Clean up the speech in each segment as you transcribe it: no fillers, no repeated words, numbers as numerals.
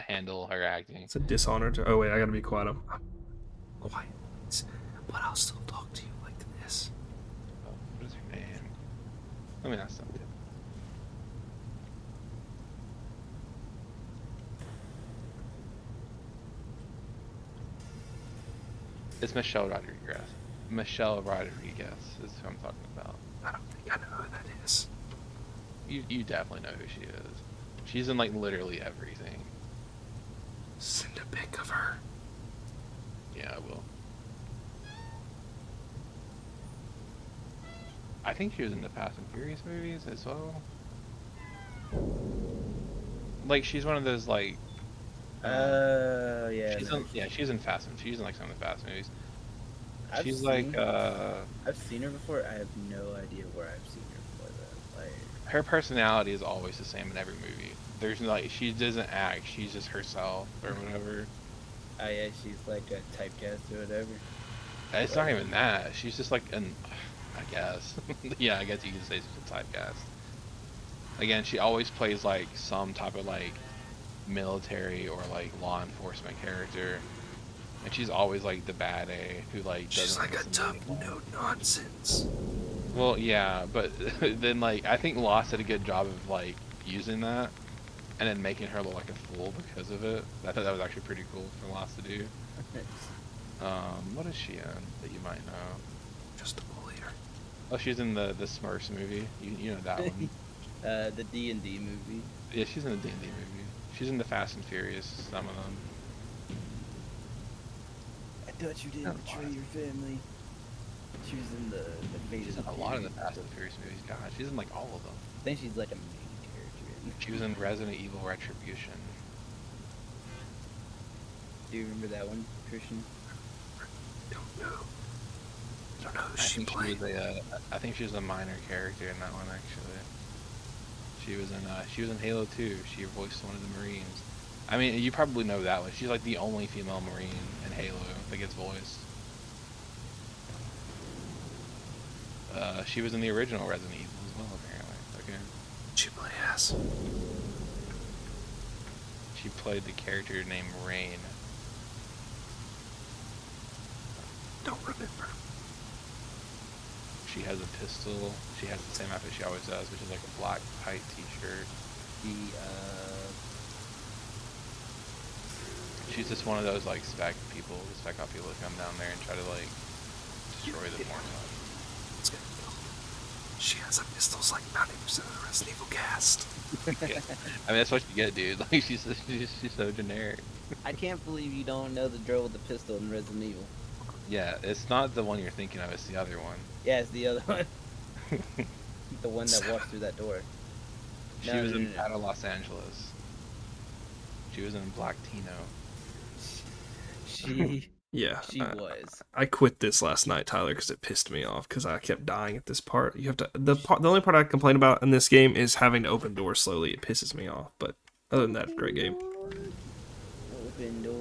handle her acting. It's a dishonor to. Oh wait, I gotta be quiet. I'm quiet, but I'll still talk to you like this. Oh, what is her name? Let me ask something. It's Michelle Rodriguez. Michelle Rodriguez is who I'm talking about. I don't think I know who that is. You definitely know who she is. She's in like literally everything. Send a pic of her. Yeah, I will. I think she was in the Fast and Furious movies as well. Like she's one of those like. Yeah. She's in Fast and she's in like some of the Fast movies. I've She's seen, like I've seen her before. I have no idea where I've seen her before though. Like her personality is always the same in every movie. There's like she doesn't act, she's just herself or whatever. oh yeah, she's like a typecast or whatever. It's not even that. She's just like an I guess. Yeah, I guess you could say she's a typecast. Again, she always plays like some type of like military or like law enforcement character. And she's always like the bad A who like She's doesn't like a tough, no nonsense. Well, yeah, but then like I think Lost did a good job of like using that and then making her look like a fool because of it. I thought that was actually pretty cool for Lost to do. What is she in that you might know? Just a bully her. Oh, she's in the Smurfs movie. You know that one. The D&D movie. Yeah, she's in the D&D movie. She's in the Fast and Furious, some of them. I thought you didn't betray your family. She was in the Fate She's of in the a lot of the Furious. Fast and Furious movies. God, she's in like all of them. I think she's like a main character in She was in Resident Evil Retribution. Do you remember that one, Christian? Don't know. Don't know who she played. I think she was a minor character in that one actually. She was in Halo 2. She voiced one of the Marines. I mean, you probably know that one. She's like the only female Marine in Halo that gets voiced. She was in the original Resident Evil as well, apparently. Okay. She play ass. She played the character named Rain. Don't remember. She has a pistol. She has the same outfit she always does, which is like a black tight t-shirt. She's just one of those like spec people, the spec op people that come down there and try to like destroy the formula. She has a pistols like 90% of the Resident Evil cast. Yeah. I mean, that's what you get, dude. Like she's so generic. I can't believe you don't know the drill with the pistol in Resident Evil. Yeah, it's not the one you're thinking of. It's the other one. Yeah, it's the other one. The one that walks through that door. She was in Battle Los Angeles. She was in Black Tino. Yeah, she was. I quit this last night, Tyler, because it pissed me off because I kept dying at this part. You have to the only part I complain about in this game is having to open doors slowly. It pisses me off, but other than that, great game. Open doors.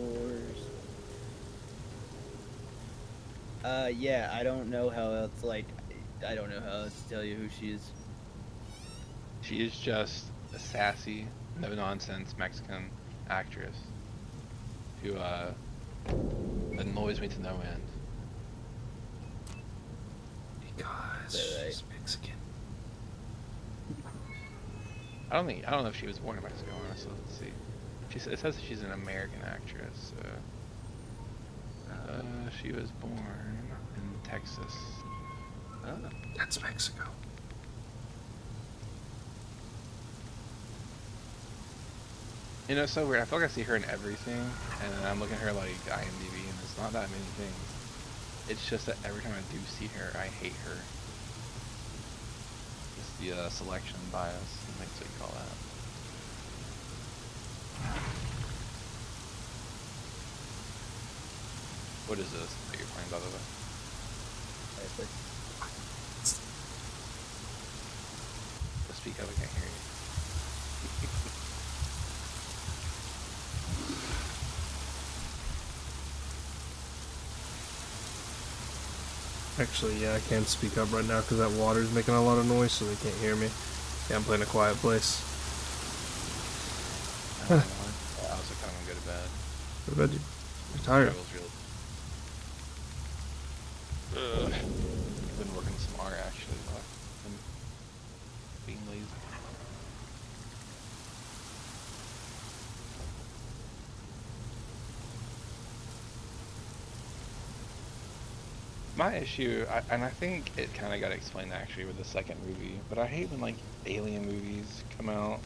Yeah, I don't know how else. I don't know how else to tell you who she is. She is just a sassy, no nonsense Mexican actress who annoys me to no end. Because she's Mexican. I don't know if she was born in Mexico, honestly. Let's see. It says she's an American actress. She was born in Texas. Oh, that's Mexico. You know, it's so weird. I feel like I see her in everything, and I'm looking at her like IMDb, and it's not that many things. It's just that every time I do see her, I hate her. It's the selection bias. I think that's what you call that. What is this that you're playing, by the way? Speak up, I can't hear you. Actually, yeah, I can't speak up right now because that water's making a lot of noise, so they can't hear me. Yeah, I'm playing A Quiet Place. I also kind What about you? You're tired. Struggles really. Ugh. I've been working some art actually, but I've been being lazy. My issue, and I think it kind of got explained actually with the second movie, but I hate when like alien movies come out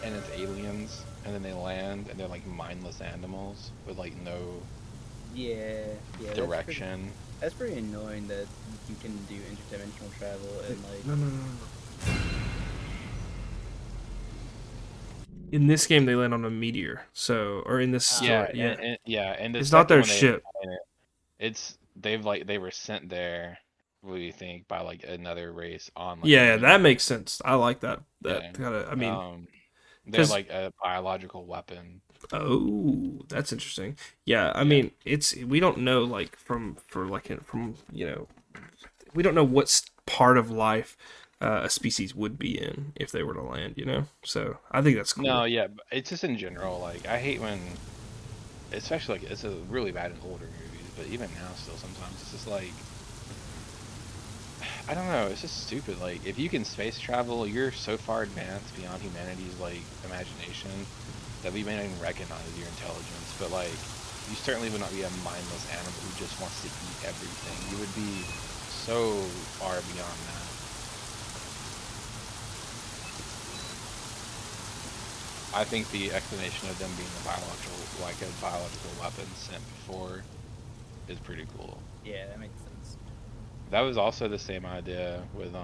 and it's aliens and then they land and they're like mindless animals with like no Yeah, yeah. direction. That's pretty annoying that you can do interdimensional travel and like. No. In this game, they land on a meteor. So, or in this Yeah, story, yeah. and the It's not second their one they ship. it's they were sent there, what do you think, by like another race on like the Yeah, moon. that makes sense. I like that. Yeah. That kind of. I mean, They're because like a biological weapon. oh, that's interesting. Yeah, I Yeah. mean, it's we don't know like from we don't know what part of life a species would be in if they were to land. So I think that's cool. No, yeah, but it's just in general. Like I hate when, especially like it's a really bad in older movies, but even now still sometimes it's just like I don't know. It's just stupid. Like if you can space travel, you're so far advanced beyond humanity's like imagination that we may not even recognize your intelligence. But like you certainly would not be a mindless animal who just wants to eat everything. You would be so far beyond that. I think the explanation of them being a biological weapon sent before is pretty cool. Yeah, that makes sense. That was also the same idea with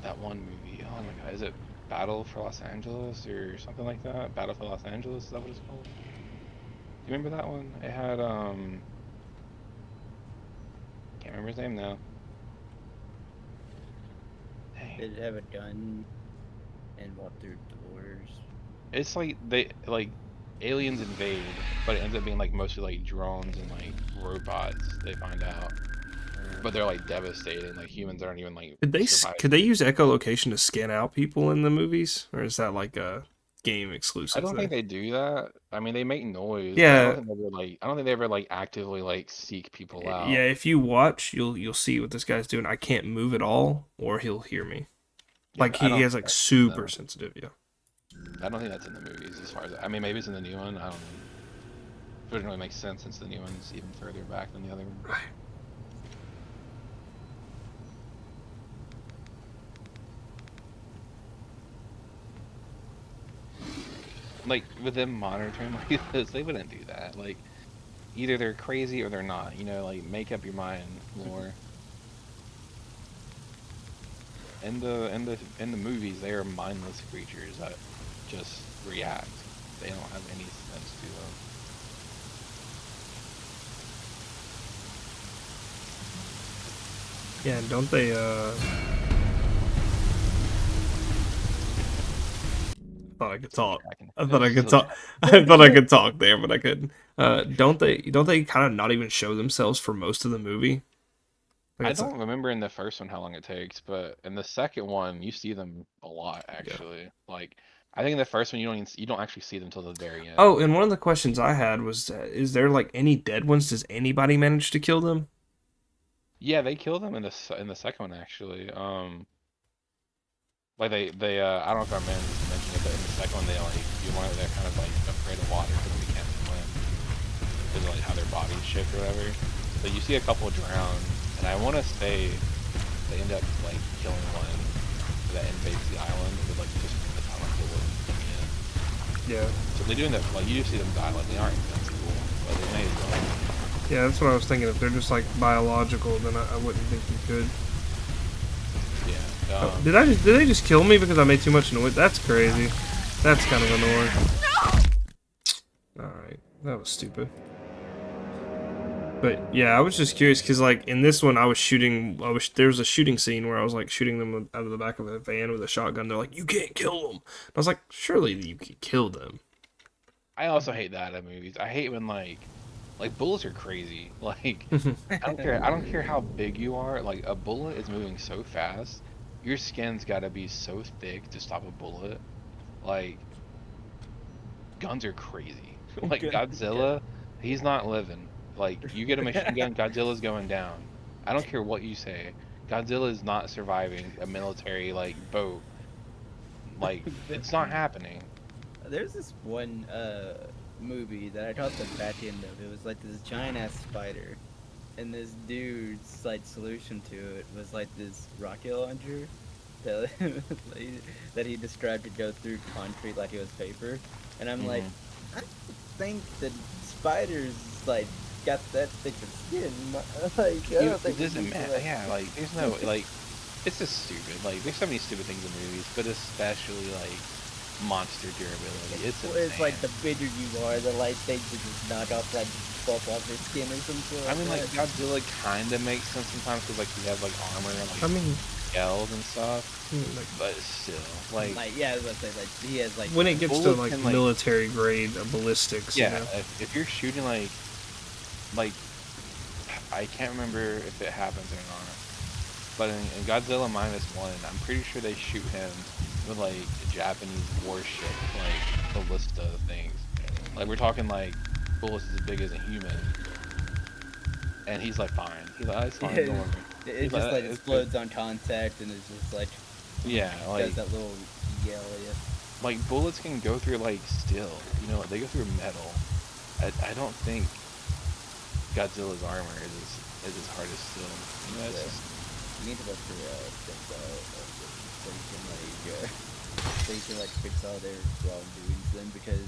that one movie. Oh my god, is it Battle for Los Angeles or something like that? Battle for Los Angeles, is that what it's called? Do you remember that one? It had can't remember his name now. Dang. Did it have a gun and walk through doors? It's like they like aliens invade, but it ends up being like mostly like drones and like robots, they find out. But they're like devastating. Like humans aren't even like surviving. Could they use echolocation to scan out people in the movies, or is that like a game I exclusive don't think thing? they do that. I mean, they make noise, but Yeah, I don't think they ever like actively like seek people yeah. out. If you watch, you'll see what this guy's doing. I can't move at all, or he'll hear me. Yeah, Like but I he don't has think like that's in super the sensitive. Yeah. I don't think that's in the movies as far as I mean, maybe it's in the new one. I don't know. It doesn't really make sense since the new one's even further back than the other one. Right. Like with them monitoring like this, they wouldn't do that. Like either they're crazy or they're not. You know, like make up your mind more. In the movies, they are mindless creatures that just react. They don't have any sense to them. Yeah, and don't they? I thought I could Still talk. tracking. I thought I could Still talk. I thought I could talk there, but I couldn't. Don't they? Don't they kind of not even show themselves for most of the movie? Like I it's like, don't remember in the first one how long it takes, but in the second one you see them a lot yeah. actually. Like I think in the first one you don't actually see them until the very end. Oh, and one of the questions I had was, is there like any dead ones? Does anybody manage to kill them? Yeah, they kill them in in the second one actually. Like they I don't know if I mentioned it, but in the second one they're kind of like afraid of water because they can't swim because of like how their bodies shift or whatever. So you see a couple drown, and I want to say they end up like killing one that invades the island with like just a ton of bullets coming in. Yeah. So they do end up like you do see them die, like they aren't invincible, but they may as well. Yeah, that's what I was thinking. If they're just like biological, then I wouldn't think you could. Yeah. Did they just kill me because I made too much noise? That's crazy. That's kind of annoying. Alright, that was stupid. But yeah, I was just curious because like in this one, there was a shooting scene where I was like shooting them out of the back of a van with a shotgun. They're like, "You can't kill them." And I was like, "Surely you can kill them." I also hate that in movies. I hate when like bullets are crazy. Like I don't care how big you are. Like a bullet is moving so fast. Your skin's got to be so thick to stop a bullet. Like guns are crazy. Like Good. Godzilla, he's not living. Like you get a machine gun, Godzilla's going down. I don't care what you say. Godzilla is not surviving a military like boat. Like it's not happening. There's this one movie that I caught the back end of. It was like this giant ass spider, and this dude's like solution to it was like this rocket launcher that that he described to go through concrete like it was paper. And I'm like, Mhm. I don't think that spiders like got that thick of skin. Like I don't It think we doesn't need to, matter. like. Yeah, like there's no like it's just stupid. Like there's so many stupid things in movies, but especially like monster durability. It's It's like insane. the bigger you are, the like things that just knock off like pulp off your skin or something I like mean, like that. Godzilla kind of makes sense sometimes because like he has like armor and I like mean, scales and stuff, like but still, like Like yeah, I was about to say like he has like when it gets to bullets like can like military grade ballistics, you yeah, know. if you're shooting like I can't remember if it happens or not, but in Godzilla minus one, I'm pretty sure they shoot him with like a Japanese warship, like ballista things. Like we're talking like bullets as big as a human, and he's like fine. He's like, "Oh, it's fine, don't it, worry." it He's like, just like It's good." explodes on contact and it's just like Yeah, does that little yell yeah. like bullets can go through like steel, they go through metal. I don't think Godzilla's armor is as hard as steel. It's So just you need to look for things out so you can like so you can like fix all their wrongdoings then because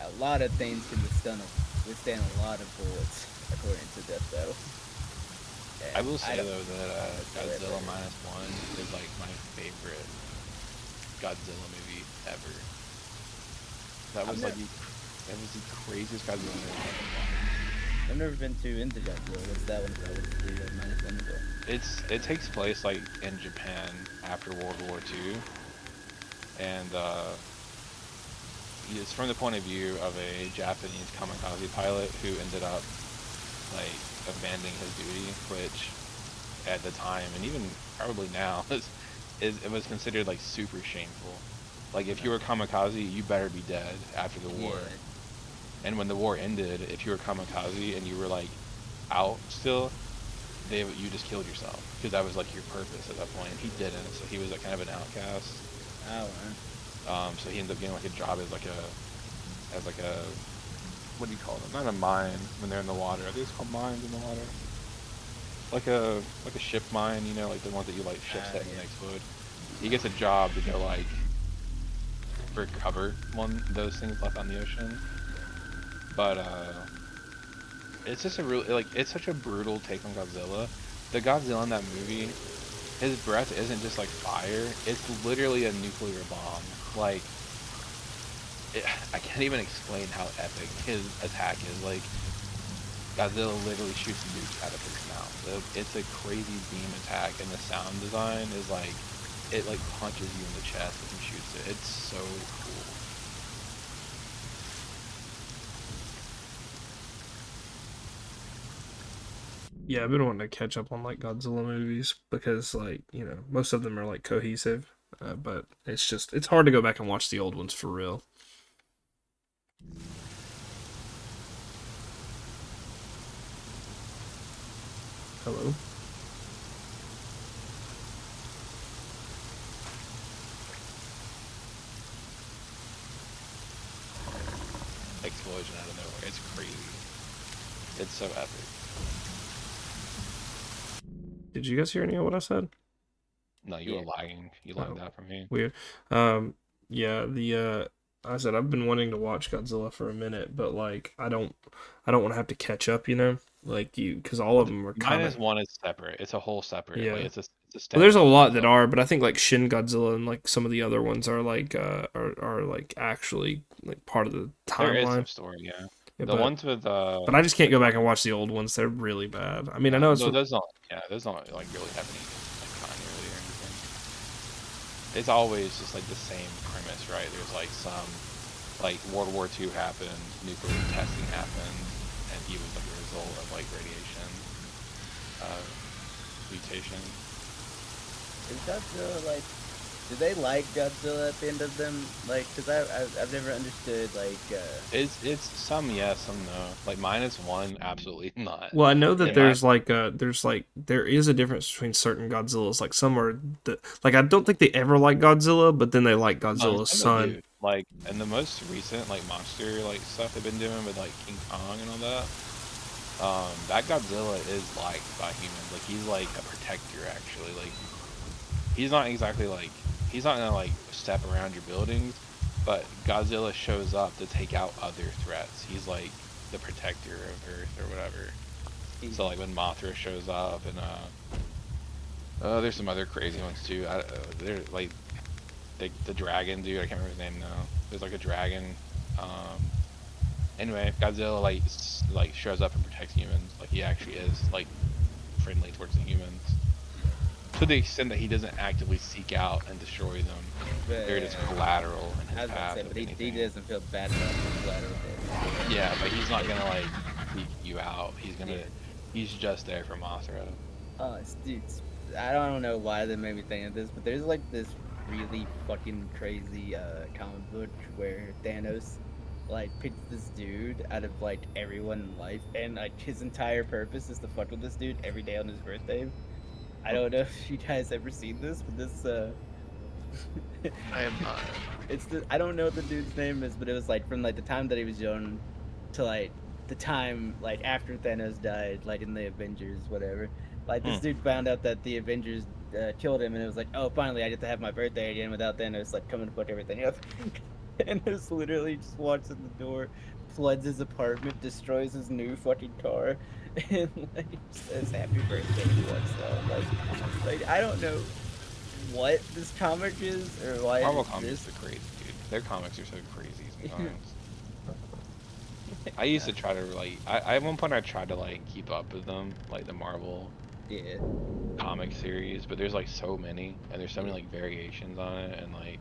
a lot of things can withstand a lot of bullets according to Death Battle. I And will I say don't though that Godzilla ever. minus one is like my favorite Godzilla movie ever. That I've was like never that was the craziest Godzilla movie I've ever watched. I've never been too into Godzilla. What's that one about? What's the minus one about? It takes place like in Japan after World War II, and it's from the point of view of a Japanese kamikaze pilot who ended up like abandoning his duty, which at the time and even probably now it was considered like super shameful. Like if you were kamikaze, you better be dead after the war. Yeah. And when the war ended, if you were kamikaze and you were like out still, you just killed yourself because that was like your purpose at that point. And he didn't, so he was like kind of an outcast. Oh, man. So he ended up getting like a job as like a what do you call them? Not a mine when they're in the water. Are these called mines in the water? Like a ship mine, like the ones that you like ships that Yeah. makes wood. He gets a job to go like recover those things left on the ocean. But it's just a real like it's such a brutal take on Godzilla. The Godzilla in that movie, his breath isn't just like fire; it's literally a nuclear bomb. Like I can't even explain how epic his attack is. Like Godzilla literally shoots a nuke out of his mouth. It's a crazy beam attack, and the sound design is like it like punches you in the chest when he shoots it. It's so cool. Yeah, I've been wanting to catch up on like Godzilla movies because like, most of them are like cohesive, but it's hard to go back and watch the old ones for real. Hello. Explosion out of nowhere. It's crazy. It's so epic. Did you guys hear any of what I said? No, you Yeah. were lagging. You Oh. lagged out from me. Weird. Yeah, I said I've been wanting to watch Godzilla for a minute, but like I don't want to have to catch up, like because all of them are kind Minus of one is separate. It's a whole separate. yeah. Like it's a Well, there's a standalone lot that Godzilla. are, but I think like Shin Godzilla and like some of the other ones are like are like actually like part of the There is some timeline. story, yeah. Yeah, The but ones with but I just can't the go back and watch the old ones. They're really bad. I mean, I know it's no, those don't like really have any like continuity or anything. It's always just like the same premise, right? There's like some like World War II happened, nuclear testing happened, and he was like a result of like radiation uh, mutation. Is Godzilla like Do they like Godzilla at the end of them? Like, cause I've never understood like. It's some yes, some no. Like -1, absolutely not. Well, I know that In my there is a difference between certain Godzillas. Like some are like I don't think they ever like Godzilla, but then they like Godzilla's some they son. do. Like in the most recent like monster like stuff they've been doing with like King Kong and all that. That Godzilla is liked by humans. Like he's like a protector actually. Like he's not exactly like he's not gonna like step around your buildings, but Godzilla shows up to take out other threats. He's like the protector of Earth or whatever. So like when Mothra shows up and there's some other crazy ones too. They're like the dragon dude. I can't remember his name now. There's like a dragon. Um, anyway, Godzilla like shows up and protects humans. Like he actually is like friendly towards the humans. To the extent that he doesn't actively seek out and destroy them. They're just collateral in his I was about path. to say, but he anything. doesn't feel bad about the collateral damage. Yeah, but he's not gonna like seek you out. He's just there for Mothra. Dude, I don't know why they made me think of this, but there's like this really fucking crazy comic book where Thanos like picks this dude out of like everyone in life, and like his entire purpose is to fuck with this dude every day on his birthday. I don't know if you guys ever seen this, but this I am not. I don't know what the dude's name is, but it was like from like the time that he was young to like the time like after Thanos died, like in the Avengers, whatever. Like this dude found out that the Avengers killed him, and it was like, oh, finally I get to have my birthday again without Thanos like coming to fuck everything up. Thanos literally just walks in the door, floods his apartment, destroys his new fucking car, and like says happy birthday and walks out. Like I don't know what this comic is or why Marvel it comics exists. are crazy, dude. Their comics are so crazy sometimes. I used to try to like at one point I tried to like keep up with them, like the Marvel Yeah. comic series, but there's like so many and there's so many like variations on it and like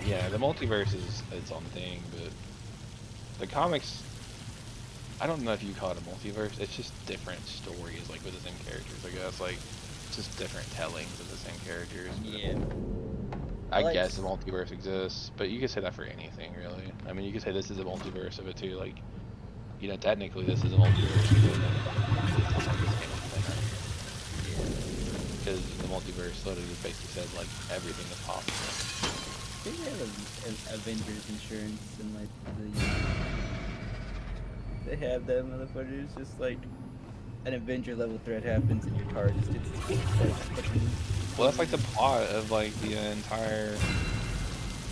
yeah, the multiverse is its own thing, but the comics I don't know if you call it a multiverse, it's just different stories like with the same characters, I guess. Like it's just different tellings of the same characters. But Yeah. I like guess the multiverse exists, but you could say that for anything, really. I mean, you could say this is a multiverse of it too. Like, you know, technically this is a multiverse because it's like this game of because the multiverse literally just basically says like everything is possible. I think they have an Avengers insurance and like they have that motherfuckers just like an Avenger level threat happens and your car just gets Well, that's like the plot of like the entire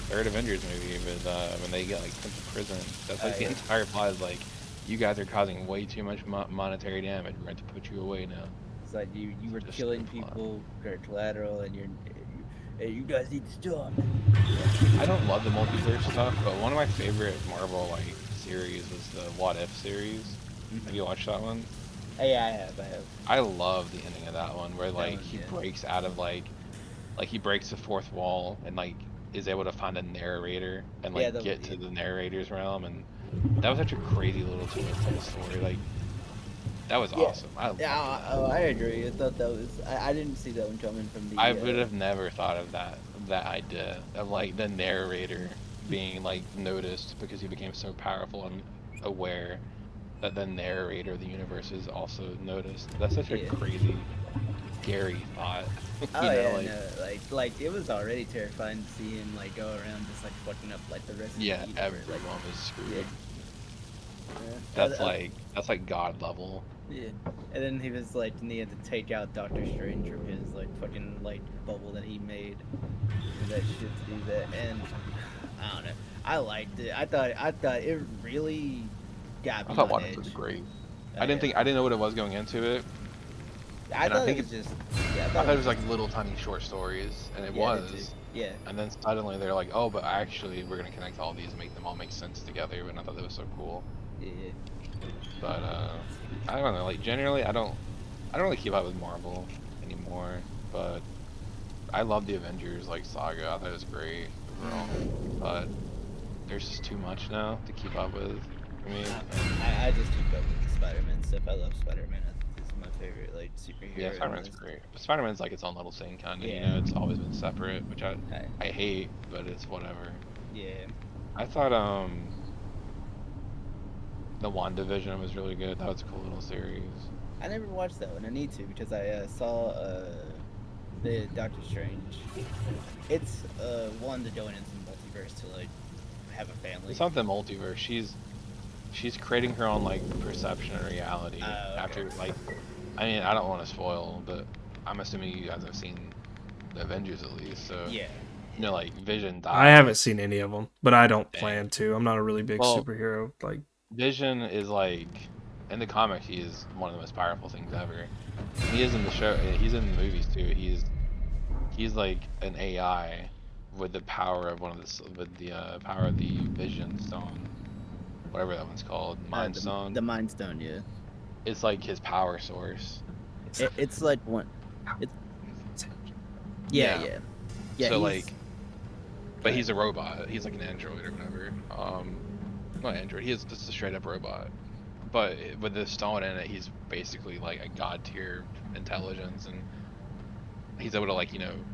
third Avengers movie with when they get like sent to prison. That's like the entire plot is like, you guys are causing way too much monetary damage. We're going to put you away now. It's like you were Just killing the plot. people for collateral and hey, you guys need to stop. I don't love the multiverse stuff, but one of my favorite Marvel like series was the What If series. Have you watched that one? Yeah, I have. I love the ending of that one where like he yeah. breaks out of like he breaks the fourth wall and like is able to find a narrator and like get to the narrator's realm, and that was such a crazy little twist in the story. Like that was awesome. I loved that. I agree. I thought that was. I didn't see that one coming from the. I would have never thought of that idea of like the narrator being like noticed because he became so powerful and aware that the narrator of the universe is also noticed. That's such a crazy, scary thought. Oh yeah, like it was already terrifying to see him like go around just like fucking up like the rest of the universe. Everyone was screwed. Yeah. That's like God level. Yeah, and then he was like, and he had to take out Doctor Strange from his like fucking like bubble that he made for that shit to do that, and I don't know. I liked it. I thought it really got me I thought on What If edge. was great. I didn't know what it was going into it. I And thought I think it was just. I thought it was like little tiny short stories, and it was. Yeah. And then suddenly they're like, oh, but actually we're gonna connect all these and make them all make sense together. And I thought that was so cool. Yeah. But I don't know. Like generally, I don't really keep up with Marvel anymore. But I love the Avengers like saga. I thought it was great overall. But there's just too much now to keep up with. I mean, I just keep up with the Spider-Man stuff. I love Spider-Man. It's my favorite like superhero. Yeah, in Spider-Man's this. great. But Spider-Man's like its own little thing, kind of. You Yeah. know, it's always been separate, which I, I hate, but it's whatever. yeah. I thought the WandaVision was really good. That was a cool little series. I never watched that one. I need to because I saw the Doctor Strange. It's Wanda going into the multiverse to like have a family. It's not the multiverse. She's creating her own like perception and reality Okay. after like. I mean, I don't want to spoil, but I'm assuming you guys have seen the Avengers at least. So Yeah. you know, like Vision dies. I haven't seen any of them, but I don't Dang. plan to. I'm not a really big Well, superhero. Like, Vision is like in the comics, he is one of the most powerful things ever. He is in the show. He's in the movies too. He's like an AI with the power of the power of the Vision Stone, whatever that one's called, Mind Stone. The Mind Stone, yeah. It's like his power source. It's like one. It's yeah, Yeah. yeah, yeah. So he's, like, but he's a robot. He's like an android or whatever. Not android. He is just a straight up robot. But with the stone in it, he's basically like a god tier intelligence, and he's able to like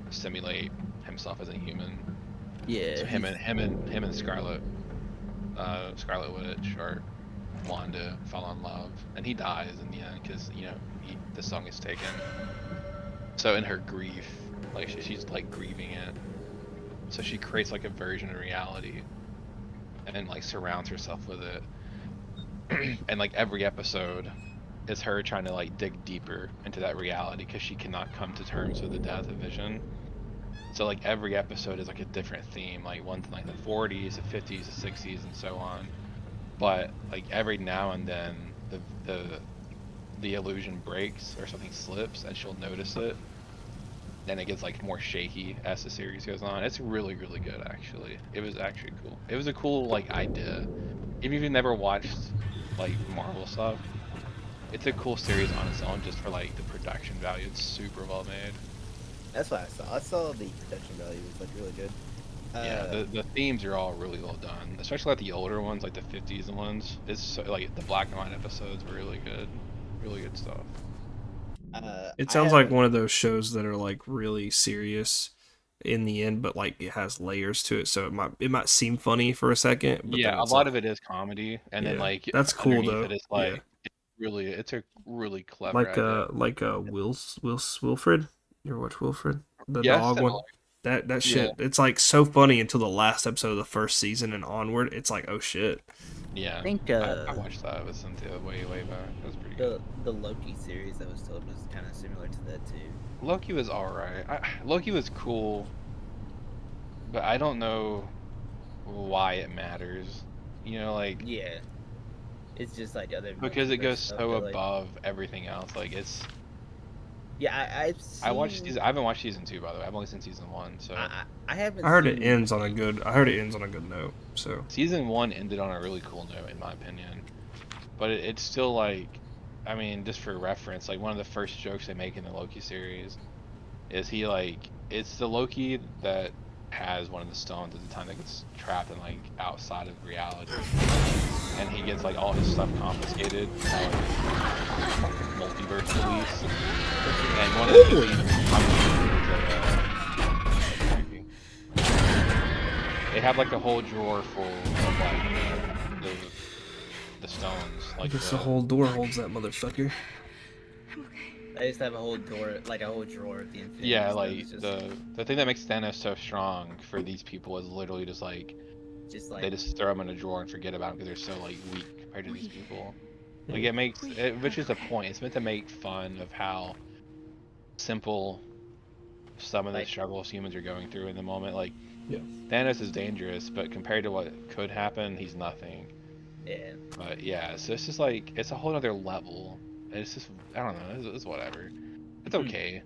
simulate himself as a human. yeah. So him and Scarlet Witch or Wanda fall in love, and he dies in the end because the song is taken. So in her grief, like she's like grieving it. So she creates like a version of reality, and like surrounds herself with it. And like every episode is her trying to like dig deeper into that reality because she cannot come to terms with the death of Vision. So like every episode is like a different theme, like one's in like the 40s, the 50s, the 60s, and so on. But like every now and then the illusion breaks or something slips, and she'll notice it. Then it gets like more shaky as the series goes on. It's really really good actually. It was actually cool. It was a cool like idea. If you've never watched like Marvel stuff, it's a cool series on its own just for like the production value. It's super well made. That's what I saw. I saw the production value was like really good. Yeah, the themes are all really well done, especially like the older ones, like the 50s ones. It's so, like the black and white episodes were really good stuff. it I sounds like haven't- one of those shows that are like really serious in the end, but like it has layers to it, so it might seem funny for a second, but then Yeah, a it's lot like, of it is comedy, and then yeah, like that's cool underneath though. it is Yeah, like it's a really clever idea. like Wilfred. You ever watch Wilfred, the Yeah, dog similar. one? That Yeah, shit, it's like so funny until the last episode of the first season and onward. It's like, oh shit. yeah. I think I watched that with Cynthia way back. It was pretty good. the Loki series that was told was kind of similar to that too. Loki was alright. Loki was cool, but I don't know why it matters. Like Yeah, it's just like other because it multiverse goes stuff so that, like, above everything else. Like it's. yeah, I watched season. I haven't watched season 2 by the way. I've only seen season 1. So I haven't. I heard it seen- ends on a good. I heard it ends on a good note. So season 1 ended on a really cool note in my opinion. But it's still like, I mean, just for reference, like one of the first jokes they make in the Loki series is it's the Loki that has one of the stones at the time that gets trapped in like outside of reality, and he gets like all his stuff confiscated by like multiverse police, and one of the things they have like a whole drawer full of like the stones, I like guess the whole door holds that motherfucker. I used to have a whole door, like a whole drawer of the Infinity. yeah, Stones, like just, the thing that makes Thanos so strong for these people is literally just like just like they just throw them in a drawer and forget about them because they're so like weak compared to these people. Like it makes it, which is the point. It's meant to make fun of how simple some of the Like- struggles humans are going through in the moment. Like Yeah. Thanos is dangerous, but compared to what could happen, he's nothing. yeah. But yeah, so it's just like it's a whole other level. It's just I don't know. It's whatever. It's okay.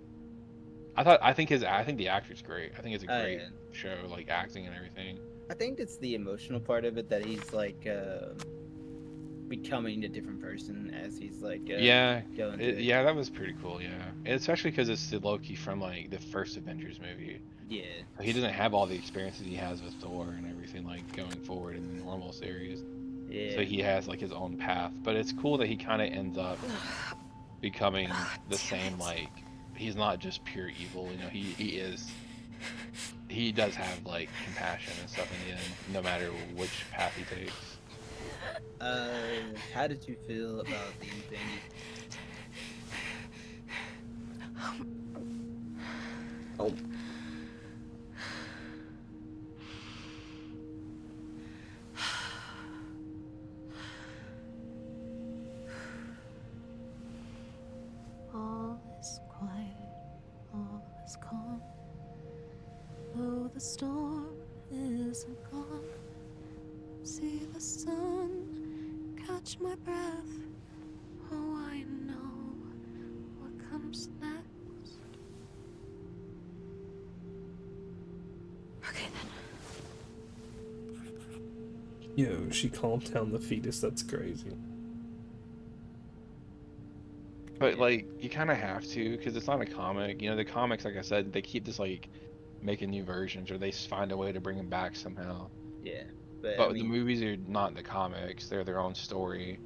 I think the actor's great. I think it's a great yeah. show, like acting and everything. I think it's the emotional part of it that he's like becoming a different person as he's like Yeah, going through it. yeah, that was pretty cool. Yeah, and especially because it's the Loki from like the first Avengers movie. Yeah. He doesn't have all the experiences he has with Thor and everything like going forward in the normal series. Yeah. So he has like his own path. But it's cool that he kind of ends up becoming the Damn same, it. like, he's not just pure evil, you know, he does have like compassion and stuff in the end, no matter which path he takes. How did you feel about the Infinity? Oh, All is quiet, all is calm. Though the storm isn't gone, see the sun catch my breath. Oh, I know what comes next. Okay then. yo, she calmed down the fetus. That's crazy. But like, you kind of have to, because it's not a comic. You know, the comics, like I said, they keep just like making new versions, or they find a way to bring them back somehow. Yeah, but I But the mean, movies are not the comics; they're their own story,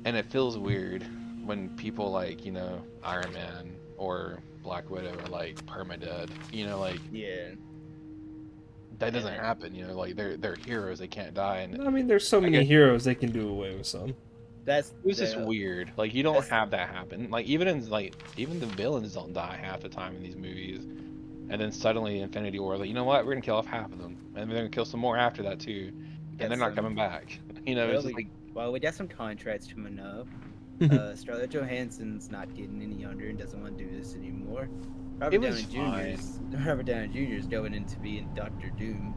and it feels weird when people like, you know, Iron Man or Black Widow are like permadead. You know, like yeah, that and doesn't happen. You know, like they're heroes; they can't die. And I mean, there's so I many guess heroes they can do away with some. that's it was just the weird. Like you don't that's have that happen. Like even the villains don't die half the time in these movies. And then suddenly Infinity War, like, you know what? We're gonna kill off half of them, and we're gonna kill some more after that too, we and got they're not some. coming back. You know, Well, it's just like we got some contracts coming up. Scarlett Johansson's not getting any younger and doesn't want to do this anymore. it Robert was Downey fine. Jr.'s Robert Downey Jr. is going into being Doctor Doom.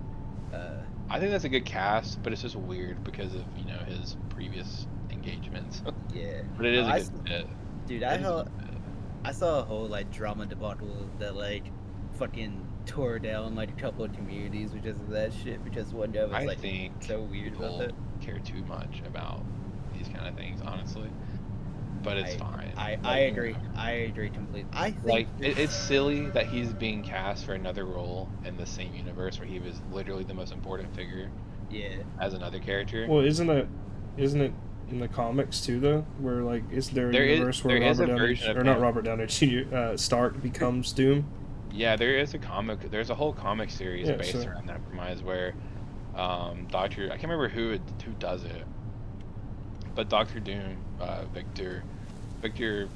Uh, I think that's a good cast, but it's just weird because of you know his previous engagements. yeah. But it No, is a good fit. dude, It is a good fit. I saw a whole like drama debacle that like fucking tore down like a couple of communities because of that shit. Because one guy was I like think so weird about people that. care too much about these kind of things, honestly. But it's fine. I Like, you agree. know, I agree completely. I think like it's silly that he's being cast for another role in the same universe where he was literally the most important figure yeah. as another character. Well, isn't it in the comics too though? Where like, is there a universe where There is Robert a Downey version of or not him. Robert Downey Jr. Stark becomes Doom? Yeah, there is a comic. There's a whole comic series Yeah, based so around that premise where Doctor, I can't remember who does it, but Doctor Doom, Victor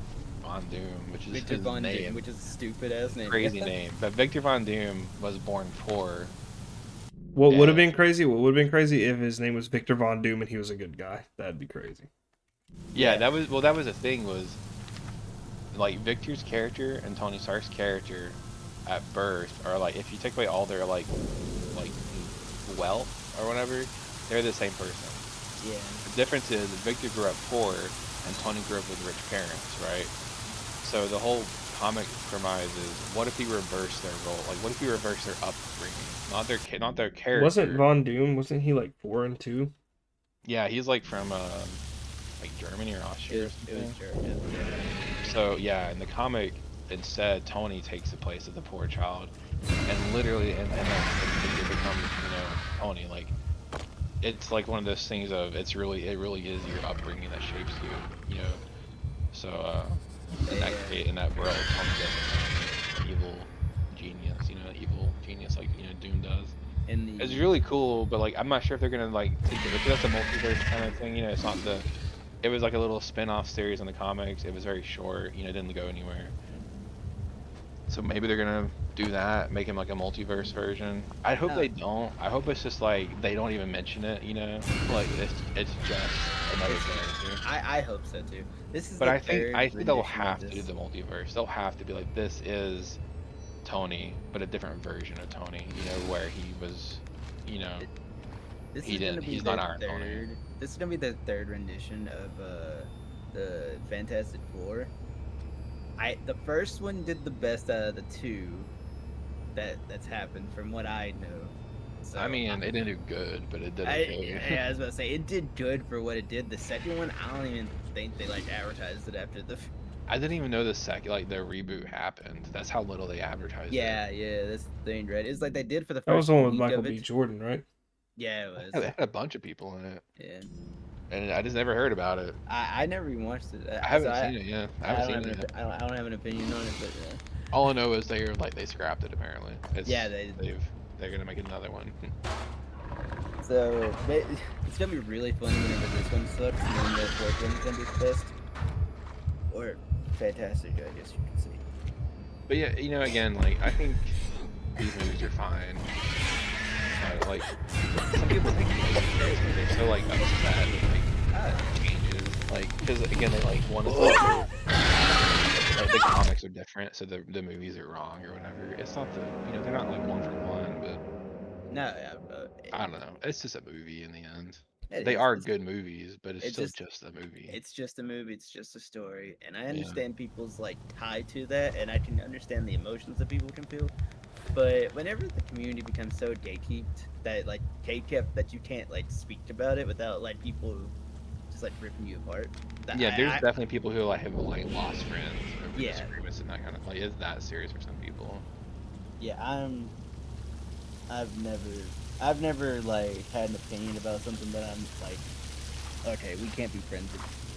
Von Doom, which is Victor his Von Doom, name, which is a stupid ass name. crazy name. But Victor Von Doom was born poor, what would have and been crazy? What would have been crazy if his name was Victor Von Doom and he was a good guy? That'd be crazy. yeah, Yeah. that was the thing was like Victor's character and Tony Stark's character at birth are like if you take away all their like wealth or whatever, they're the same person. Yeah. The difference is Victor grew up poor and Tony grew up with rich parents, right? So the whole comic premise is, what if we reverse their role? Like, what if we reverse their upbringing? Not their Wasn't character. Von Doom? Wasn't he like foreign too? Yeah, he's like from like Germany or Austria or It was something. German. So yeah, in the comic, instead Tony takes the place of the poor child, and literally, and then Victor becomes Tony. Like, it's like one of those things of it really is your upbringing that shapes you, you know. So in that world, Tony doesn't an evil genius, evil genius like Doom does. In the It's really cool, but like I'm not sure if they're gonna like take it because that's a multiverse kind of thing. It's not the. It was like a little spin-off series in the comics. It was very short, it didn't go anywhere. So maybe they're gonna do that, make him like a multiverse version. I hope they don't. I hope it's just like they don't even mention it, Like it's just another character. I hope so too. This is But the I third think they'll rendition of have to do this. the multiverse. They'll have to be like this is Tony, but a different version of Tony, where he was, This he is gonna didn't. be He's the not Iron Tony. third. This is gonna be the third rendition of the Fantastic Four. The first one did the best out of the two that's happened from what I know. So I mean, it didn't do good, but it did I, okay. yeah, I was about to say it did good for what it did. The second one, I don't even think they like advertised it after the. I didn't even know the reboot happened. That's how little they advertised Yeah, that's the thing, right? It's like they did for the That was first the one with week Michael of B. it. Jordan, right? Yeah, it it. was. It had a bunch of people in it. Yeah. and I just never heard about it. I never even watched it. I haven't seen it. Yeah, I haven't seen it yet. I don't have an opinion on it, but All I know is they scrapped it. Apparently, yeah, they're gonna make another one. so it's gonna be really funny whenever this one sucks, and then the fourth one's gonna be the best or fantastic, I guess you could say. But yeah, again, like I think these movies are fine. Like some people think they're so like upset with changes, like because again they like want to like the comics are different, so the movies are wrong or whatever. It's not they're not like one for one, but No, yeah, I don't know. It's just a movie in the end. it They is. are good movies, but it's It's still just just a movie. it's just a movie. It's just a story, and I Yeah. understand people's like tie to that, and I can understand the emotions that people can feel. But whenever the community becomes so gatekept that like gatekept that you can't like speak about it without like people just like ripping you apart. Yeah, there's definitely people who like have like lost friends over Yeah. disagreements and that kind of like it's that serious for some people. Yeah, I've never like had an opinion about something that I'm like, okay, we can't be friends.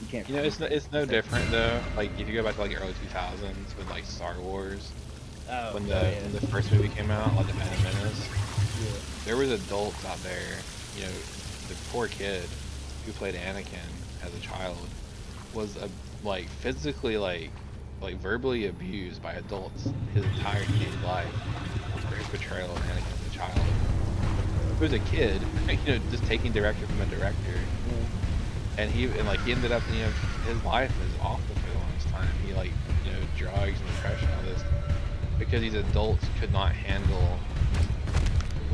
We can't. It's no different though. Like if you go back to like the early 2000s with like Star Wars, when the first movie came out, like the Phantom Menace, there was adults out there. The poor kid who played Anakin as a child was like physically like verbally abused by adults his entire teenage life for his portrayal of Anakin as a child. He was a kid, just taking direction from a director, and he ended up, his life was awful for the longest time. He drugs and depression, all this, because these adults could not handle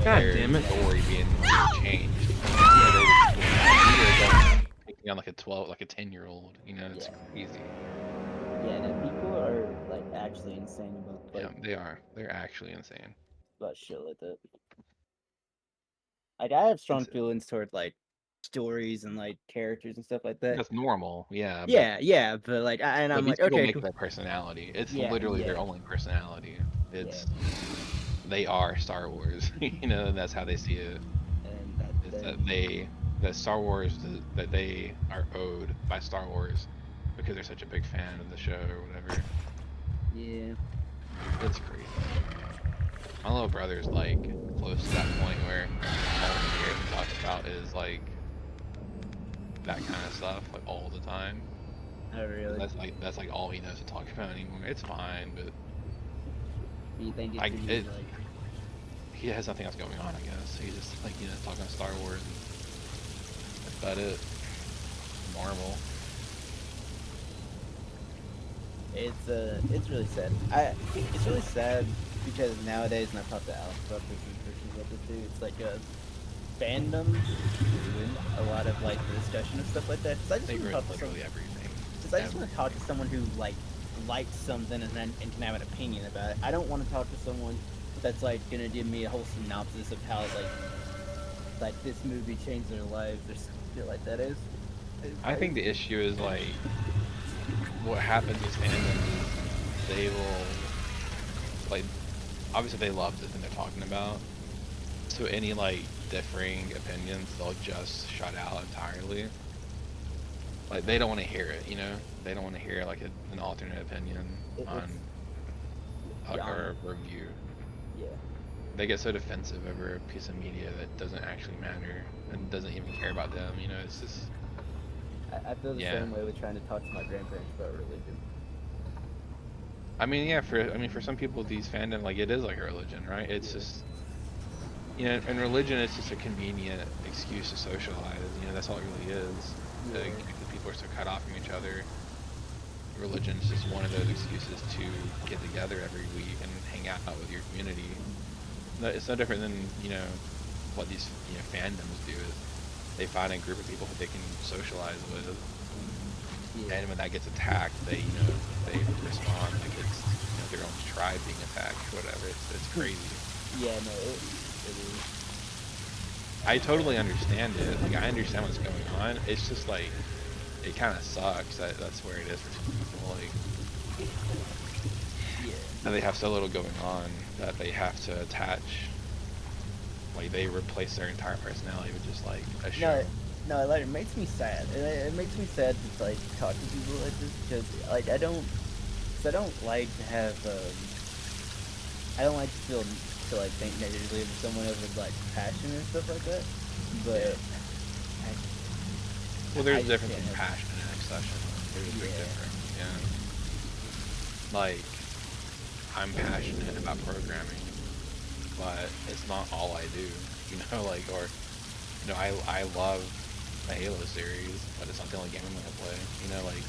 God their damn it. story being changed. They were taking on like a 10-year-old. It's crazy. Yeah, no, people are like actually insane about Yeah, they are. They're actually insane. about shit like that. Like I have strong It's- feelings toward like stories and like characters and stuff like that. That's normal, yeah. Yeah, but like, and I'm These like, people okay, make cool. their personality. It's Yeah, literally their yeah. only personality. They are Star Wars, and that's how they see it. And Is that Star Wars that they are owed by Star Wars because they're such a big fan of the show or whatever. yeah, It's crazy. My little brother's like close to that point where all he cares to talk about is like that kind of stuff, like all the time. oh really? That's like all he knows to talk about anymore. It's fine, but You think it's I- gonna it- be like? he has nothing else going on, I guess. He's just like talking Star Wars. And that's about it. Marvel. It's really sad. It's really sad because nowadays, and I've talked to Alex about this and Christian about this too. It's like fandoms ruin a lot of like the discussion of stuff like that. Cause I just They want to ruin talk to someone. literally everything. Cause I just want to talk to someone who like likes something and can have an opinion about it. I don't want to talk to someone that's like gonna give me a whole synopsis of how like this movie changed their lives or something like that. I think the issue is like what happens is fandoms. They will like obviously they love the thing they're talking about. So any like differing opinions, they'll just shut out entirely. Like they don't want to hear it, They don't want to hear like an alternate opinion on our review. Yeah. They get so defensive over a piece of media that doesn't actually matter and doesn't even care about them. It's just I feel the Yeah. same way with trying to talk to my grandparents about religion. I mean, yeah, for some people, these fandom like it is like a religion, right? It's just in religion, it's just a convenient excuse to socialize. That's all it really is. Yeah. Because people are so cut off from each other. Religion is just one of those excuses to get together every week and hang out with your community. It's no different than what these fandoms do. Is they find a group of people that they can socialize with, and when that gets attacked, they respond like it's their own tribe being attacked or whatever. It's crazy. Yeah, no, it is. I totally understand it. Like I understand what's going on. It's just like it kind of sucks that that's where it is for some people. Like, and they have so little going on that they have to attach. Like they replace their entire personality with just like a show. No, like, it makes me sad. It makes me sad to like talk to people like this because like I don't like to have I don't like to feel to like think negatively of someone over like passion and stuff like that. But Well, I there's a just difference can't in help passion and obsession. There's a big Yeah. difference. Yeah. Like, I'm passionate about programming, but it's not all I do. You know, like, or I love the Halo series, but it's not the only game I'm gonna play. You know, like,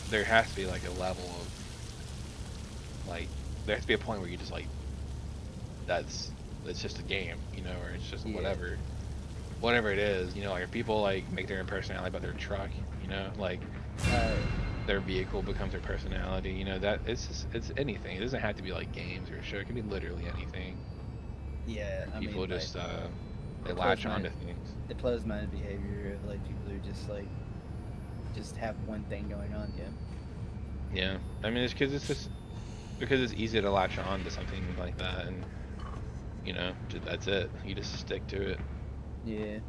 there has to be like a level of like there has to be a point where you just like that's it's just a game, you know, or it's just Yeah. whatever it is, you know, like if people like make their own personality about their truck, you know, like Uh, their vehicle becomes their personality, you know, that it's anything. It doesn't have to be like games or a show. It can be literally anything. yeah, I People mean, like, just they it latch onto things. blows my behavior of like people who just like just have one thing going on. Yeah. Yeah, I mean, it's because it's easy to latch on to something like that, and you know, that's it. You just stick to it. Yeah.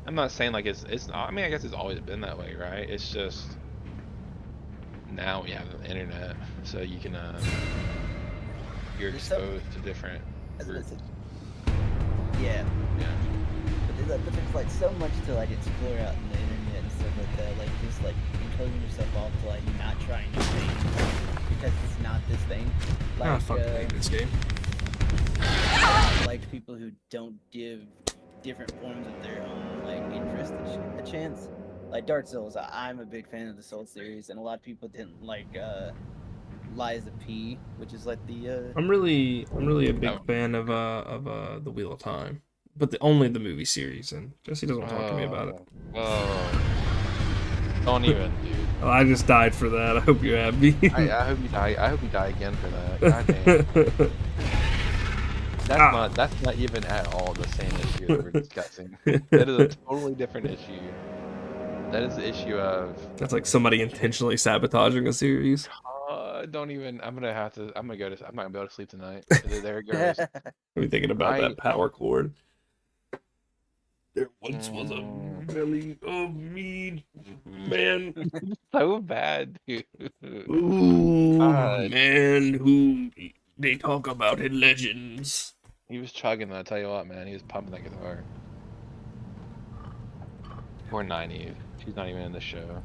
I'm not saying like it's not. I mean, I guess it's always been that way, right? It's just now we have the internet, so you can you're There's some. exposed to different I was gonna groups. say, yeah. Yeah, But there's like so much to like explore out in the internet and stuff like that. Like just like closing yourself off to like not trying new things because it's not this thing. Ah, Like fuck, I hate this game. like people who don't give different forms of their own like interest a chance. Like Dark Souls, I'm a big fan of the Souls series, and a lot of people didn't like Lies of P, which is like the I'm really a oh, big fan of the Wheel of Time, but only the movie series. And Jesse doesn't want to talk to me about it. oh, don't even, dude. Oh, I just died for that. I hope you're happy. I hope you die. I hope you die again for that. God damn. Ah. That's not even at all the same issue that we're discussing. That is a totally different issue. That is the issue of That's like somebody intentionally sabotaging a series. don't even. I'm gonna have to. I'm not gonna be able to sleep tonight. There it goes. uh I'm thinking about I that power cord. There once was a mm, belly of meat, man. so bad, dude. Ooh, God, man, who they talk about in legends. he was chugging that. I tell you what, man, he was pumping that guitar. Poor Nynaeve. She's not even in the show.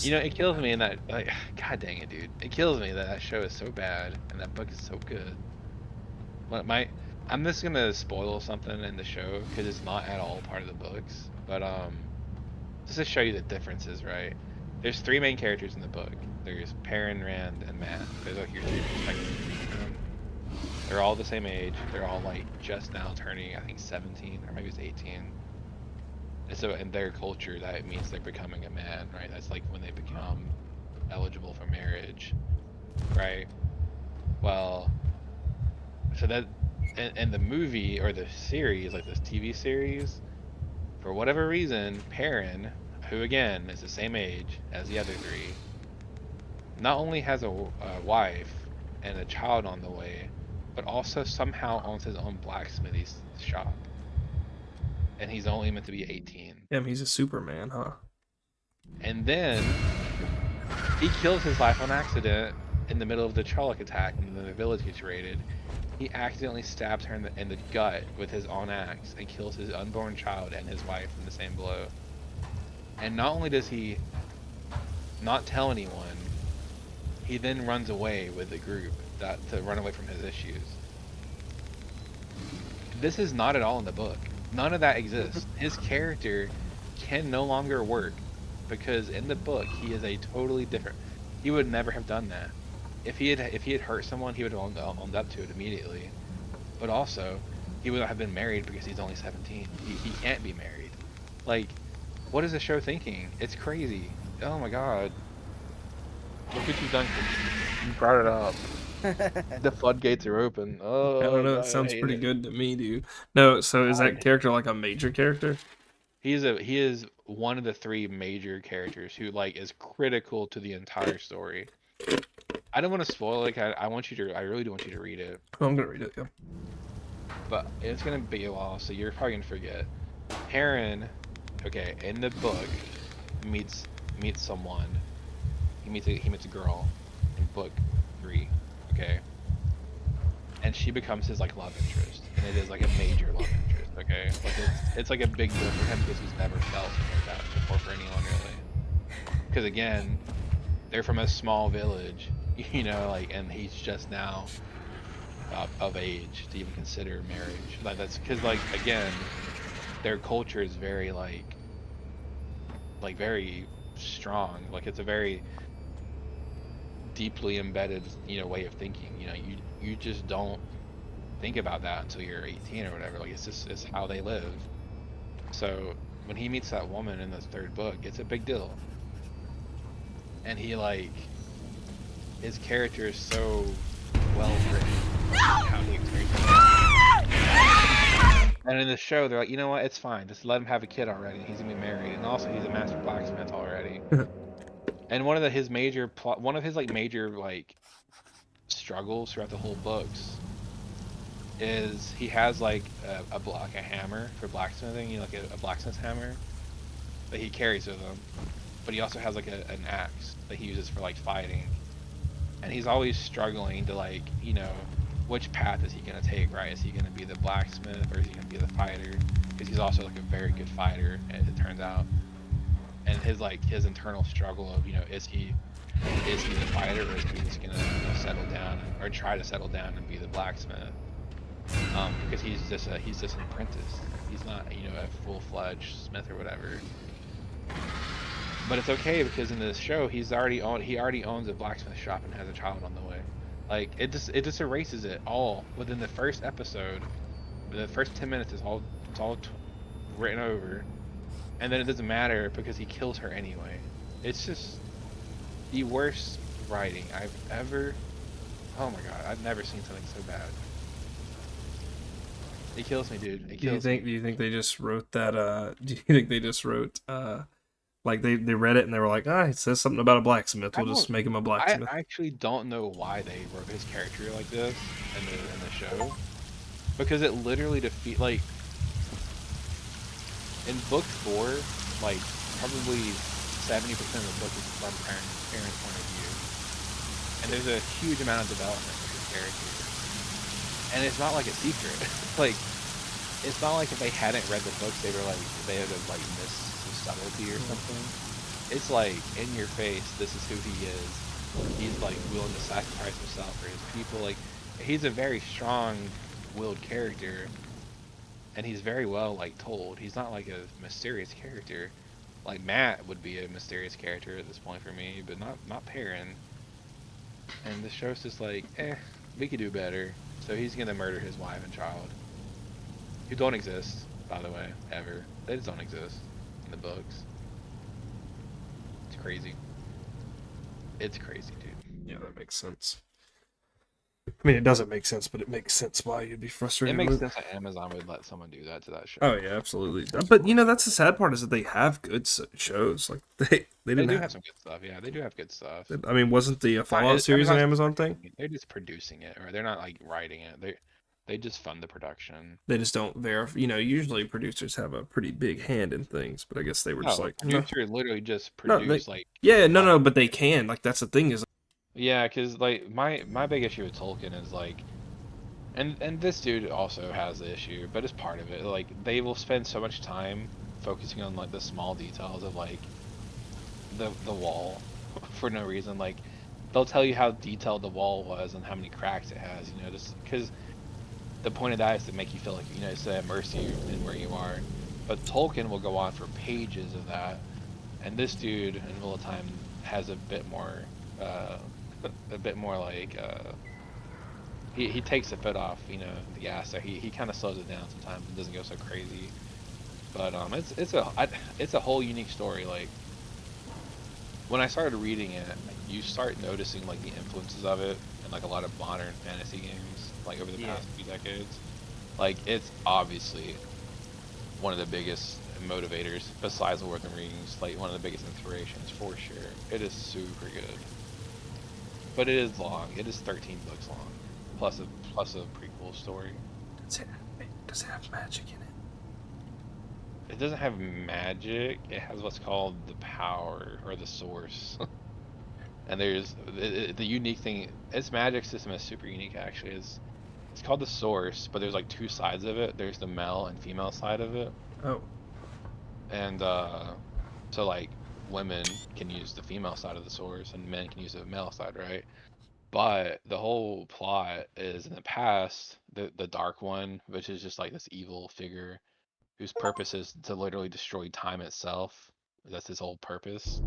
You know, it kills me in that. Like, God dang it, dude! It kills me that show is so bad and that book is so good. I'm just gonna spoil something in the show because it's not at all part of the books. But just to show you the differences, right? There's three main characters in the book. There's Perrin, Rand, and Matt. There's like your three perspectives. They're all the same age. They're all like just now turning, I think, 17 or maybe it's 18. And so in their culture, that means they're becoming a man, right? That's like when they become eligible for marriage, right? Well, so that in the movie or the series, like this TV series, for whatever reason, Perrin, who again is the same age as the other three, not only has a wife and a child on the way, but also somehow owns his own blacksmithing shop. And he's only meant to be 18. Damn, he's a Superman, huh? And then he kills his wife on accident in the middle of the Trolloc attack when the village gets raided. He accidentally stabs her in the gut with his own axe and kills his unborn child and his wife in the same blow. And not only does he not tell anyone, he then runs away with the group to run away from his issues. This is not at all in the book. None of that exists. His character can no longer work because in the book he is a totally different. He would never have done that. If he had hurt someone, he would have owned up to it immediately. But also, he would have been married because he's only 17. He can't be married. Like, what is the show thinking? It's crazy. Oh my god. Look what you've done. You brought it up. The floodgates are open. I Oh don't know. It god, I sounds hate pretty it. good to me, dude. No, so is that God. character like a major character? He is one of the three major characters who like is critical to the entire story. I don't want to spoil it. I want you to. I really do want you to read it. Oh, I'm gonna read it. Yeah. but it's gonna be a while, so you're probably gonna forget. Heron, okay, in the book, meets someone. He meets a girl in book 3, okay, and she becomes his like love interest, and it is like a major love interest, okay, like it's like a big deal for him because he's never felt something like that before for anyone really. Because again, they're from a small village, you know, like, and he's just now of age to even consider marriage. Like that's because like again, their culture is very like very strong. Like it's a very deeply embedded, you know, way of thinking. You know, you just don't think about that until you're 18 or whatever. Like it's how they live. So when he meets that woman in the third book, it's a big deal. And he like his character is so well written. How he experiences it. And in the show, they're like, you know what? It's fine. Just let him have a kid already. He's gonna be married, and also he's a master blacksmith already. And one of his like major like struggles throughout the whole books is he has like a hammer for blacksmithing, you know, like a blacksmith's hammer that he carries with him. But he also has like an axe that he uses for like fighting. And he's always struggling to like, you know, which path is he gonna take, right? Is he gonna be the blacksmith or is he gonna be the fighter? Because he's also like a very good fighter, it turns out. And his internal struggle of, you know, is he the fighter or is he just gonna, you know, settle down or try to settle down and be the blacksmith? Because he's just an apprentice. He's not, you know, a full-fledged smith or whatever. But it's okay because in this show he already owns a blacksmith shop and has a child on the way. Like it just erases it all within the first episode. The first 10 minutes is all written over, and then it doesn't matter because he kills her anyway. It's just the worst writing I've ever. Oh my god, I've never seen something so bad. It kills me, dude. It kills me. Do you think they just wrote that do you think they just wrote like they read it and they were like, it says something about a blacksmith, we'll just make him a blacksmith? I actually don't know why they wrote his character like this in the show, because it literally like in book 4, like probably 70% of the book is from Aaron's point of view, and there's a huge amount of development with his character, and it's not like a secret. Like it's not like if they hadn't read the books, they would have like missed some subtlety or something. It's like in your face. This is who he is. He's like willing to sacrifice himself for his people. Like he's a very strong-willed character, and he's very well like told. He's not like a mysterious character. Like Matt would be a mysterious character at this point for me, but not Perrin. And the show's just like, we could do better. So he's gonna murder his wife and child, who don't exist, by the way, ever. They just don't exist in the books. It's crazy. It's crazy, dude. Yeah, that makes sense. I mean, it doesn't make sense, but it makes sense why you'd be frustrated. It makes sense that Amazon would let someone do that to that show. Oh yeah, absolutely. But you know, that's the sad part is that they have good shows. Like they didn't do have some good stuff. Yeah, they do have good stuff. I mean, wasn't the Fallout series an Amazon thing? They're just producing it, or they're not like writing it. They just fund the production. They just don't verify. You know, usually producers have a pretty big hand in things, but I guess they were just like producer literally just produce no, but they can. Like that's the thing is. Yeah, because like my big issue with Tolkien is like, and this dude also has the issue, but it's part of it. Like they will spend so much time focusing on like the small details of like the wall for no reason. Like they'll tell you how detailed the wall was and how many cracks it has. You know, just because the point of that is to make you feel like, you know, it's to immerse you in where you are. But Tolkien will go on for pages of that, and this dude in Wheel of Time has a bit more like he takes the foot off, you know, the gas there. He kind of slows it down sometimes. It doesn't go so crazy, but it's a whole unique story. Like when I started reading it, you start noticing like the influences of it in like a lot of modern fantasy games, like over the past few decades. Like it's obviously one of the biggest motivators besides Lord of the Rings, like one of the biggest inspirations for sure. It is super good. But it is long. It is 13 books long, plus a prequel story. Does it have magic in it? It doesn't have magic. It has what's called the power or the source. And there's the unique thing. Its magic system is super unique actually. It's called the source, but there's like two sides of it. There's the male and female side of it. Oh. And so like women can use the female side of the source and men can use the male side, right? But the whole plot is in the past, the Dark One, which is just like this evil figure whose purpose is to literally destroy time itself. That's his whole purpose.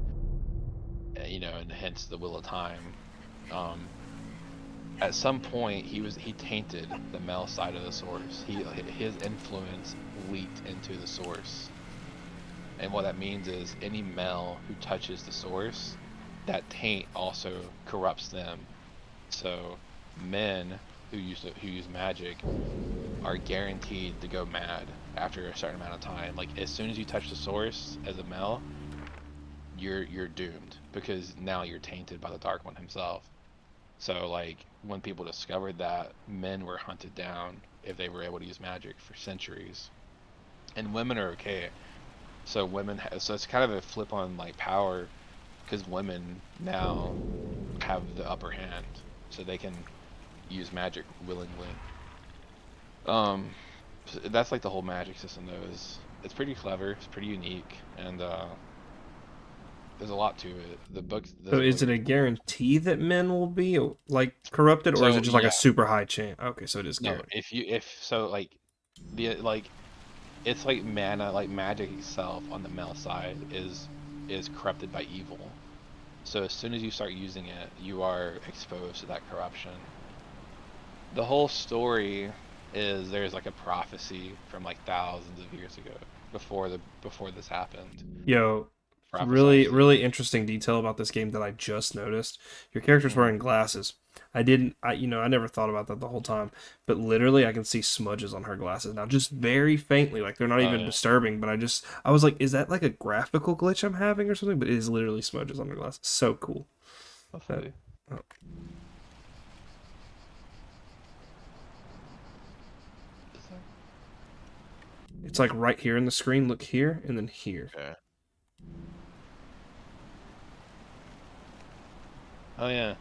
You know, and hence the will of time. Um, at some point, he tainted the male side of the source. His influence leaked into the source, and what that means is any male who touches the source, that taint also corrupts them. So men who use magic are guaranteed to go mad after a certain amount of time. Like as soon as you touch the source as a male, you're doomed because now you're tainted by the Dark One himself. So like when people discovered that, men were hunted down if they were able to use magic for centuries, and women are okay. So so it's kind of a flip on like power because women now have the upper hand, so they can use magic willingly. Um, so that's like the whole magic system though. Is it's pretty clever, it's pretty unique, and there's a lot to it. So This is book. it a guarantee that men will be like corrupted, or is So it just like a yeah, super high chance? Okay, so it is no. guaranteed. If so, like the like it's like mana, like magic itself on the male side is corrupted by evil. So as soon as you start using it, you are exposed to that corruption. The whole story is there's like a prophecy from like thousands of years ago before this happened. Yo, really, Prophesized it. really interesting detail about this game that I just noticed. Your character's Mhm. wearing glasses. I didn't, I never thought about that the whole time, but literally I can see smudges on her glasses now, just very faintly. Like they're not Oh even yeah, disturbing, but I was like, is that like a graphical glitch I'm having or something? But it is literally smudges on her glasses. So cool. That, hopefully. oh, Is that- it's like right here in the screen. Look here and then here. Okay. Oh yeah,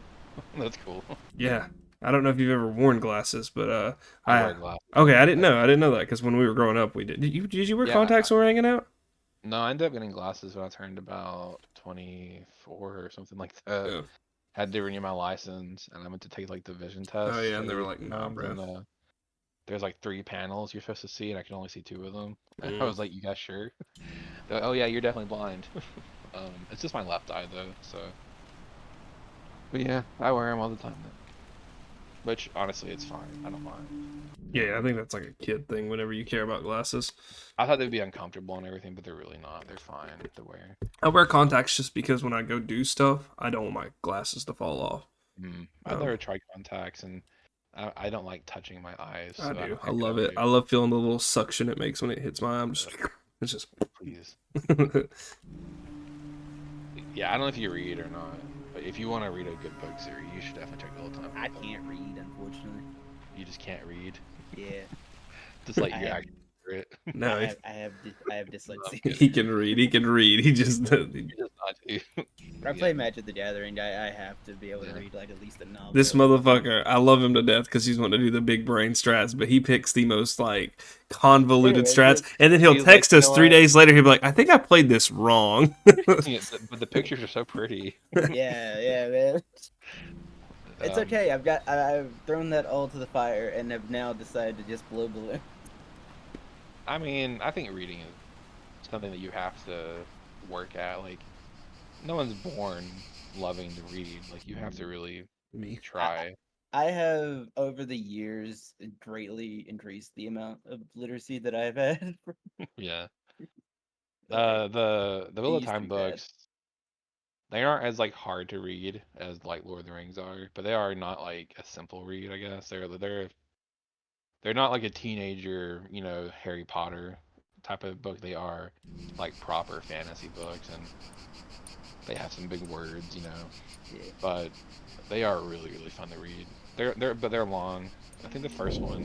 that's cool. Yeah. I don't know if you've ever worn glasses, but I I wear glasses. okay. I didn't know that because when we were growing up, we did. Did you wear Yeah, contacts when we were hanging out? no, I ended up getting glasses when I turned about 24 or something like that. Oh. Had to renew my license, and I went to take like the vision Oh test yeah, and at they the were like, nah, exams, bro. and there's like three panels you're supposed to see, and I can only see two of them. And I Mm. was like, "You guys sure?" They're like, oh yeah, you're definitely blind. It's just my left eye though, so. But yeah, I wear them all the time. Though. Which honestly, it's fine. I don't mind. Yeah, I think that's like a kid thing. Whenever you care about glasses, I thought they'd be uncomfortable and everything, but they're really not. They're fine to wear. I wear contacts just because when I go do stuff, I don't want my glasses to fall off. I've never tried contacts, and I don't like touching my eyes, I so I do. don't I think I love would it. do. I love feeling the little suction it makes when it hits my eye. I'm just, it's just. Please. Yeah, I don't know if you read or not, but if you want to read a good book series, you should definitely check the whole time. I can't read, unfortunately. You just can't read. Yeah, Just like I you're have, accurate. No, I have No, I'm dyslexia. kidding. he can read. He can read. He just. You just not do. When I play Magic the Gathering, I have to be able to Yeah. read like at least a novel. This motherfucker, I love him to death because he's wanting to do the big brain strats, but he picks the most like convoluted Yeah, strats, and then he'll He's like, text you us know 3 days later. He'll be like, "I think I played this wrong." Yeah, but the pictures are so pretty. Yeah, man. It's Um, okay. I've thrown that all to the fire and have now decided to just blow balloon. I mean, I think reading is something that you have to work at. Like, no one's born loving to read. Like, you have to really Me. try. I have over the years greatly increased the amount of literacy that I've had. Yeah. Like, The it Wheel of used to Time be bad. books, they aren't as like hard to read as like Lord of the Rings are, but they are not like a simple read, I guess. They're not like a teenager, you know, Harry Potter type of book. They are like proper fantasy books, and they have some big words, you know, Yeah. but they are really, really fun to read. they're long. I think the first one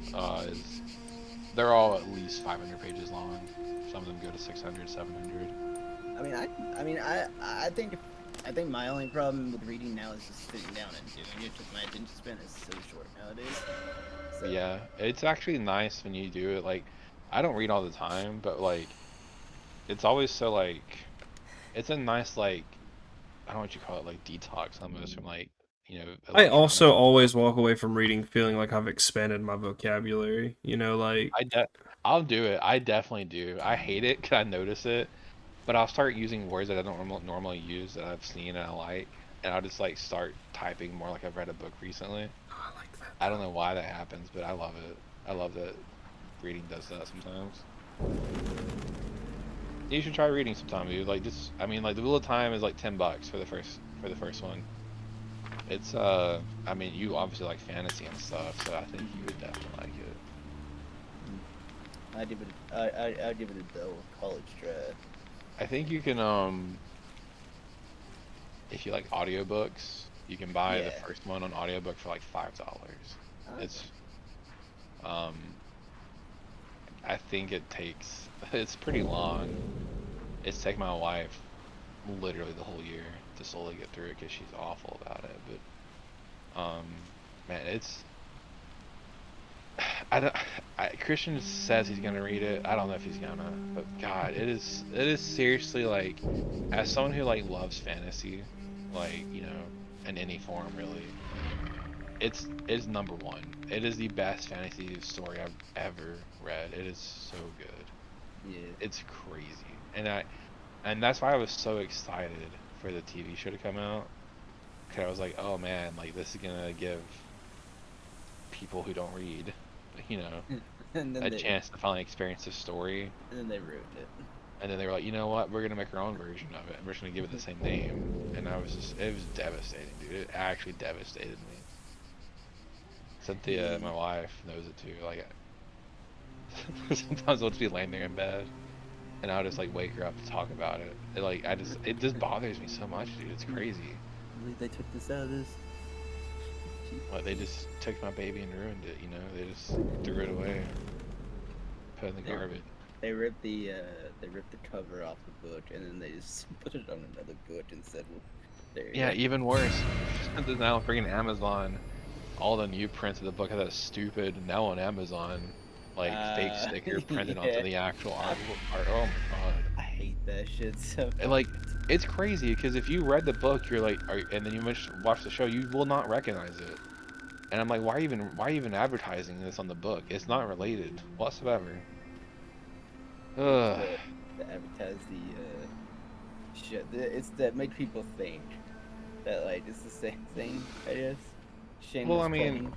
is they're all at least 500 pages long. Some of them go to 600, 700. I mean, I think my only problem with reading now is just sitting down and doing it because my attention span is so short nowadays. So Yeah, it's actually nice when you do it. Like, I don't read all the time, but like, it's always so like, it's a nice like, I don't know what you call it, like detox almost from like, I electronics also and stuff. always walk away from reading feeling like I've expanded my vocabulary. Like I de I'll do it. I definitely do. I hate it 'cause I notice it, but I'll start using words that I don't normally use that I've seen and I like, and I'll just like start typing more like I've read a book recently. oh, I like that I don't though. know why that happens, but I love it. I love that reading does that sometimes. You should try reading sometime, dude. Like just, I mean, like the Wheel of Time is like $10 for the first one. It's I mean, you obviously like fantasy and stuff, so I think you would definitely like it. I give it, I give it a dull college try. I think you can if you like audiobooks, you can buy the Yeah. first one on audiobook for like $5. Okay. It's um I think it takes it's pretty long. It's taken my wife literally the whole year to slowly get through it because she's awful about it. But man, it's I don't. Christian says he's gonna read it. I don't know if he's gonna, but God, it is seriously like, as someone who like loves fantasy, like in any form really, it's number one. It is the best fantasy story I've ever read. It is so good. Yeah. It's crazy, and that's why I was so excited for the TV show to come out. Cause I was like, oh man, like this is gonna give people who don't read, you know, and then a they chance to finally experience the story. and then they ruined it. And then they were like, you know what? We're gonna make our own version of it, and we're just gonna give it the same name. And it was devastating, dude. It actually devastated me. Cynthia, my wife, knows it too. Like, sometimes I'll just be laying there in bed, and I'll just like wake her up to talk about it. It just bothers me so much, dude. It's crazy. I believe they took this out of this. Like they just took my baby and ruined it. They just threw it away, put it in the They- garbage. They ripped the cover off the book and then they just put it on another book and said, well, there you Yeah, go. even worse. There's now freaking Amazon. All the new prints of the book have that stupid now on Amazon, like fake sticker printed onto yeah. the actual art. Oh my god! I hate that shit so And like, it's crazy because if you read the book, you're like, and then you watch the show, you will not recognize it. And I'm like, why even advertising this on the book? It's not related whatsoever. Ugh. to advertise the shit. It's that make people think that like it's the same thing. I guess. Well, Shameless I mean, plugging.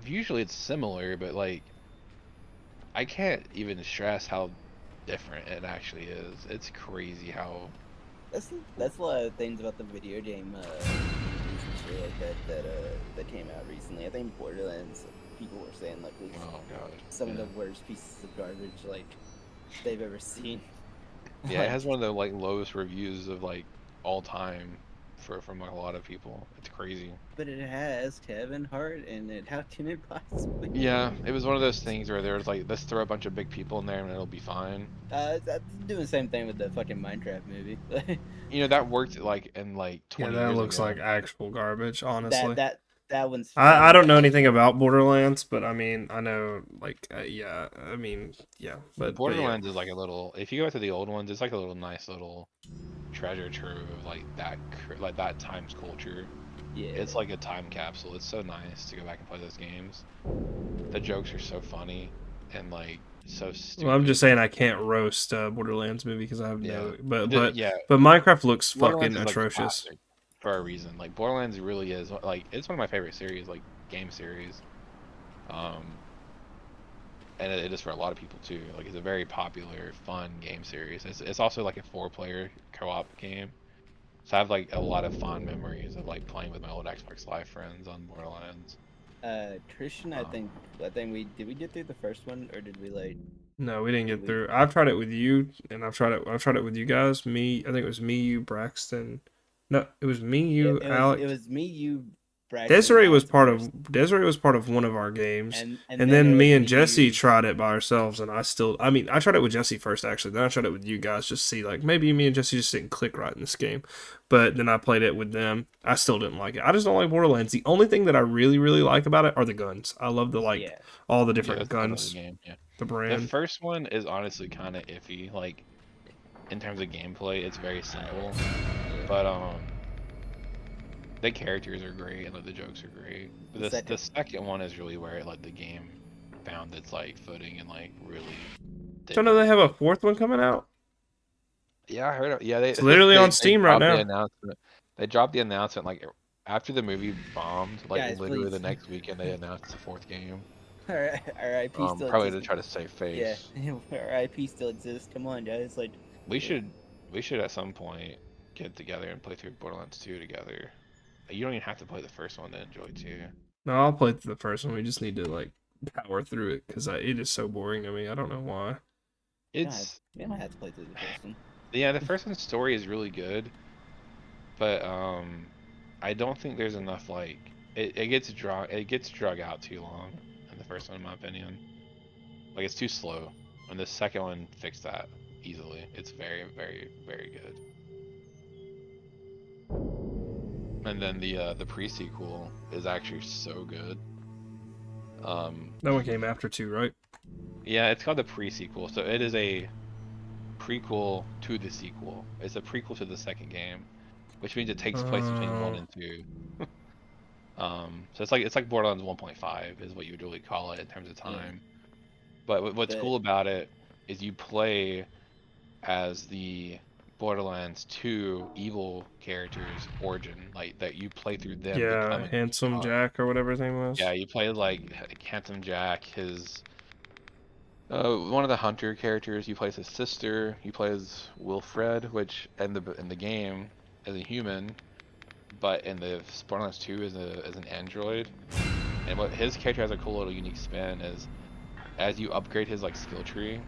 usually it's similar, but like, I can't even stress how different it actually is. It's crazy how. That's a lot of things about the video game movies and shit like that came out recently. I think Borderlands, people were saying like was Oh god. some of Yeah. the worst pieces of garbage like they've ever seen. Yeah, it Like, has one of the like lowest reviews of like all time from like a lot of people. It's crazy. but it has Kevin Hart in it. How can it possibly? Yeah, it was one of those things where there was like, let's throw a bunch of big people in there and it'll be fine. That's doing the same thing with the fucking Minecraft movie. That worked like in like Yeah, 20 that years looks ago. like actual garbage, that honestly. that that one's I funny. don't know anything about Borderlands, but I mean, I know like yeah, I mean, yeah, but yeah. Borderlands is like a little. If you go to the old ones, it's like a little nice little treasure trove of like that time's culture. Yeah. It's like a time capsule. It's so nice to go back and play those games. The jokes are so funny and like so Well, I'm just stupid. saying I can't roast Borderlands movie because I have Yeah. no, but The, but yeah, but Minecraft looks fucking Borderlands is like a atrocious. classic for a reason. Like Borderlands really is like it's one of my favorite series, like game series. Um, and it is for a lot of people too. Like it's a very popular, fun game series. It's also like a four-player co-op game. So I have like a lot of fond memories of like playing with my old Xbox Live friends on Borderlands. Christian, Um, I think we get through the first one or did we like No, we didn't did get we through. I've tried it with you, and I've tried it with you guys. Me, I think it was me, you, Braxton. No, it was me, it, you, it was Alec. it was me, you, practically not supposed. Desiree was part of one of our games, And and then it then was me and Jesse you. tried it by ourselves, and I mean, I tried it with Jesse first actually, then I tried it with you guys just to see like maybe me and Jesse just didn't click right in this game, but then I played it with them. I still didn't like it. I just don't like Borderlands. The only thing that I really like about it are the guns. I love the like Yeah. all the Yeah, different that's part of the guns, game. Yeah. the The brand. first one is honestly kind of iffy. Like in terms of gameplay, it's very simple, but the characters are great and like the jokes are great. The The second. second one is really where like the game found its like footing and like really So did now they well. have a fourth one coming out. Yeah, I heard it. Yeah, they It's literally on they Steam right dropped the now. announcement. They dropped the announcement like after the movie bombed, like Guys, literally the please. next weekend they announced the fourth game. R.I.P. still Probably to exists. try to save Yeah, face. R.I.P. still exists. Come on, guys. Like, We should at some point get together and play through Borderlands 2 together. You don't even have to play the first one to enjoy 2. No, I'll play through the first one. We just need to like power through it because it is so boring to me. I don't know why. It's we don't have to play through the first one. yeah, the first one's story is really good, but I don't think there's enough like it gets drug out too long in the first one in my opinion. Like it's too slow. And the second one fixed that easily. It's very good. And then the pre-sequel is actually so good. That one came after two, right? Yeah, it's called the pre-sequel. So it is a prequel to the sequel. It's a prequel to the second game, which means it takes place between 1 Oh. and 2. So it's like Borderlands 1.5 is what you would really call it in terms of time. But what's But cool about it is you play as the Borderlands 2 evil characters origin, like that you play through them Yeah, becoming who they Handsome are. Jack or whatever his name Yeah, was. you play like Handsome Jack, his one of the hunter characters. You play as his sister. You play as Wilfred, which in the game is a human, but in the Borderlands 2 is an android. And what his character has a cool little unique spin is as you upgrade his like skill tree,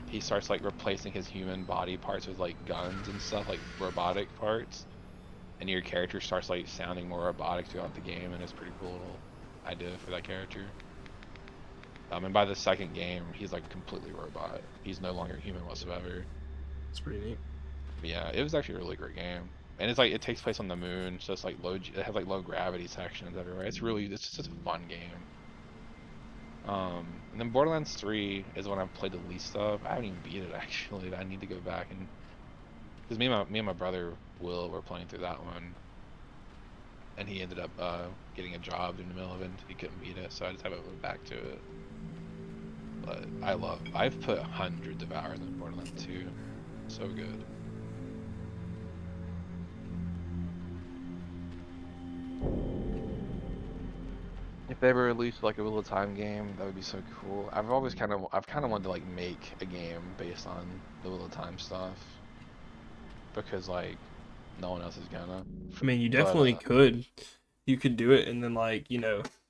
he starts like replacing his human body parts with like guns and stuff, like robotic parts. And your character starts like sounding more robotic throughout the game, and it's a pretty cool little idea for that character. And by the second game, he's like completely robot. He's no longer human whatsoever. It's pretty neat. But yeah, it was actually a really great game. And it's like it takes place on the moon, so it's like it has like low gravity sections everywhere. It's just a fun game. And then Borderlands 3 is one I've played the least of. I haven't even beat it actually. I need to go back and because me and my brother Will were playing through that one, and he ended up getting a job in the middle of it. And he couldn't beat it, so I just haven't went back to it. But I've put hundreds of hours in Borderlands 2. So good. If they ever released like a Wheel of Time game, that would be so cool. I've kind of wanted to like make a game based on the Wheel of Time stuff because like no one else is gonna. I mean, you But definitely could. You could do it, and then like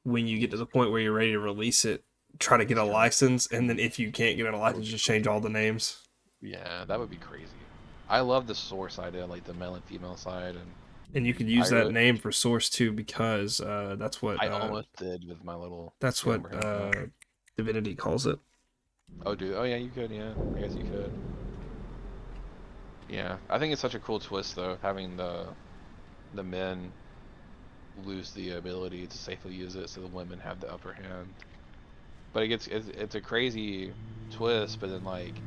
when you get to the point where you're ready to release it, try to get a license, and then if you can't get a license, just change all the names. yeah, that would be crazy. I love the source idea, like the male and female side, and And you could use I that name for Source too, because that's what I almost did with my little. that's what Divinity calls it. Oh, dude. Oh, yeah, you could. Yeah, I guess you could. Yeah, I think it's such a cool twist though, having the men lose the ability to safely use it, so the women have the upper hand. But it's a crazy twist, but then like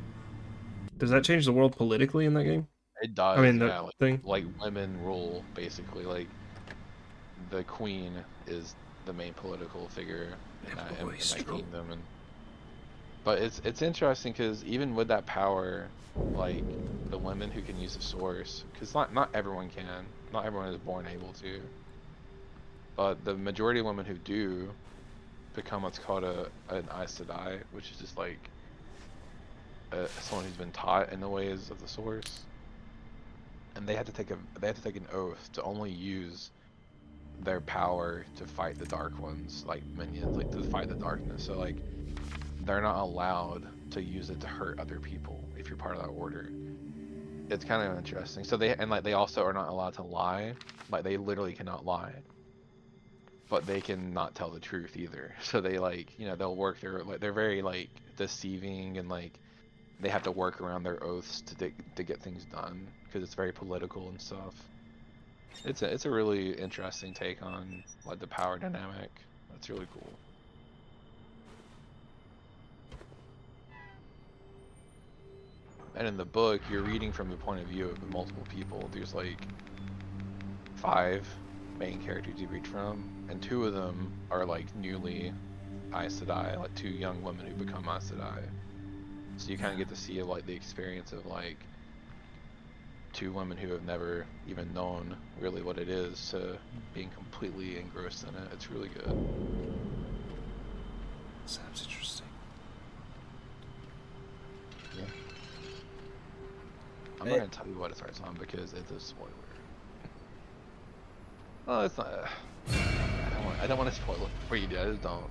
Does that change the world politically in that game? it I does, mean, the yeah. thing. Like women rule basically. Like the queen is the main political figure in that kingdom, and but it's interesting because even with that power, like the women who can use the source, because not everyone can, not everyone is born able to, but the majority of women who do become what's called an Aes Sedai, which is just like someone who's been taught in the ways of the source, and they have to take an oath to only use their power to fight the dark ones, like minions, like to fight the darkness. So like they're not allowed to use it to hurt other people if you're part of that order. It's kind of interesting. So they also are not allowed to lie. Like they literally cannot lie. but they can not tell the truth either. So they like, they'll work their like they're very like deceiving and like they have to work around their oaths to get things done because it's very political and stuff. It's a really interesting take on like the power dynamic. That's really cool. And in the book, you're reading from the point of view of the multiple people. There's like 5 main characters you read from, and 2 of them are like newly Aes Sedai, like 2 young women who become Aes Sedai. So you kind of get to see like the experience of like 2 women who have never even known really what it is to being completely engrossed in it. It's really good. Sounds interesting. Yeah. I'm not gonna tell you what it starts on because it's a spoiler. Oh, it's not. I don't want to spoil it for you. I just don't.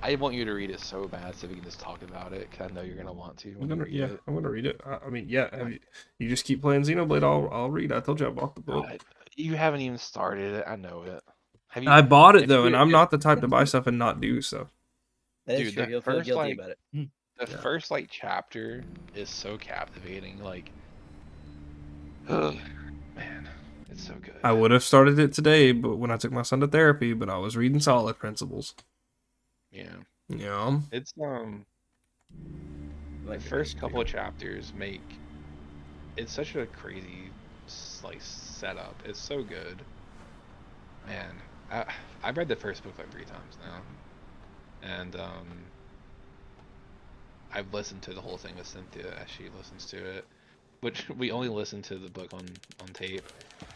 I want you to read it so bad so we can just talk about it because I know you're gonna want to. I'm gonna read it. I mean, yeah. You just keep playing Xenoblade. I'll read. I told you I bought the book. You haven't even started it. I know it. Have you? I bought it though, and I'm not the type to buy stuff and not do so. That is Dude, true. the You'll feel first, guilty like- about it. The Yeah. first like chapter is so captivating. Like, ugh, man, it's so good. I would have started it today, but when I took my son to therapy, but I was reading Solid Principles. Yeah, Yeah. it's Like the first couple of chapters make it's such a crazy like setup. It's so good, man. I've read the first book like 3 times now, and I've listened to the whole thing with Cynthia as she listens to it, which we only listen to the book on tape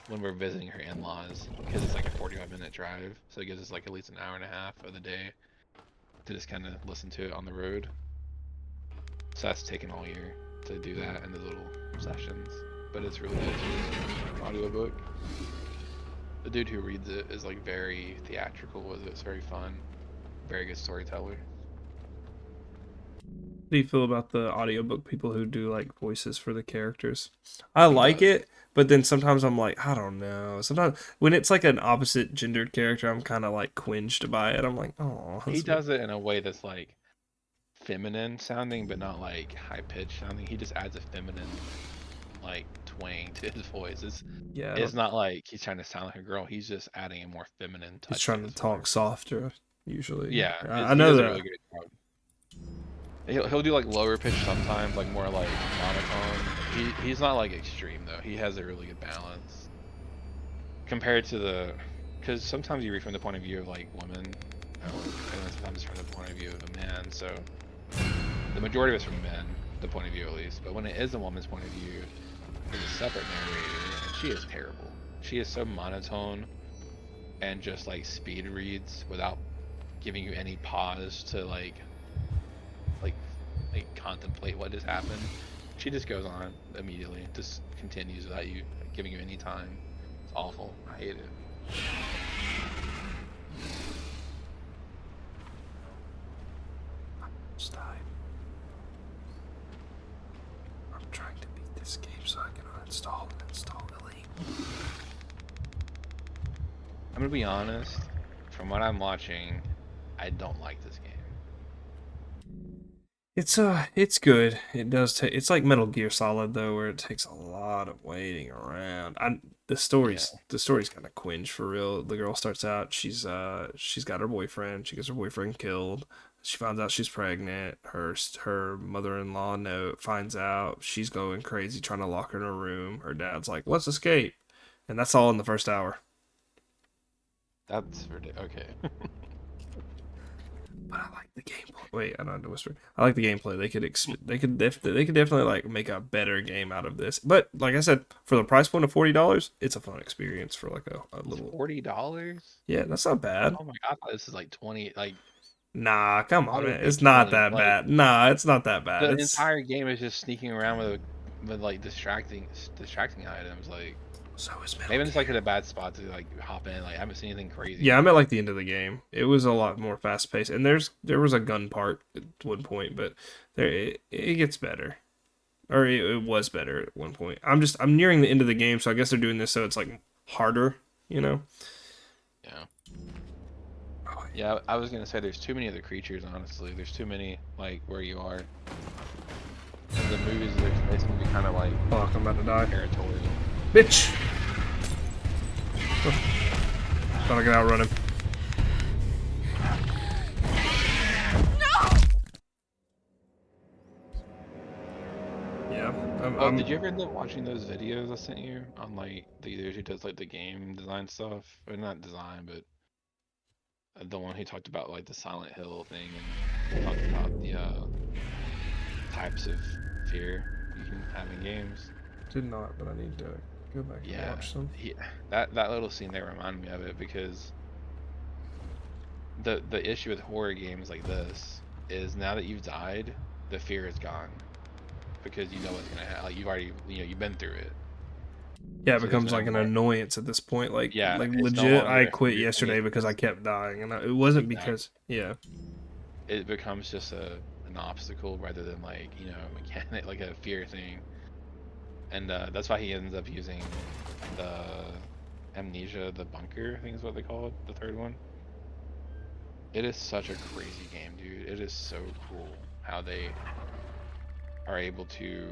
when we're visiting her in-laws because it's like a 45-minute drive, so it gives us like at least an hour and a half of the day to just kind of listen to it on the road. So that's taken all year to do that in the little sessions, but it's really good audiobook. The dude who reads it is like very theatrical with it. It's very fun, very good storyteller. How do you feel about the audiobook people who do like voices for the characters? I like it, but then sometimes I'm like, I don't know. Sometimes when it's like an opposite gendered character, I'm kind of like quinged by it. I'm like, oh. He does it in a way that's like feminine sounding, but not like high pitched sounding. He just adds a feminine like twang to his voice. It's not like he's trying to sound like a girl. He's just adding a more feminine touch. He's trying to talk softer usually. Yeah, I know that. A really good job. He'll do like lower pitch sometimes, like more like monotone. He's not like extreme though. He has a really good balance compared to because sometimes you read from the point of view of like women, and sometimes it's from the point of view of a man. So the majority of it's from men, the point of view at least. But when it is a woman's point of view, there's a separate narrator, and she is terrible. She is so monotone and just like speed reads without giving you any pause to like contemplate what has happened. She just goes on immediately, just continues without you giving you any time. It's awful. I hate it. Stop. I'm trying to beat this game so I can uninstall and install Elite. I'm gonna be honest. From what I'm watching, I don't like this game. It's good. It does take. It's like Metal Gear Solid though, where it takes a lot of waiting around. The story's kind of cringe for real. The girl starts out, she's got her boyfriend. She gets her boyfriend killed. She finds out she's pregnant. Her mother-in-law finds out. She's going crazy trying to lock her in her room. Her dad's like, "Let's escape," and that's all in the first hour. That's ridiculous. Okay. But I like the gameplay. Wait, I don't have to whisper. I like the gameplay. They could definitely like make a better game out of this. But like I said, for the price point of $40, it's a fun experience for like a little. $40? Yeah, that's not bad. Oh my god, I thought this is like 20. Like Nah, come on, man. Auto It's not controlling, that like, bad. Nah, it's not that bad. the It's entire game is just sneaking around with like distracting items. Like so is Metal maybe it's like Gear. at a bad spot to like hop in. Like I haven't seen anything crazy. Yeah, I'm at like the end of the game. It was a lot more fast paced, and there was a gun part at one point, but it gets better, or it was better at one point. I'm nearing the end of the game, so I guess they're doing this so it's like harder, you know. Yeah. Yeah, I was gonna say there's too many of the creatures. Honestly, there's too many like where you are. And the movies, they seem to be kind of like Fuck, I'm about to die. territorial. Bitch! Thought I could outrun him. Yeah, Oh, did you ever end up watching those videos I sent you on like the dude who does like the game design stuff, or not design, but the one who talked about like the Silent Hill thing and talked about the types of fear you can have in games. did not, but I need to go back and Yeah, watch some. that little scene there reminded me of it because the issue with horror games like this is now that you've died, the fear is gone because you know what's gonna happen. Like you've already, you've been through it. Yeah, it So there's becomes no like an more. annoyance at this point. Like Yeah, it's no legit, longer I a quit fear thing. yesterday because I kept dying, and it wasn't Exactly. because It becomes just an obstacle rather than like a mechanic, like a fear thing. And that's why he ends up using the amnesia, the bunker, I think is what they call it, the third one. It is such a crazy game, dude. It is so cool how they are able to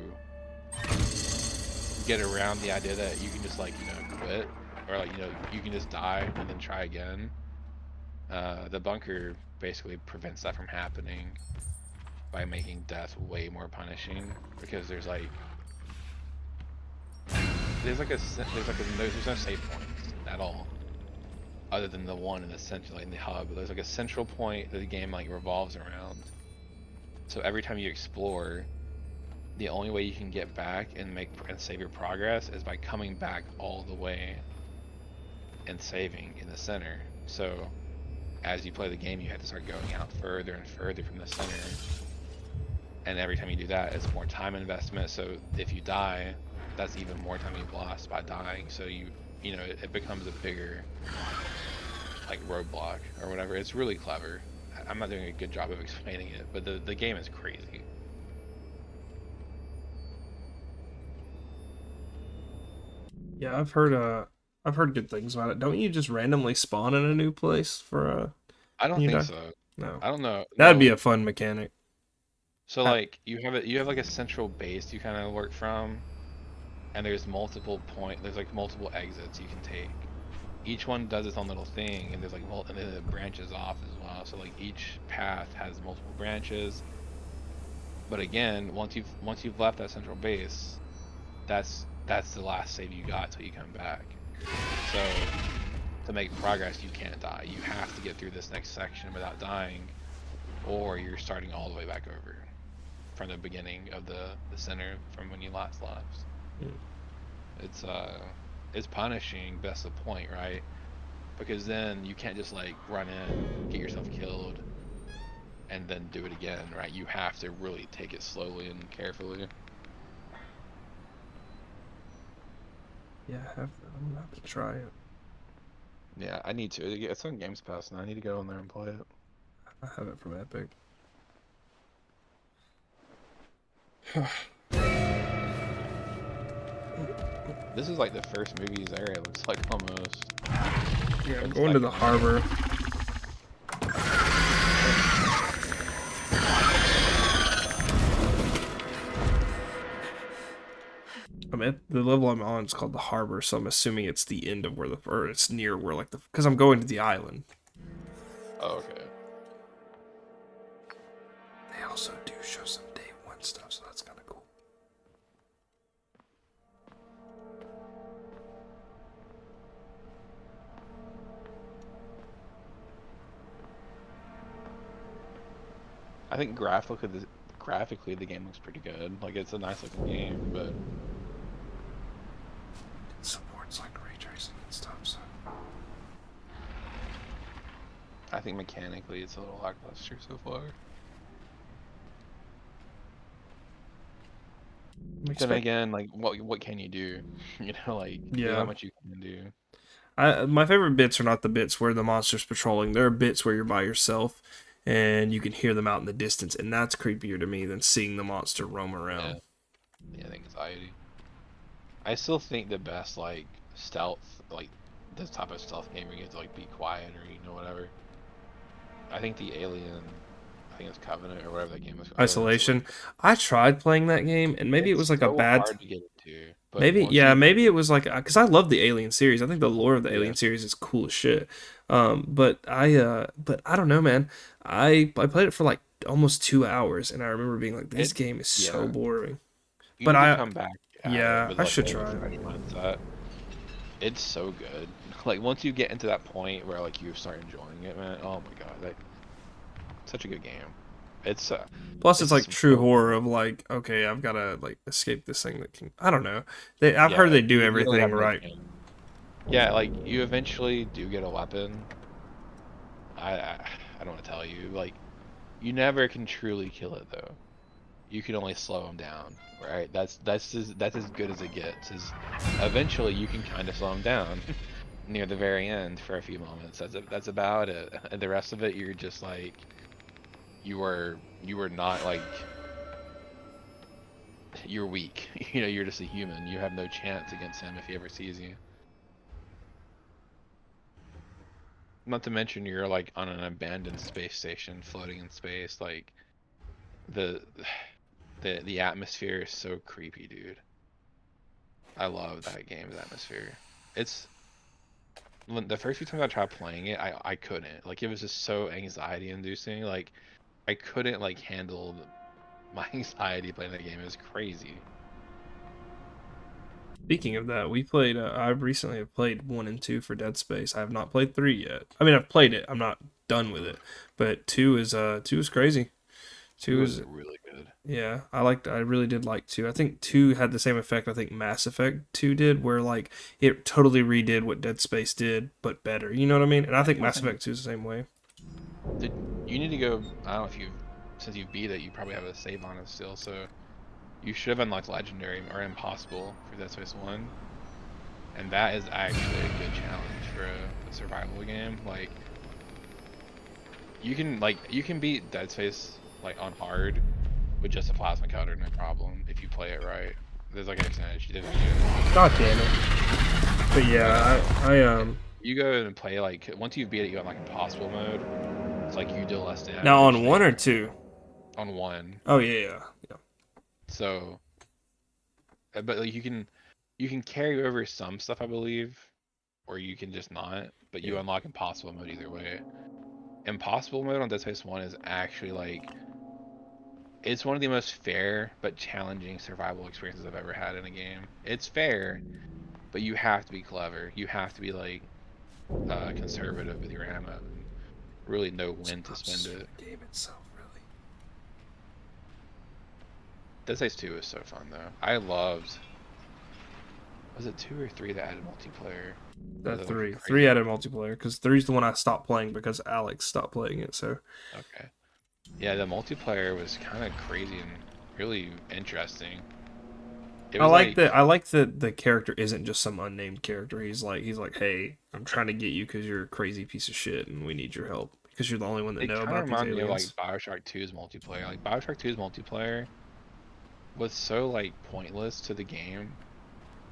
get around the idea that you can just like quit, or like you can just die and then try again. The bunker basically prevents that from happening by making death way more punishing because there's no save points at all other than the one in the hub. There's like a central point that the game like revolves around. So every time you explore, the only way you can get back and save your progress is by coming back all the way and saving in the center. So as you play the game, you have to start going out further and further from the center. And every time you do that, it's more time investment. So if you die, that's even more time you've lost by dying. So it becomes a bigger like roadblock or whatever. It's really clever. I'm not doing a good job of explaining it, but the game is crazy. yeah, I've heard good things about it. Don't you just randomly spawn in a new place for I don't when you think die? so. No, I don't know. that'd be No. a fun mechanic. So Ha- like you have like a central base you kind of work from, and there's like multiple exits you can take. Each one does its own little thing, and there's like and then it branches off as well. So like each path has multiple branches. But again, once you've left that central base, that's the last save you got till you come back. So to make progress, you can't die. You have to get through this next section without dying, or you're starting all the way back over from the beginning of the center from when you last left. Hmm. It's punishing, but that's the point, right? Because then you can't just like run in, get yourself killed, and then do it again, right? You have to really take it slowly and carefully. Yeah, I'm gonna have to try it. Yeah, I need to. It's on Games Pass, and I need to go in there and play it. I have it from Epic. This is like the first movie's era, it looks like almost. Yeah, Or I'm the going to the second. harbor. I'm at the level I'm on. It's called the harbor, so I'm assuming it's the end of or it's near where like because I'm going to the island. Oh, okay. They also do show some day one stuff, so that's kind of cool. I think graphically the game looks pretty good. Like it's a nice looking game, but It supports like ray tracing and stuff. So I think mechanically it's a little lackluster so far. Then again, like what can you do? Like there's yeah. not much you can do. My favorite bits are not the bits where the monster's patrolling. There are bits where you're by yourself and you can hear them out in the distance, and that's creepier to me than seeing the monster roam around. Yeah, I think anxiety. I still think the best like stealth, like this type of stealth game where you have to like be quiet or whatever, I think the Alien, I think it's Covenant or whatever that game was. Alien Isolation. I tried playing that game, and maybe it It's was like a so bad. hard to get into, but Maybe, once yeah, you maybe it was like because I love the Alien series. I think the lore of the yeah, Alien series is cool as shit. But I don't know, man. I played it for like almost 2 hours, and I remember being like, this it game is so yeah, boring. you But need to I, come back at it yeah, with I like should a try it. fresh mindset. It's so good. Like once you get into that point where like you start enjoying it, man. Oh my god, like such a good game. It's Plus, it's it's like just true so horror of like, okay, I've got to like escape this thing that can. I don't know. I've heard yeah, they do you really everything have no right. chance. Yeah, like you eventually do get a weapon. I don't want to tell you, like you never can truly kill it though. You can only slow them down, right? That's as good as it gets. Is eventually you can kind of slow them down near the very end for a few moments. That's about it. And the rest of it, you're just like you were not like you're weak. You know, you're just a human. You have no chance against him if he ever sees you. Not to mention you're like on an abandoned space station floating in space. Like the the atmosphere is so creepy, dude. I love that game's atmosphere. It's when the first few times I tried playing it, I couldn't. Like it was just so anxiety inducing. Like I couldn't like handle my anxiety playing that game. It was crazy. Speaking of that, we played. I've recently have played 1 and 2 for Dead Space. I have not played 3 yet. I mean, I've played it. I'm not done with it, but 2 is crazy. Two Two was is really good. Yeah, I liked. I really did like 2. I think 2 had the same effect. I think Mass Effect 2 did, where like it totally redid what Dead Space did, but better. You know what I mean? And I think Mass Effect 2 is the same way. Did you need to go? I don't know if you've since you've beat it, you probably have a save on it still. So you should have unlocked Legendary or Impossible for Dead Space 1, and that is actually a good challenge for a survival game. Like you can beat Dead Space like on hard with just a plasma cutter, no problem if you play it right. There's like an percentage difference. God damn it! But yeah, You go and play like once you beat it, you unlock Impossible mode. It's like you deal less now damage on 1 or 2. on one. Oh yeah, yeah. So, but like you can carry over some stuff, I believe, or you can just not. But you Yeah. unlock Impossible mode either way. Impossible mode on Dead Space 1 is actually like it's one of the most fair but challenging survival experiences I've ever had in a game. It's fair, but you have to be clever. You have to be like conservative with your ammo and really know when to spend Synopsis for it. the game itself, really. Dead Space 2 is so fun though. I loved. Was it 2 or 3 that added multiplayer? Was it like a 3. crazy? 3 added multiplayer because 3's the one I stopped playing because Alex stopped playing it. So Okay. Yeah, the multiplayer was kind of crazy and really interesting. It I was like like that. I like that the character isn't just some unnamed character. He's like, hey, I'm trying to get you because you're a crazy piece of shit and we need your help because you're the only one that it know kind of about these reminded me of like aliens. BioShock 2's multiplayer. Like BioShock 2's multiplayer was so like pointless to the game,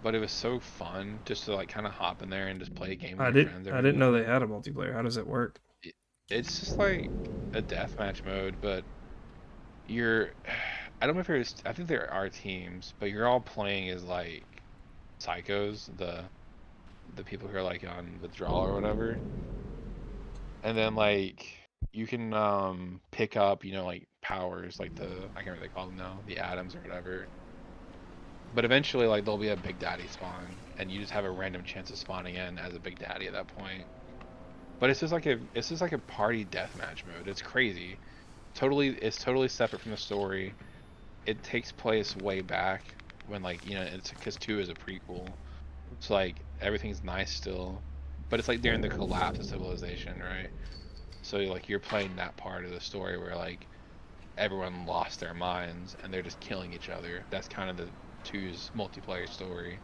but it was so fun just to like kind of hop in there and just play a game with I your did. friends I every didn't now know and they then. had a multiplayer. How does it work? It's just like a deathmatch mode, but you're I don't know if there's I think there are teams, but you're all playing as like psychos, the people who are like on withdrawal or whatever. And then like you can pick up, like powers like I can't remember what they call them now, the atoms or whatever. But eventually like there'll be a Big Daddy spawn and you just have a random chance of spawning in as a Big Daddy at that point. But it's just like a party deathmatch mode. It's crazy. It's totally separate from the story. It takes place way back when like, it's because 2 is a prequel. So like everything's nice still. But it's like during the collapse of civilization, right? So like you're playing that part of the story where like everyone lost their minds and they're just killing each other. That's kind of the 2's multiplayer story.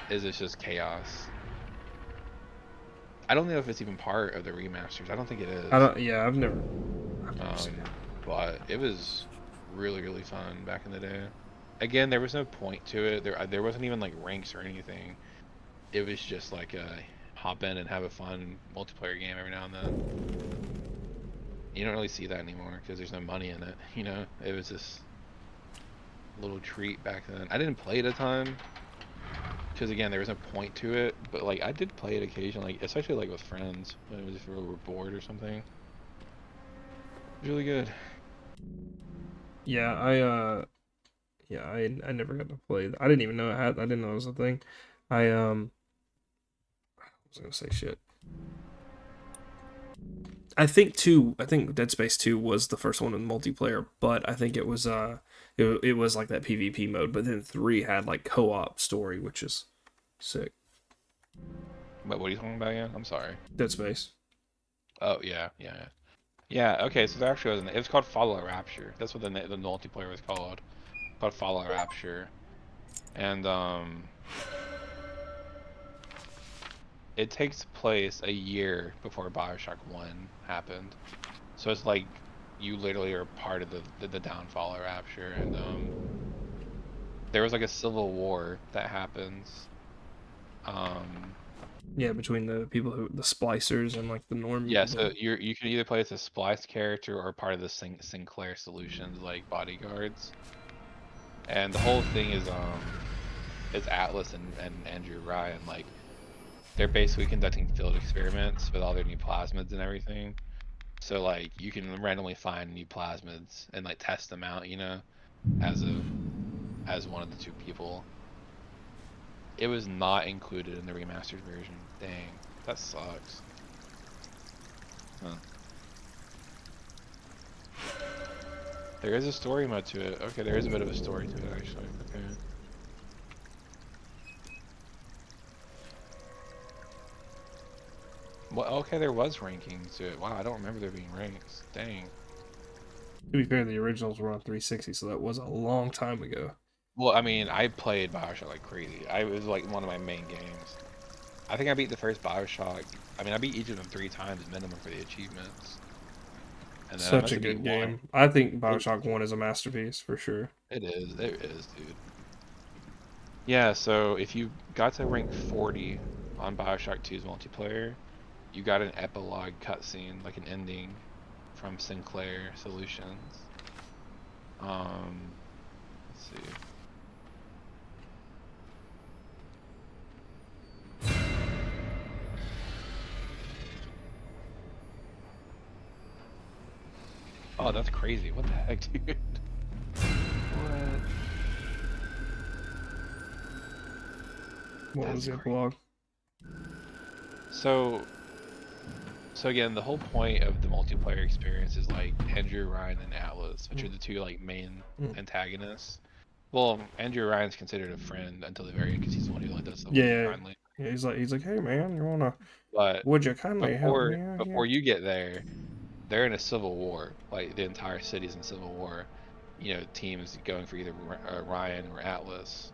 Is it's just chaos. I don't know if it's even part of the remasters. I don't think it I is. don't. Yeah, I've never seen it. But it was really really fun back in the day. Again, there was no point to it. There wasn't even like ranks or anything. It was just like a hop in and have a fun multiplayer game every now and then. You don't really see that anymore because there's no money in it. You know, it was this little treat back then. I didn't play it a ton because again, there was no point to it. But like, I did play it occasionally, like, especially like with friends when it was if we were bored or something. It was really good. Yeah, I never got to play. I didn't even know it had. I didn't know it was a thing. I was gonna say shit. I think Dead Space 2 was the first one in multiplayer, but I think it was like that PvP mode, but then 3 had like co-op story, which is sick. But what are you talking about again? I'm sorry. Dead Space. Oh yeah, yeah, yeah. Yeah, okay, so there actually was it was called Follow Rapture. That's what the multiplayer was called Follow Rapture. And it takes place a year before BioShock 1 happened. So it's like you literally are part of the downfall of Rapture, and there was like a civil war that happens. Um Yeah, between the people who the splicers and like the norm. yeah, so you can either play as a Splice character or part of the Sinclair Solutions like bodyguards. And the whole thing is Atlas and Andrew Ryan, like they're basically conducting field experiments with all their new plasmids and everything. So like you can randomly find new plasmids and like test them out, you know, as one of the two people. It was not included in the remastered version. Dang, that sucks. Huh. There is a story mode to it. Okay, there is a bit of a story to it actually. Okay. Well, okay, there was rankings to it. Wow, I don't remember there being ranks. Dang. To be fair, the originals were on 360, so that was a long time ago. Well, I mean, I played BioShock like crazy. It was like one of my main games. I think I beat the first BioShock. I mean, I beat each of them 3 times minimum for the achievements. And then I Such must a have beat good one. game. I think It, Bioshock 1 is a masterpiece for sure. it is, dude. Yeah, so if you got to rank 40 on BioShock 2's multiplayer, you got an epilogue cutscene, like an ending from Sinclair Solutions. Let's see. Oh, that's crazy. What the heck, dude? What? What was That's the crazy. epilogue? So, so again, the whole point of the multiplayer experience is like Andrew Ryan and Atlas, which are the two like main Mm. antagonists. Well, Andrew Ryan's considered a friend until the very end because he's the one who like does the Yeah, would you yeah, kindly. yeah. He's like, hey man, you wanna? But Would you kindly help me out before here? you get there, they're in a civil war. Like the entire city's in civil war. You know, teams going for either Ryan or Atlas.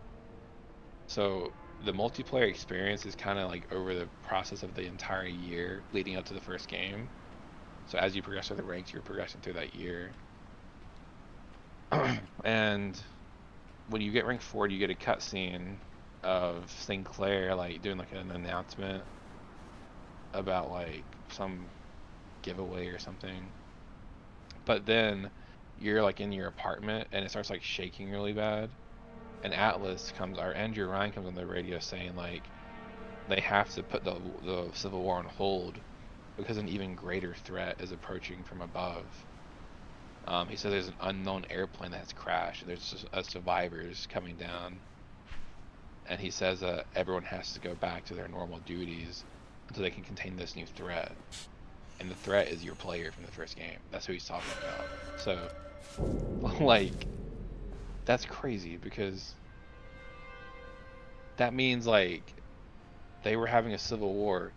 So the multiplayer experience is kind of like over the process of the entire year leading up to the first game. So as you progress through the ranks, you're progressing through that year. And when you get rank 40, you get a cutscene of Sinclair like doing like an announcement about like some giveaway or something. But then you're like in your apartment and it starts like shaking really bad. And Atlas comes, or Andrew Ryan comes on the radio saying like they have to put the civil war on hold because an even greater threat is approaching from above. He says there's an unknown airplane that has crashed and there's just, survivors coming down. And he says everyone has to go back to their normal duties until they can contain this new threat. And the threat is your player from the first game. That's who he's talking about. So, like, that's crazy because that means like they were having a civil war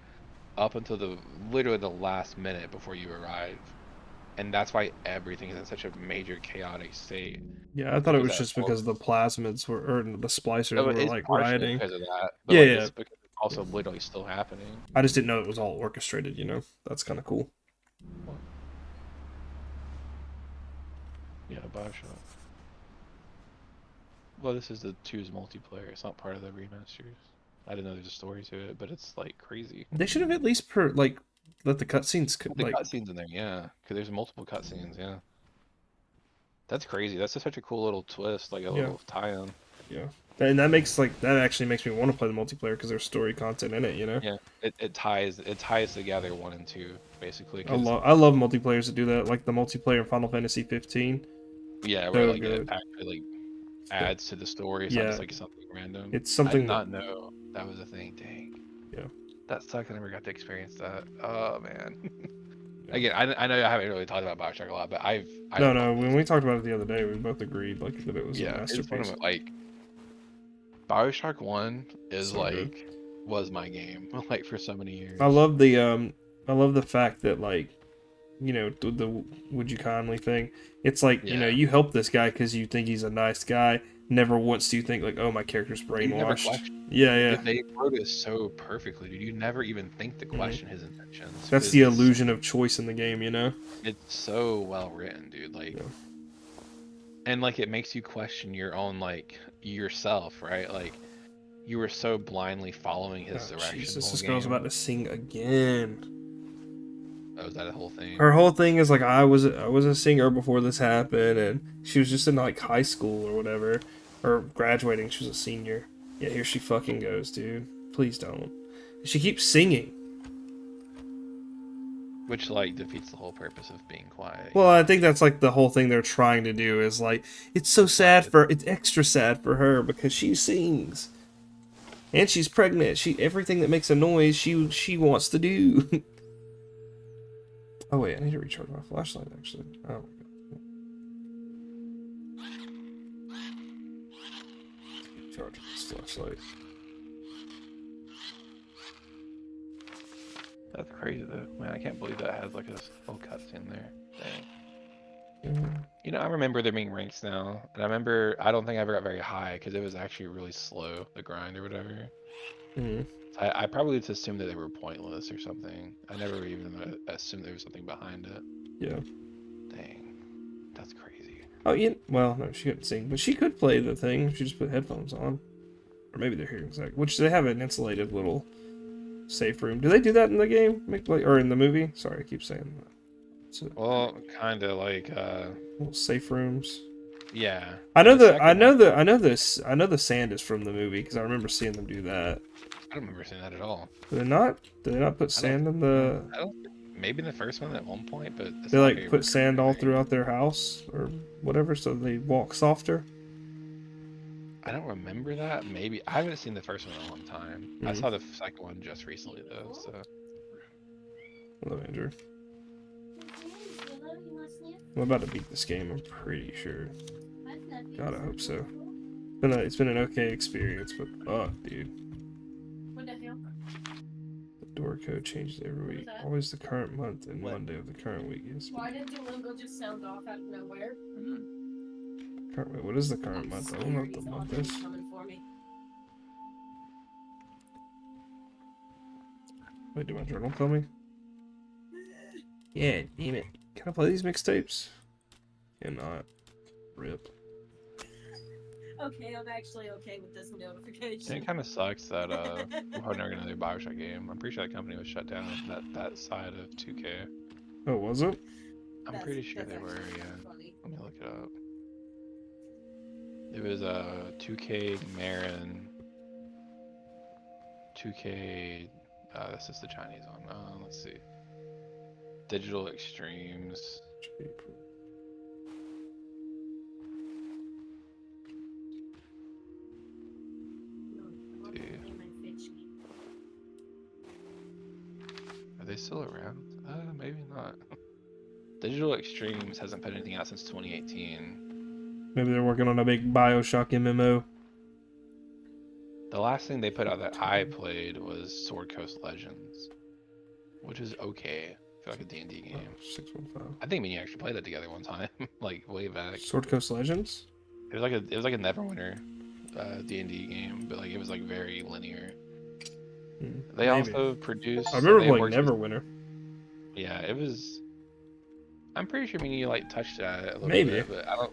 up until the literally the last minute before you arrive. And that's why everything is in such a major chaotic state. Yeah, I thought it Because was at just because the plasmids were or the splicers oh, were it's like partially rioting. because of that, but Yeah, like yeah. it's because it's also literally still happening. I just didn't know it was all orchestrated. That's kind of cool. Well, yeah, Bioshock. Well, this is the two's multiplayer. It's not part of the remasters. I didn't know there's a story to it, but it's like crazy. They should have at least let the cutscenes The like cutscenes in there, yeah, because there's multiple cutscenes, yeah. That's crazy. That's just such a cool little twist, like a yeah. little tie-in. Yeah, and that makes like that actually makes me want to play the multiplayer because there's story content in it. You know, Yeah, it ties together one and two basically, because I love multiplayers that do that, like the multiplayer in Final Fantasy 15. yeah, where So like it good. actually like adds to the story. It's not just Yeah, like something random. it's I did something that not know that was a thing. Dang, yeah, that sucks. I never got to experience that. Oh man. yeah. Again, I know I haven't really talked about Bioshock a lot, but I No, love no. When this. we talked about it the other day, we both agreed like that it was a Yeah, it's one of masterpiece. my like Bioshock One is So good. like was my game like for so many I years. love I love the fact that like the would you kindly thing. It's like Yeah, you help this guy because you think he's a nice guy. Never once do you think like, oh, my character's you never brainwashed. question. Yeah, yeah. They wrote it so perfectly, dude. You never even think to hmm question his intentions That's because the illusion of choice in the game. it's so well written, dude. Like, Yeah. and like it makes you question your own like yourself, right? Like you were so blindly following Oh, his direction the Jesus, whole this girl's game. about to sing again. That was that a whole thing. Her whole thing is like I was a singer before this happened, and she was just in like high school or whatever, or graduating. She was a senior. Yeah, here she fucking goes, dude. Please don't. She keeps singing. Which like defeats the whole purpose of being quiet, Well, I think that's like the whole thing they're trying to do is like it's extra sad for her because she sings and she's pregnant. She everything that makes a noise she wants to do. Oh wait, I need to recharge my flashlight actually. Oh my god. Charge this flashlight. That's crazy though. Man, I can't believe that has like a little cutscene there. Dang. Yeah. You know, I remember there being ranks now, and I don't think I ever got very high because it was actually really slow, the grind or whatever. Mhm. I probably just assumed that they were pointless or something. I never even assumed there was something behind it. Yeah. Dang, that's crazy. Oh yeah. Well, no, she couldn't sing, but she could play the thing if she just put headphones on, or maybe they're hearing exactly. Which they have an insulated little safe room. Do they do that in the game? Or in the movie? Sorry, I keep saying that. So, Well, kind of like, little safe rooms. yeah. I know The second one, I know the sand is from the movie because I remember seeing them do that. I don't remember seeing that at all. Do they not? Do they not put I don't. sand in the? I don't. Maybe in the first one at one point, but it's They not like very put sand all recurring. throughout their house or whatever, so they walk softer. I don't remember that. Maybe I haven't seen the first one in a long time. I Mhm. saw the second one just recently though. So Hello, Andrew. I'm about to beat this game. I'm pretty sure. God, I hope so. It's been an okay experience, but fuck, dude. The door code changes every week. Always the current month and What? Monday of the current week is. Why did Duolingo just sound off out of nowhere? Wait, what is the current month? I don't know what the month is. Coming for me. Wait, did my journal tell me? Yeah, damn it. Can I play these mixtapes? Cannot. Rip. Okay, I'm actually okay with this notification. it kind of sucks that we're probably never gonna do a Bioshock game. I'm pretty sure that company was shut down. That side of 2K. Oh, was it? I'm pretty sure they were. actually Yeah. funny. Let me look it up. It was 2K Marin. 2K. This is the Chinese one. Let's see. Digital Extremes. Are they still around? Maybe not. Digital Extremes hasn't put anything out since 2018. Maybe they're working on a big Bioshock MMO. The last thing they put out that I played was Sword Coast Legends, which is okay. I feel like a D&D game. 615. I think me and you actually played that together one time, like way back. Sword Coast Legends? It was like a Neverwinter D&D game, but like it was like very linear. They Maybe. also produced. I remember they playing worked with- Neverwinter. Yeah, it was. I'm pretty sure me and you like touched at it a little Maybe. bit, but I don't.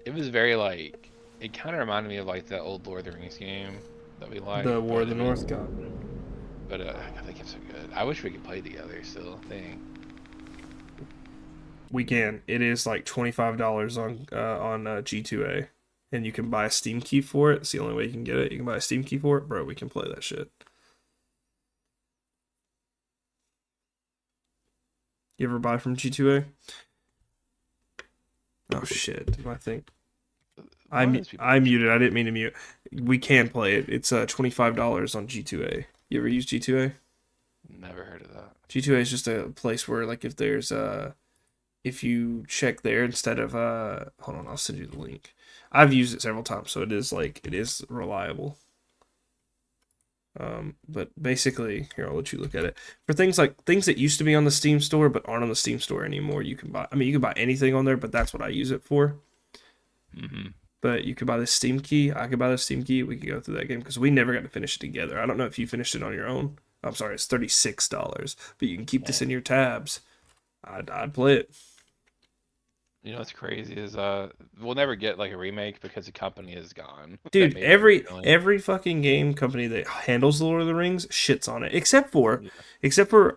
It was very like. It kind of reminded me of like the old Lord of the Rings game that we liked. The War of but the it was- North God. But God, they kept so good. I wish we could play together still. Dang. We can. It is like $25 on G2A, and you can buy a Steam key for it. It's the only way you can get it. You can buy a Steam key for it, bro. We can play that shit. You ever buy from G2A? Oh shit! I think I muted. I didn't mean to mute. We can play it. It's $25 on G2A. You ever use G2A? Never heard of that. G2A is just a place where, like, if there's if you check there instead of hold on, I'll send you the link. I've used it several times, so it is reliable. But basically, here, I'll let you look at it. For things that used to be on the Steam store but aren't on the Steam store anymore, you can buy. I mean, you can buy anything on there, but that's what I use it for. Mm-hmm. But you could buy the Steam key. I could buy the Steam key. We could go through that game because we never got to finish it together. I don't know if you finished it on your own. I'm sorry, it's $36, but you can keep this in your tabs. I'd play it. You know what's crazy is we'll never get like a remake because the company is gone. Dude, every fucking game company that handles the Lord of the Rings shits on it, except for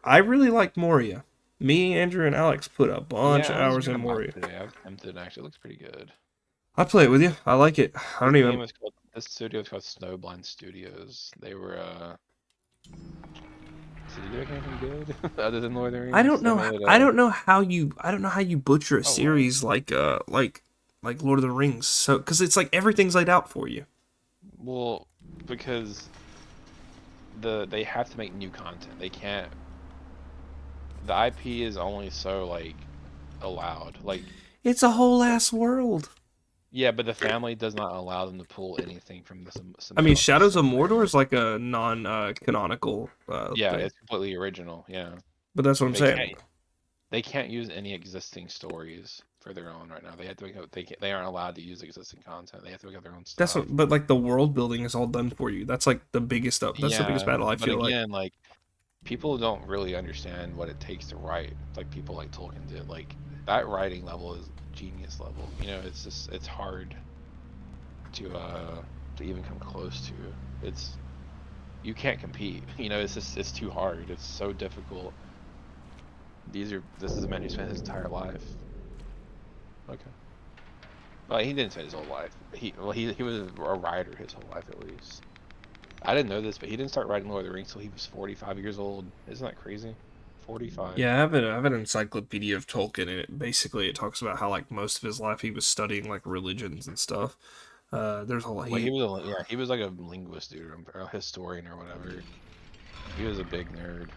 I really like Moria. Me, Andrew, and Alex put a bunch of hours in Moria. I was tempted. Actually, it looks pretty good. I'd play it with you. I like it. I don't even. This studio is called Snowblind Studios. They were Did you do anything good other than Lord of the Rings? I don't know. I don't know how you butcher a series like Lord of the Rings. So because it's like everything's laid out for you. Well, because they have to make new content. They can't. The IP is only so like allowed. Like it's a whole ass world. Yeah, but the family does not allow them to pull anything from the. I mean, Shadows of Mordor is like a non-canonical. Yeah, thing. it's completely original. Yeah, but that's what I'm saying. They can't use any existing stories for their own right now. They have to. They aren't allowed to use existing content. They have to make up their own stuff. That's what, but like the world building is all done for you. That's like the biggest stuff. That's the biggest battle I feel like. But again, like people don't really understand what it takes to write. Like people like Tolkien did. Like that writing level is genius level. You know, it's hard to even come close to. You can't compete. You know, it's too hard. It's so difficult. This is a man who spent his entire life. Okay. Well, he didn't spend his whole life. He was a writer his whole life at least. I didn't know this, but he didn't start writing Lord of the Rings till he was 45 years old. Isn't that crazy? 45. Yeah, I have an encyclopedia of Tolkien, and it talks about how like most of his life he was studying like religions and stuff. There's a lot. Well, he was like a linguist dude, or a historian or whatever. He was a big nerd.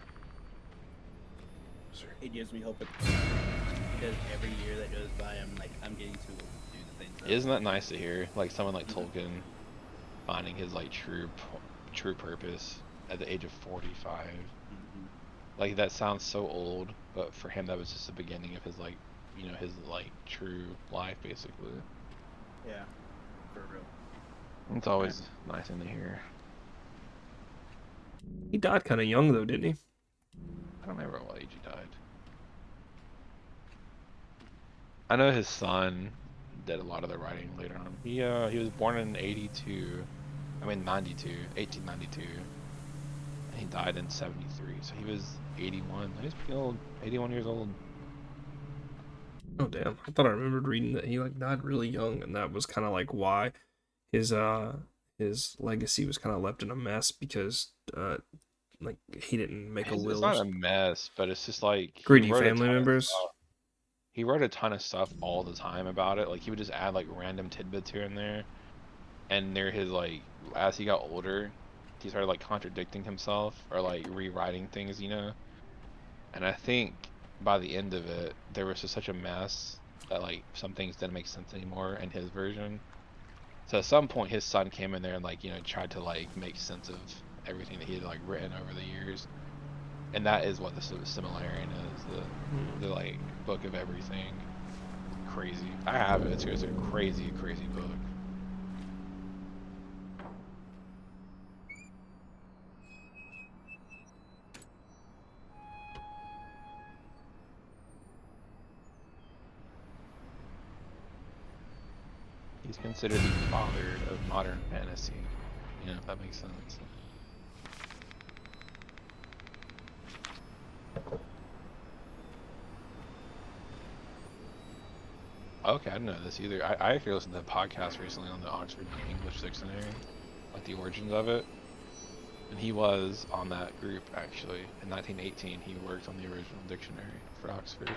It gives me hope because every year that goes by, I'm getting too old to do the things. Isn't that nice to hear? Like someone like Tolkien finding his like true purpose at the age of 45. Like that sounds so old, but for him that was just the beginning of his like, you know, his like true life basically. Yeah, for real. It's always nice to hear. He died kind of young though, didn't he? I don't remember what age he died. I know his son did a lot of the writing later on. He was born in 1892. And he died in 73, so he was 81. He was pretty old, 81 years old. Oh damn! I thought I remembered reading that he like died really young, and that was kind of like why his legacy was kind of left in a mess because like he didn't make a will. It's not a mess, but it's just like greedy family members. He wrote a ton of stuff all the time about it. Like he would just add like random tidbits here and there. And near his like, as he got older, he started like contradicting himself or like rewriting things, you know. And I think by the end of it, there was just such a mess that like some things didn't make sense anymore in his version. So at some point, his son came in there and like, you know, tried to like make sense of everything that he had like written over the years. And that is what the Silmarillion is, the like book of everything. Crazy. I have it. It's a crazy book. He's considered the father of modern fantasy. You know, if that makes sense. Okay, I didn't know this either. I actually listened to a podcast recently on the Oxford English Dictionary, like the origins of it. And he was on that group actually. In 1918, he worked on the original dictionary for Oxford.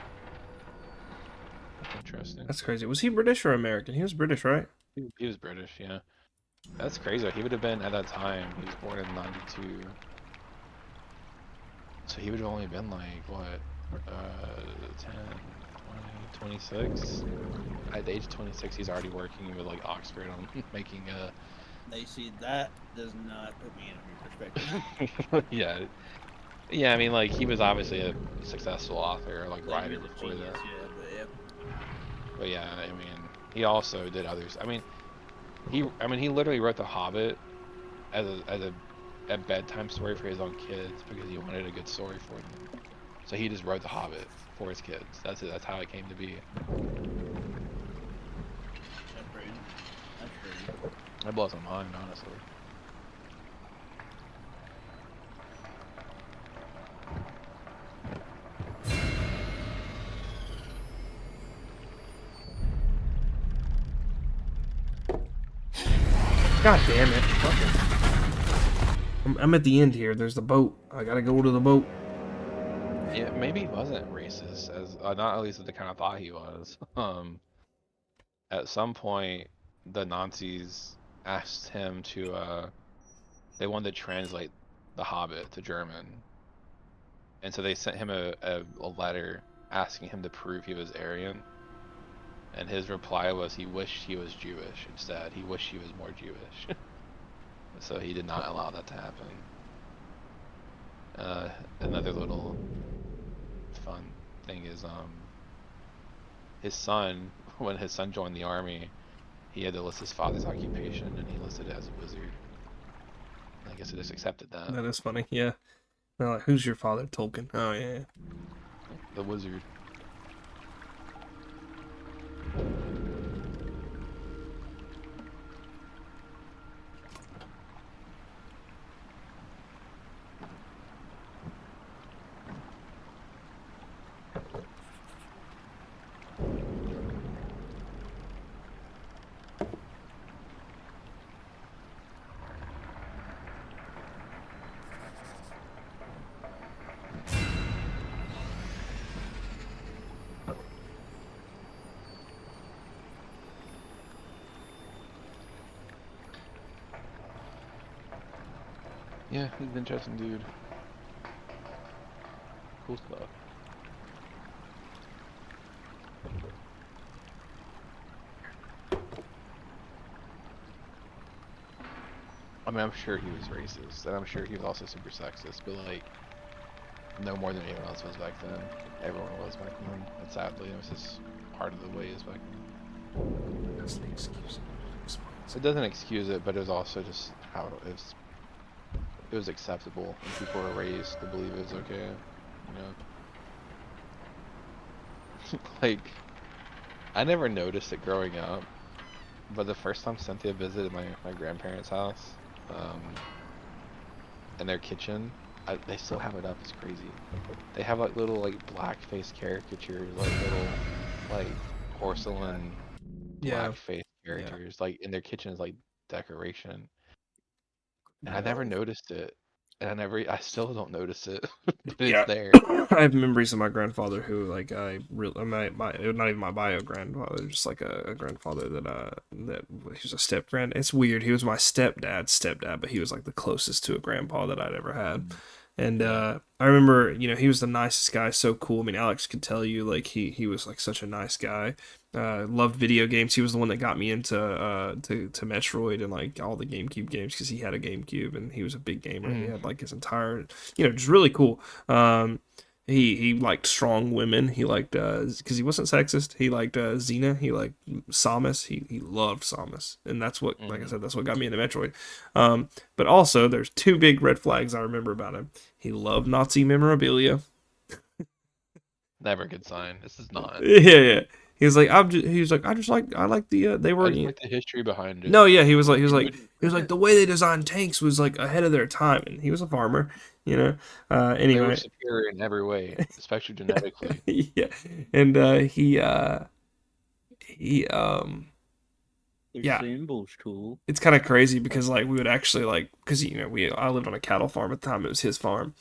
That's interesting. That's crazy. Was he British or American? He was British, right? He was British, yeah. That's crazy. He would have been at that time. He was born in '92, so he would have only been like what, 10, 20, 26. At the age of 26, he's already working with like Oxford on making They see that does not put me in a perspective. yeah, yeah. I mean, like he was obviously a successful author, like Like he writer was a before genius, that. yeah, but yep. But yeah, I mean, he also did others. I mean, he literally wrote The Hobbit as a bedtime story for his own kids because he wanted a good story for them. So he just wrote The Hobbit for his kids. That's it. That's how it came to be. That's crazy. That's crazy. That blows my mind, honestly. God damn it. I'm at the end here. There's the boat. I gotta go to the boat. Yeah, maybe he wasn't racist, as not at least as they kind of thought he was. At some point, the Nazis asked him to. They wanted to translate The Hobbit to German, and so they sent him a letter asking him to prove he was Aryan. And his reply was he wished he was Jewish instead. He wished he was more Jewish. So he did not allow that to happen. Another little fun thing is his son, when his son joined the army, he had to list his father's occupation and he listed it as a wizard. I guess he just accepted that. That is funny, yeah. They're like, who's your father? Tolkien. Oh, yeah. The wizard. Yeah, he's an interesting dude. Cool stuff. I mean, I'm sure he was racist, and I'm sure he was also super sexist, but like, no more than anyone else was back then. Everyone was back then, and sadly, it was just part of the way it is back then. That's the excuse. It doesn't excuse it, but it was also just how it was. It was acceptable, and people were raised to believe it was okay, you know? Like, I never noticed it growing up, but the first time Cynthia visited my grandparents' house, in their kitchen, they still have it up. It's crazy. They have like little like blackface caricatures, like little like porcelain Yeah. blackface characters, like in their kitchen is like decoration. And I Yeah. never noticed it. And I still don't notice it, but it's Yeah. there. I have memories of my grandfather who, like, I really, my not even my bio grandfather, just like a grandfather that he was a step grand. It's weird. He was my stepdad, but he was like the closest to a grandpa that I'd ever had. And I remember, he was the nicest guy, so cool. I mean, Alex could tell you, like, he was like such a nice guy. Loved video games. He was the one that got me into to Metroid and like all the GameCube games because he had a GameCube and he was a big gamer. He had like his entire, just really cool. He liked strong women. He liked because he wasn't sexist. He liked Xena. He liked Samus. He loved Samus, and that's what, like I said, that's what got me into Metroid. But also, there's two big red flags I remember about him. He loved Nazi memorabilia. Never a good sign. This is not. Yeah. He was like, I like the they were. I just like the history behind it. No, yeah, he was like the way they designed tanks was like ahead of their time, and he was a farmer, They were Anyway, superior in every way, especially genetically. yeah, and he Their yeah, symbol's cool. it's kind of crazy because like we would actually like because I lived on a cattle farm at the time. It was his farm,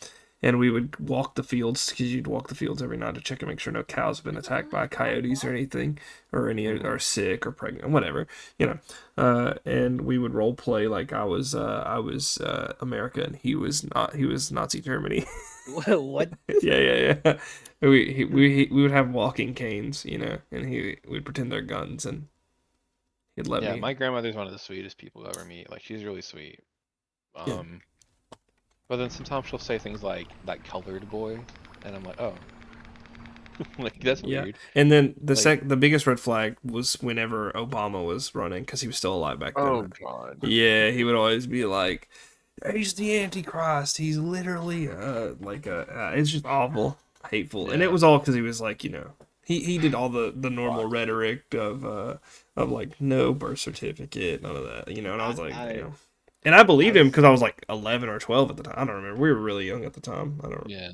and we would walk the fields because you'd walk the fields every night to check and make sure no cows have been attacked by coyotes or anything, or any are sick or pregnant, whatever, you know. And we would role play like I was America and he was not. He was Nazi Germany. What? Yeah. We would have walking canes, you know, and he would pretend they're guns and he'd let Yeah, me. my grandmother's one of the sweetest people you'll ever meet. Like she's really sweet. Yeah. But then sometimes she'll say things like that colored boy, and I'm like, oh, like that's Yeah, weird. and then Like, the biggest red flag was whenever Obama was running because he was still alive back oh then. god. Yeah, he would always be like, "He's the Antichrist. He's literally it's just awful, hateful." And it Yeah. was all because he was like, you know, he did all the normal rhetoric of like no birth certificate, none of that, you know. And I was like, you know, and I believed him because I was like 11 or 12 at the time. I don't remember. We were really young at the time. I don't. Yeah.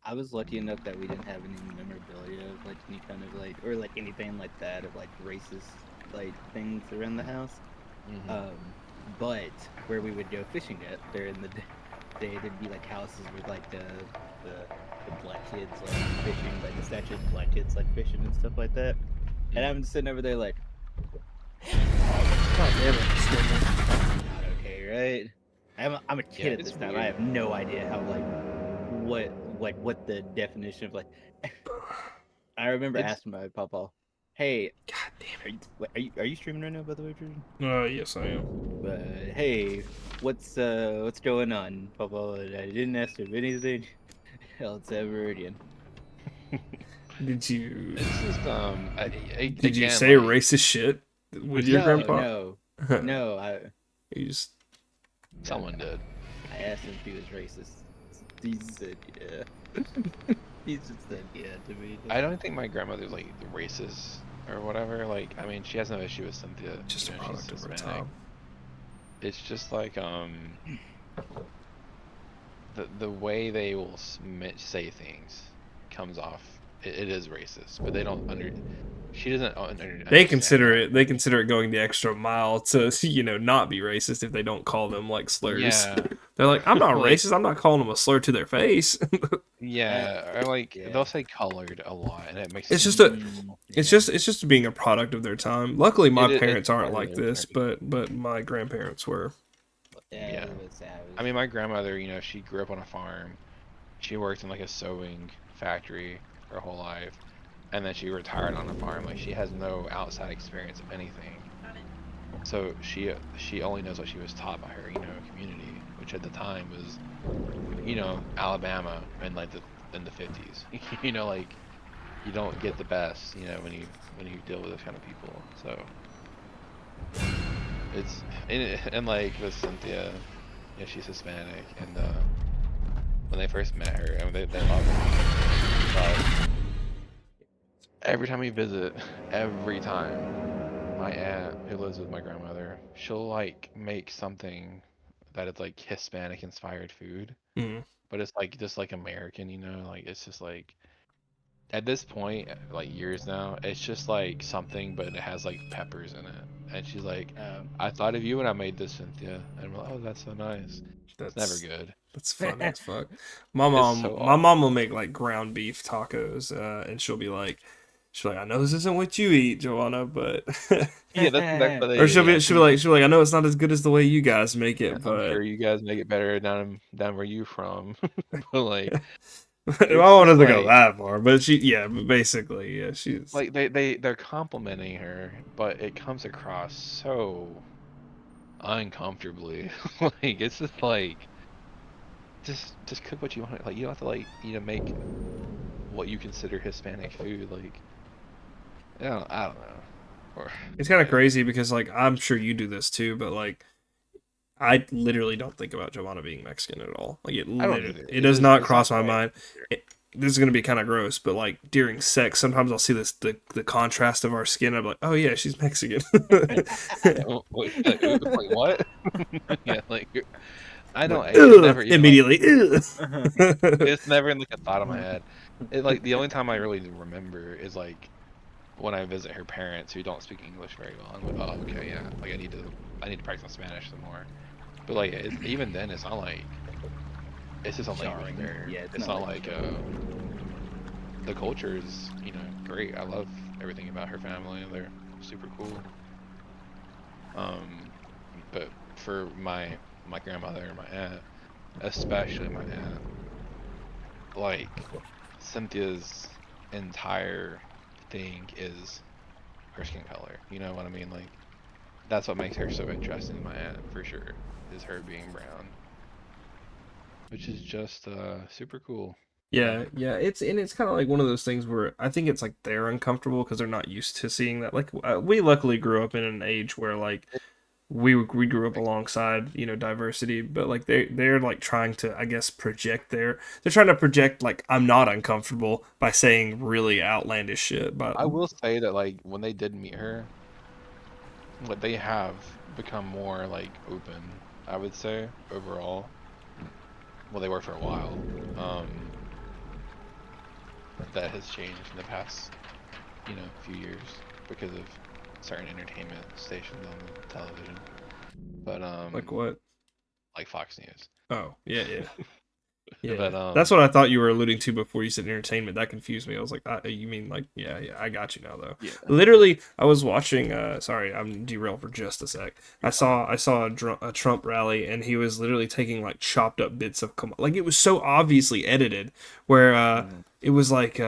I was lucky enough that we didn't have any memorabilia of like any kind of like or like anything like that of like racist like things around the house. Mhm. But where we would go fishing at there in the day, there'd be like houses with like the black kids like fishing, like the statue of the black kids like fishing and stuff like that. And I'm just sitting over there like, God damn it, not okay, right? I'm a kid Yeah, at it's this time. weird. I have no idea how what the definition of like. I remember It's asking my papa, "Hey, God damn it. are you streaming right now, by the way, Jordan? Yes, I am. Hey, what's going on, Papa?" And I didn't ask him anything else ever again. Did you it's just did you again say like racist shit with your grandpa? No. You just someone did. I asked him if he was racist. He said yeah. He just said yeah to me. I don't think my grandmother's like racist or whatever. Like I mean, she has no issue with Cynthia. just a You know, product she's of her Hispanic. time. It's just like the way they will say things comes off. It is racist, but they don't under. She doesn't understand that. They consider it going the extra mile to you know not be racist if they don't call them like slurs. Yeah, They're like, I'm not like racist. I'm not calling them a slur to their face. yeah, or like Yeah. they'll say colored a lot, and it makes It's it just a Yeah. it's just being a product of their time. Luckily, my it's parents aren't part of like their this, but my grandparents were. Yeah. It was savage. I mean, my grandmother, you know, she grew up on a farm. She worked in like a sewing factory her whole life, and then she retired on a farm. Like she has no outside experience of anything. So she only knows what she was taught by her, you know, community, which at the time was, you know, Alabama in like in the 50s. You know, like you don't get the best, you know, when you deal with those kind of people. So it's and like with Cynthia, yeah, she's Hispanic, and when they first met her, I mean, they love her. But every time we visit, every time, my aunt who lives with my grandmother, she'll like make something that is like Hispanic inspired food, Mm. but it's like just like American, you know, like it's just like at this point, like years now, it's just like something, but it has like peppers in it. And she's like, I thought of you when I made this, Cynthia. And I'm like, oh, that's so nice. It's never That's good. that's funny as fuck. It's so My mom will awful. make like ground beef tacos, and she'll like, I know this isn't what you eat, Joanna, but Yeah, that's exactly or yeah. she'll be like, I know it's not as good as the way you guys make it, I'm but sure you guys make it better down where you from. But like I it's want just her to go that far. But but basically, yeah, she's like they're complimenting her, but it comes across so uncomfortably. Like it's just like just cook what you want. Like you don't have to like you know make what you consider Hispanic food. Like I don't know. Or it's kind of crazy because like I'm sure you do this too, but like I literally don't think about Giovanna being Mexican at all. Like I don't either. it does not It's cross my right. mind. This is gonna be kind of gross, but like during sex, sometimes I'll see the contrast of our skin. I'm like, oh yeah, she's Mexican. Wait, what? Yeah, like I don't. Like, It's never even like immediately. Ugh. it's never in like a thought of my head. It like the only time I really remember is like when I visit her parents who don't speak English very well, I'm like, oh, okay, yeah, like I need to practice my Spanish some more. But like even then, it's not like it's just a language Jarring. barrier. Yeah, it's It's not not like like the culture is great. I love everything about her family. They're super cool. Um, but for my grandmother and my aunt, especially my aunt, like Cynthia's entire thing is her skin color. You know what I mean? Like that's what makes her so interesting, my aunt, for sure, is her being brown, which is just super cool. Yeah, yeah, it's kind of like one of those things where I think it's like they're uncomfortable because they're not used to seeing that. Like we luckily grew up in an age where like we grew up Like, alongside diversity, but like they're like trying to, I guess, project they're trying to project like I'm not uncomfortable by saying really outlandish shit. But I will say that like when they did meet her, like they have become more like open, I would say, overall. Well, they were for a while. That has changed in the past, few years because of certain entertainment stations on the television. But like what? like Fox News. Oh yeah, yeah. Yeah, But that's what I thought you were alluding to before you said entertainment. That confused me. I was like, you mean like, yeah, yeah, I got you now though. yeah. Literally, I was watching. Sorry, I'm derailed for just a sec. You're fine. I saw a Trump rally, and he was literally taking like chopped up bits of like it was so obviously edited, where Mhm. it was like,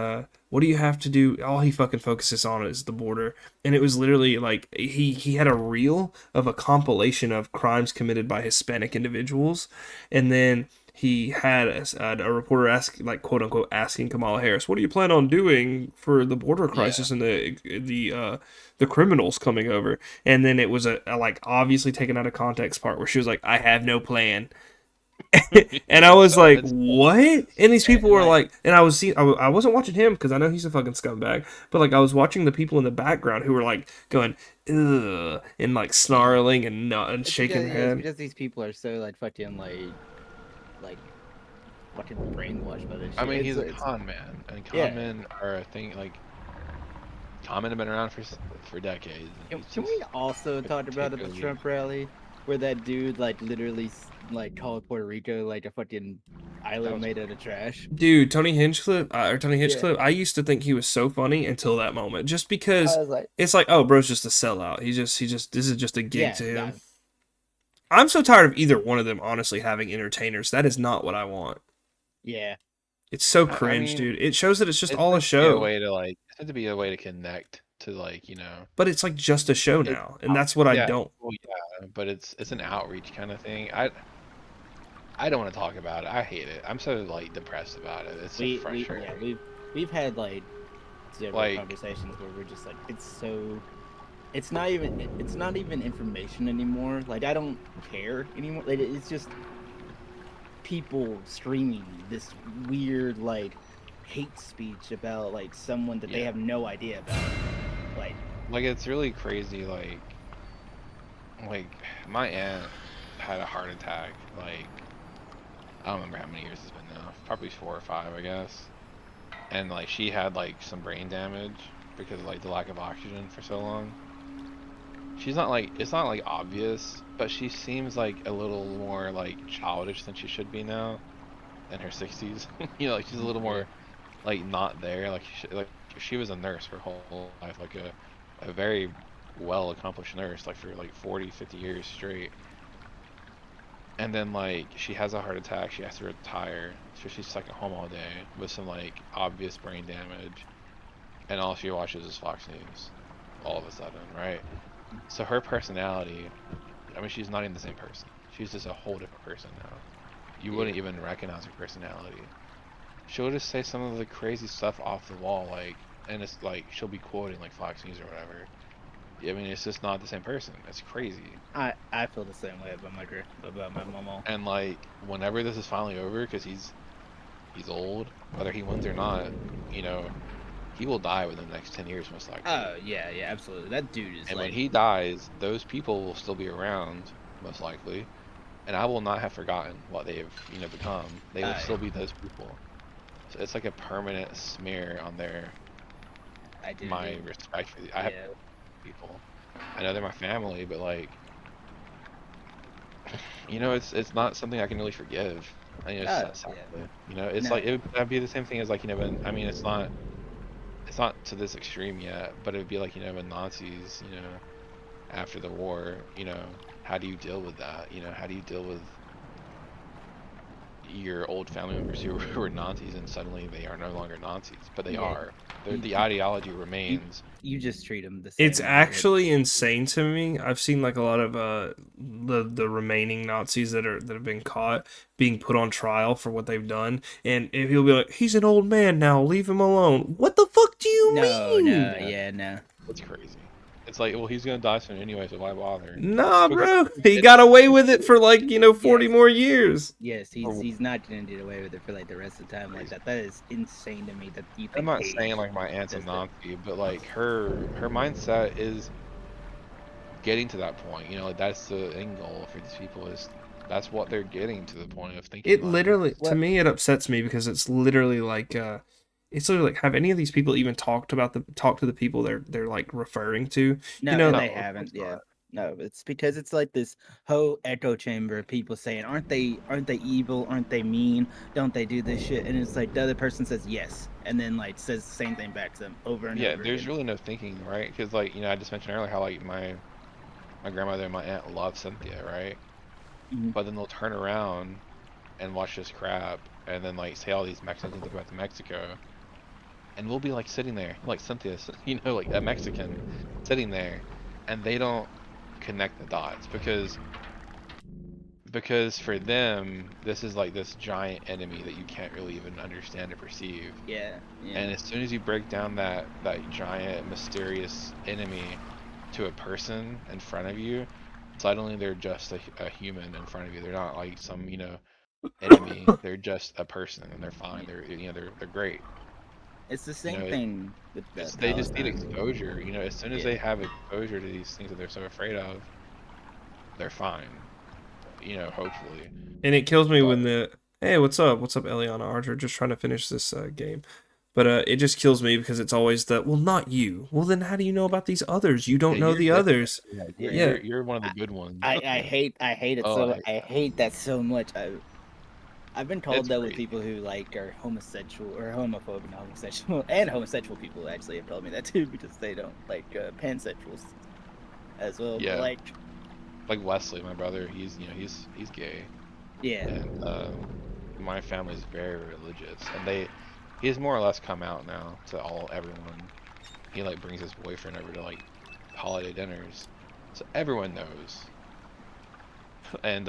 what do you have to do? All he fucking focuses on is the border, and it was literally like he had a reel of a compilation of crimes committed by Hispanic individuals, and then he had a reporter ask, like, quote unquote, asking Kamala Harris, "What do you plan on doing for the border Yeah. crisis and the criminals coming over?" And then it was a like obviously taken out of context part where she was like, "I have no plan." And I was like, It's "What?" And these people were Like, like, and I wasn't watching him because I know he's a fucking scumbag, but like I was watching the people in the background who were like going, "Ugh," and like snarling and not and it's shaking because their yeah, it's head. because these people are so like fucking brainwashed by this I shit. mean, he's a It's con man, and con yeah. men are a thing. Like con men have been around for decades, and he's Can we just also talk about at the particularly. Trump rally where that dude like literally like called Puerto Rico like a fucking That island was made out of trash? Dude, Tony Hinchcliffe or Tony Yeah, Hinchcliffe, I used to think he was so funny until that moment. Just I because was like, it's like, oh, bro's just a sellout. He just this is just a gig yeah, to yeah, him. I'm so tired of either one of them honestly having entertainers. That is not what I want. yeah. It's so I cringe, mean, dude. It shows that it's just it's all a meant to be a show. way to like. It's meant to be a way to connect to But it's like just a show It's now, and that's what I yeah, don't. well, yeah, but it's an outreach kind of thing. I don't want to talk about it. I hate it. I'm so like depressed about it. It's so We yeah frustrating. we've had like several Like, conversations where we're just like it's not even information anymore. Like I don't care anymore. Like, it's just people streaming this weird like hate speech about like someone that they yeah, have no idea about. Like like it's really crazy. Like my aunt had a heart attack. Like I don't remember how many years it's been now. Probably 4 or 5, I guess. And like she had like some brain damage because of like the lack of oxygen for so long. She's not like it's not like obvious, but she seems like a little more like childish than she should be now in her 60s. Like she's a little yeah. more like not there. Like she was a nurse for her whole life, like a very well accomplished nurse, like for like 40, 50 years straight. And then like she has a heart attack, she has to retire, so she's stuck at home all day with some like obvious brain damage, and all she watches is Fox News, all of a sudden, right? So her personality, I mean, she's not even the same person. She's just a whole different person now. You Yeah. wouldn't even recognize her personality. She'll just say some of the crazy stuff off the wall, like, and it's like she'll be quoting like Fox News or whatever. I mean, it's just not the same person. It's crazy. I feel the same way about about my mama. And like, whenever this is finally over, because he's old, whether he wins or not, you know, he will die within the next 10 years most likely. Oh yeah, yeah, absolutely. That dude is And when like he dies, those people will still be around most likely, and I will not have forgotten what they have, become. They will I still be those people. So it's like a permanent smear on their my respect for I have people. I know they're my family, but like, it's not something I can really forgive. I mean, it's Oh, sadly, it's No. like that'd be the same thing as like, when, I mean, it's not to this extreme yet, but it would be like, when Nazis, after the war, how do you deal with that? How do you deal with your old family members who were Nazis and suddenly they are no longer Nazis, but they Yeah, are. you- The ideology remains. You just treat them the same It's way. actually insane to me. I've seen like a lot of the remaining Nazis that have been caught being put on trial for what they've done, and he'll be like, "He's an old man now, leave him alone." What the fuck do you mean? No. It's crazy. It's like, well, he's gonna die soon anyway, so why bother? Nah, Because bro. He got away with it for like 40 Yes. more years. Yes, he's not gonna get away with it for like the rest of the time like that. That is insane to me that you think. I'm not saying like my aunt's a does that. Nazi, but like her mindset is getting to that point. Like that's the end goal for these people, is that's what they're getting to the point of thinking. It about literally, to What? me, it upsets me because it's literally like, have any of these people even talked to the people they're like referring to? No, You know, they of haven't. course Yeah. not. No, it's because it's like this whole echo chamber of people saying, "Aren't they evil? Aren't they mean? Don't they do this shit?" And it's like the other person says yes, and then like says the same thing back to them over and Yeah, over there's again. really no thinking, right? Because like, I just mentioned earlier how like my grandmother and my aunt love Cynthia, right? Mhm. But then they'll turn around and watch this crap and then like say all these Mexican things about Mexico, and we'll be like sitting there like Cynthia's, like a Mexican sitting there, and they don't connect the dots because for them this is like this giant enemy that you can't really even understand or perceive. Yeah. And as soon as you break down that giant mysterious enemy to a person in front of you, suddenly they're just a human in front of you. They're not like some, enemy. They're just a person, and they're fine. They're great. It's the You know, same it, thing with the they just need Palestine. exposure. As soon as Yeah. they have exposure to these things that they're so afraid of, they're fine. Hopefully. and it kills me But when hey, what's up, Eliana Archer? Just trying to finish this game. But it just kills me because it's always well, not you. Well, then how do you know about these others? You yeah, don't know you're the different. others. Yeah, Yeah, you're one of the good ones. I hate it Oh, so I hate that so much. I've been told it's that with crazy. people who like are homosexual or homophobic, not homosexual, and homosexual people actually have told me that too because they don't like pansexuals as well. Yeah. But Like Wesley, my brother, he's gay, yeah, and my family's very religious, and he's more or less come out now to everyone. He like brings his boyfriend over to like holiday dinners, so everyone knows. And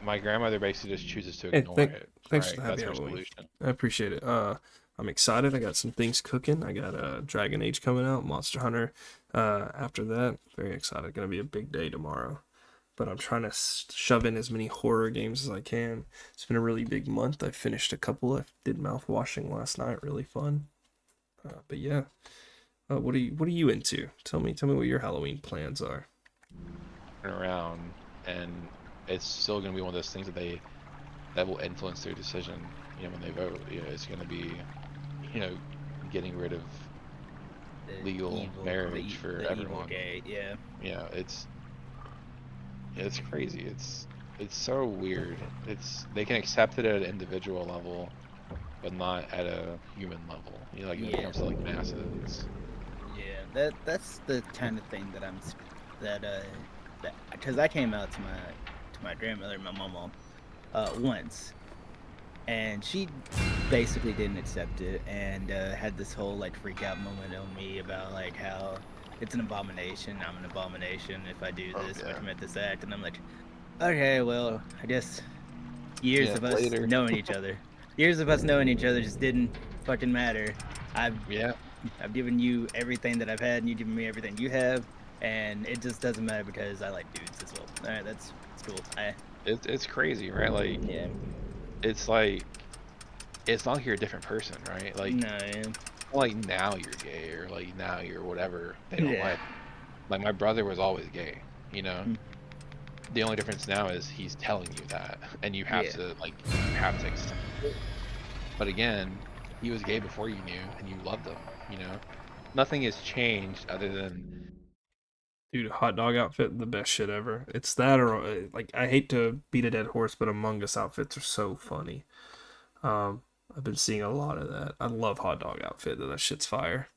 my grandmother basically just chooses to hey, ignore it. thanks Right, for the happy that's her Halloween. solution. I appreciate it. I'm excited. I got some things cooking. I got Dragon Age coming out, Monster Hunter. After that, very excited. Gonna be a big day tomorrow. But I'm trying to shove in as many horror games as I can. It's been a really big month. I finished a couple. I did mouth washing last night. Really fun. But yeah, what are you into? Tell me what your Halloween plans are. Turn around, and it's still gonna be one of those things that will influence their decision. When they vote, it's gonna be, getting rid of the legal marriage for the evil everyone. gay, yeah. Yeah, it's crazy. It's so weird. They can accept it at an individual level, but not at a human level. Like when it comes to like masses. Yeah, that's the kind of thing that because I came out to my grandmother, my mom, once, and she basically didn't accept it and had this whole like freak out moment on me about like how it's an abomination. I'm an abomination if I do this, if I commit this act, and I'm like, okay, well, I guess years of us Later. knowing each other, just didn't fucking matter. I've given you everything that I've had, and you've given me everything you have, and it just doesn't matter because I like dudes as well. All right, that's cool. It's crazy, right? Like Yeah. it's like it's not like you're a different person, right? Like No, yeah. like now you're gay or like now you're whatever they don't Yeah. like. Like my brother was always gay, Mm. The only difference now is he's telling you that, and you have to accept it. But again, he was gay before you knew, and you loved him, nothing has changed other than Dude, hot dog outfit, the best shit ever. It's that or like I hate to beat a dead horse, but Among Us outfits are so funny. I've been seeing a lot of that. I love hot dog outfit. That shit's fire.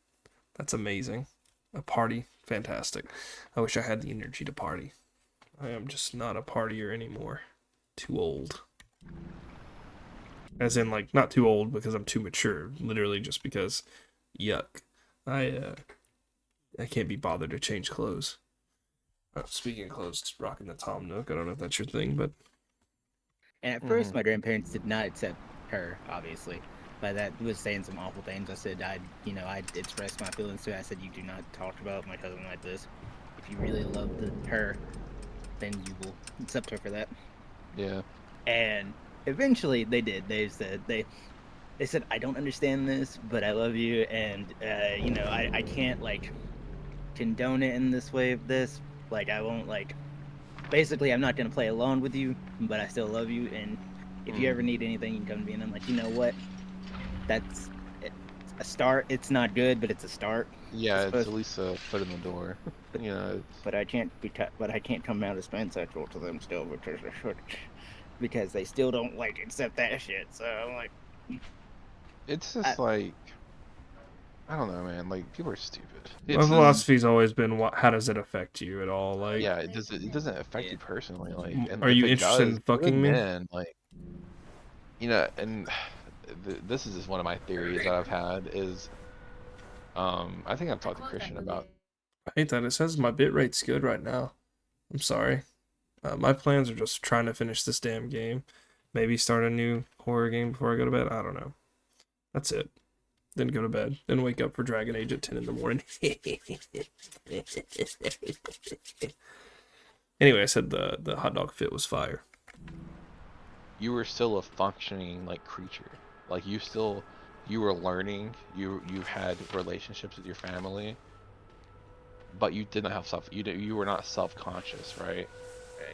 That's amazing. A party, fantastic. I wish I had the energy to party. I am just not a partier anymore. Too old. As in, like, not too old because I'm too mature. Literally just because, yuck. I can't be bothered to change clothes. Speaking of clothes, just rocking the Tom Nook. I don't know if that's your thing, but And at first, my grandparents did not accept her, obviously. By that was saying some awful things. I said I'd expressed my feelings to her. I said, you do not talk about my cousin like this. If you really love her, then you will accept her for that. yeah. And eventually they did. They said, I don't understand this, but I love you, and I can't like condone it in this way of this. Like I won't like. Basically, I'm not gonna play alone with you, but I still love you, and if you ever need anything, you can come to me. And I'm like, you know what? That's a start. It's not good, but it's a start. Yeah, it's at least a foot in the door. You know, But I can't but I can't come out as pansexual to them still because they still don't like accept that shit. So I'm like, it's just like I don't know, man. Like people are stupid. my philosophy's always been, how does it affect you at all? Like, yeah, it doesn't affect you personally. Like, and are if you it interested does, in fucking me? then like, and this is just one of my theories that I've had is, I think I've talked to Christian about. I hate that it says my bit rate's good right now. I'm sorry. My plans are just trying to finish this damn game. Maybe start a new horror game before I go to bed. I don't know. That's it. Then go to bed. Then wake up for Dragon Age at 10 in the morning. Anyway, I said the hot dog fit was fire. You were still a functioning like creature. Like you were learning. You had relationships with your family, but you didn't have you were not self-conscious, right?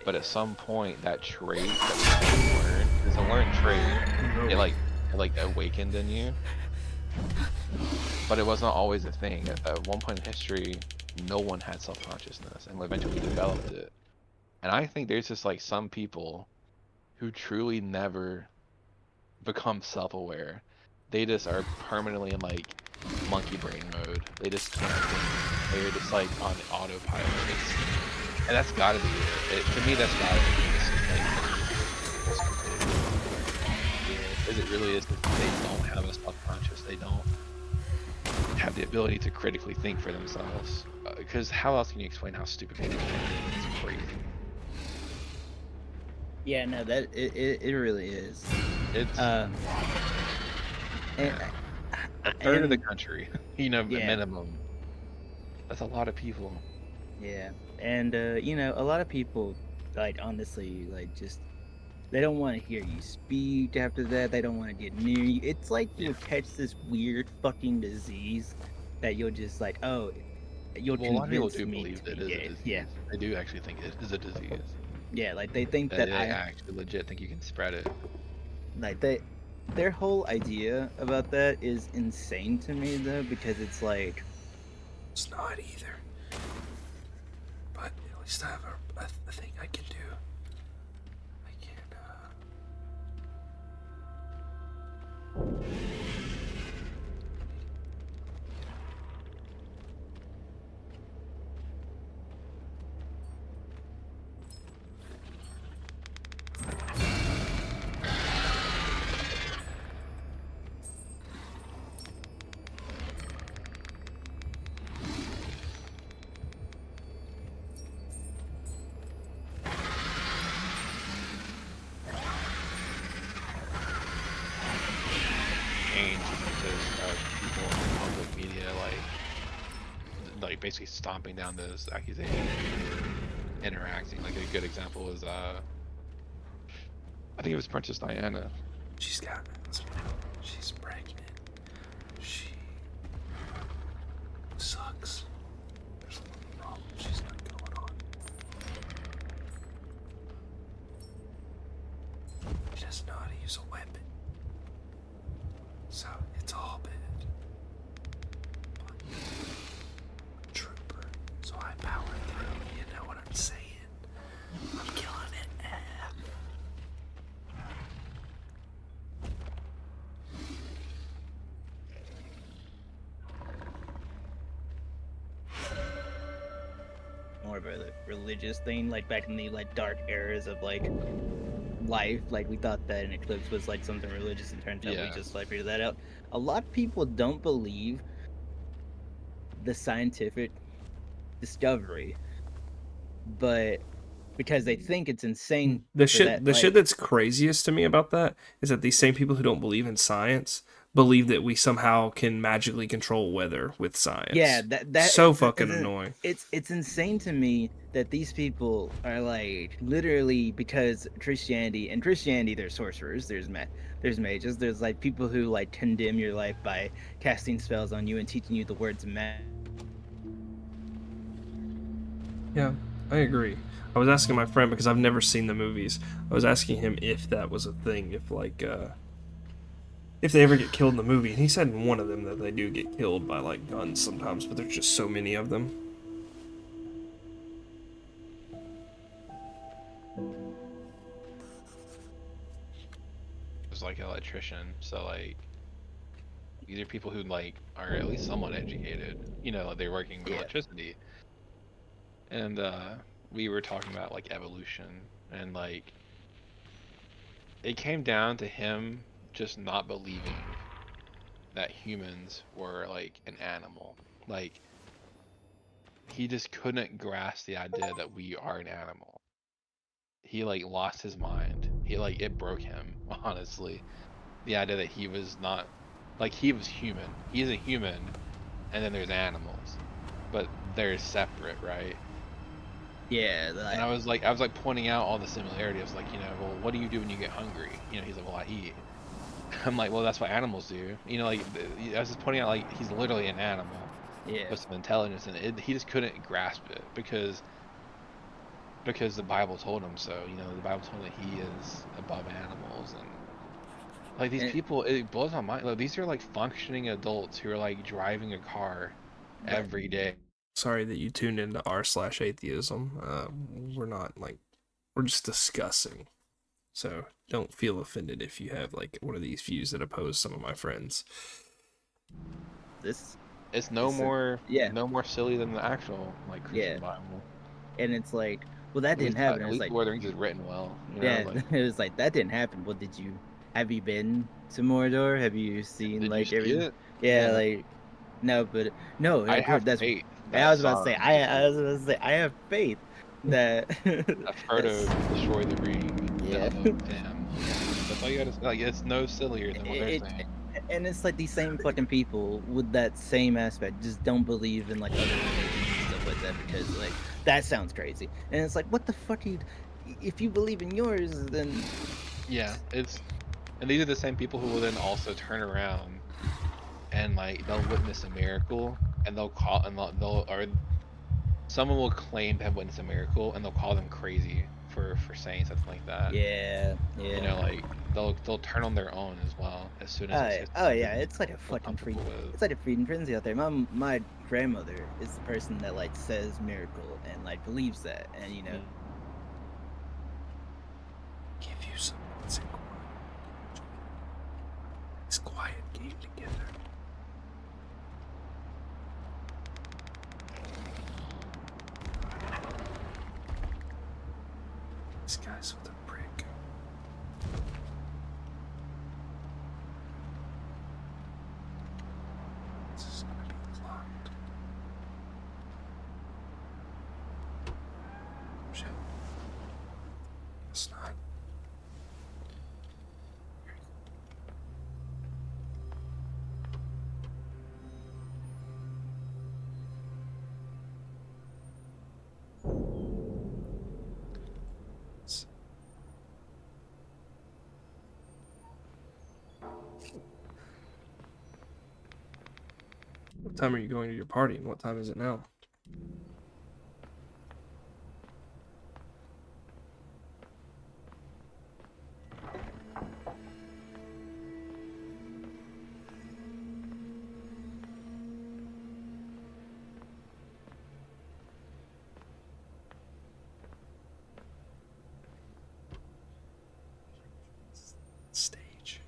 But at some point, that trait that you learned, it's a learned trait. It like awakened in you. But it wasn't always a thing. At one point in history, no one had self-consciousness, and eventually developed it. And I think there's just like some people who truly never become self-aware. They just are permanently in like monkey brain mode. They just can't think. They're just like on autopilot. And that's gotta be it. To me, that's gotta be because it really is that they don't have a self-conscious. They don't have the ability to critically think for themselves. Because how else can you explain how stupid people are? It's crazy. yeah, no, that it really is. It's And, a third of the country, yeah. minimum. That's a lot of people. Yeah, and a lot of people, like honestly, like just they don't want to hear you speak after that. They don't want to get near you. It's like you'll catch this weird fucking disease that you'll just like, oh, you'll Well, a lot of people convince do me believe to it be is a gay. disease. Yeah, They do actually think it is a disease. yeah, like they think They that actually legit think you can spread it. like their whole idea about that is insane to me though, because it's like, It's not either. But at least I have a thing I can do. I can, Change because people in public media like basically stomping down those accusations, interacting. Like a good example was I think it was Princess Diana. she's got it. She's pregnant. She sucks. There's a little problem she's got going on. She doesn't know how to use a weapon. So it's all bad. But a religious thing, like back in the like dark eras of like life. Like we thought that an eclipse was like something religious, and turns out we Yeah. just like figured that out. A lot of people don't believe the scientific discovery, but because they think it's insane The for shit that, the shit like that's craziest to me about that is that these same people who don't believe in science believe that we somehow can magically control weather with yeah, science. that So it's fucking annoying. it's insane to me that these people are like literally because Christianity there's sorcerers, there's mages, there's like people who like condemn your life by casting spells on you and teaching you the words magic. Yeah, I agree. I was asking my friend because I've never seen the movies. I was asking him if that was a thing, if they ever get killed in the movie, and he said in one of them that they do get killed by like guns sometimes, but there's just so many of them. Was like an electrician, so like these are people who like are at least somewhat educated. You know, like they're working with Yeah, electricity, and we were talking about like evolution, and like it came down to him just not believing that humans were like an animal. Like he just couldn't grasp the idea that we are an animal. He like lost his mind. He like it broke him, honestly. The idea that he was not like he was human. He's a human, and then there's animals, but they're separate, right? yeah, And I was like pointing out all the similarities. Like, you know, well, what do you do when you get hungry? You know, he's like, well, I eat. I'm like, well, that's what animals do. You know, like I was just pointing out, like he's literally an animal yeah. with some intelligence, and he just couldn't grasp it because the Bible told him so. You know, the Bible told him that he is above animals, and like these And, people, it blows my mind. Like these are like functioning adults who are like driving a car but every day. Sorry that you tuned into r/atheism. We're not like we're just discussing. So don't feel offended if you have like one of these views that oppose some of my friends. this, It's this, yeah, no more silly than the actual like yeah, Christian Bible. and it's like, well, that didn't At happen. It's least like, Lord of the Rings is written well. You know, yeah, like it was like that didn't happen. Well, have you been to Mordor? Have you seen did you like see everything? it? Yeah, Yeah, like no, but no, I of course have that's. faith And I that was about to say, Sauron destroyed. I have faith that That that's Frodo destroyed the ring yeah. of Sam. Yeah, that's all you gotta say. Like, it's no sillier than what they're it saying. and it's like these same fucking people with that same aspect just don't believe in like other religions and stuff like that because like that sounds crazy. And it's like, what the fuck you? If you believe in yours, then Yeah, it's and these are the same people who will then also turn around and like they'll witness a miracle and they'll call and they'll or someone will claim to have witnessed a miracle and they'll call them crazy for saying something like that. yeah, You yeah. know, like they'll turn on their own as well as soon as they say Oh something yeah, that they it's like don't a feel fucking comfortable freak. with. It's like a freaking frenzy out there. My grandmother is the person that like says miracle and like believes that, and you know. Mm. Give you some peace and quiet. This quiet game together. This guy's with a prick. This is gonna be locked. Shit. It's not. What time are you going to your party and what time is it now? Stage.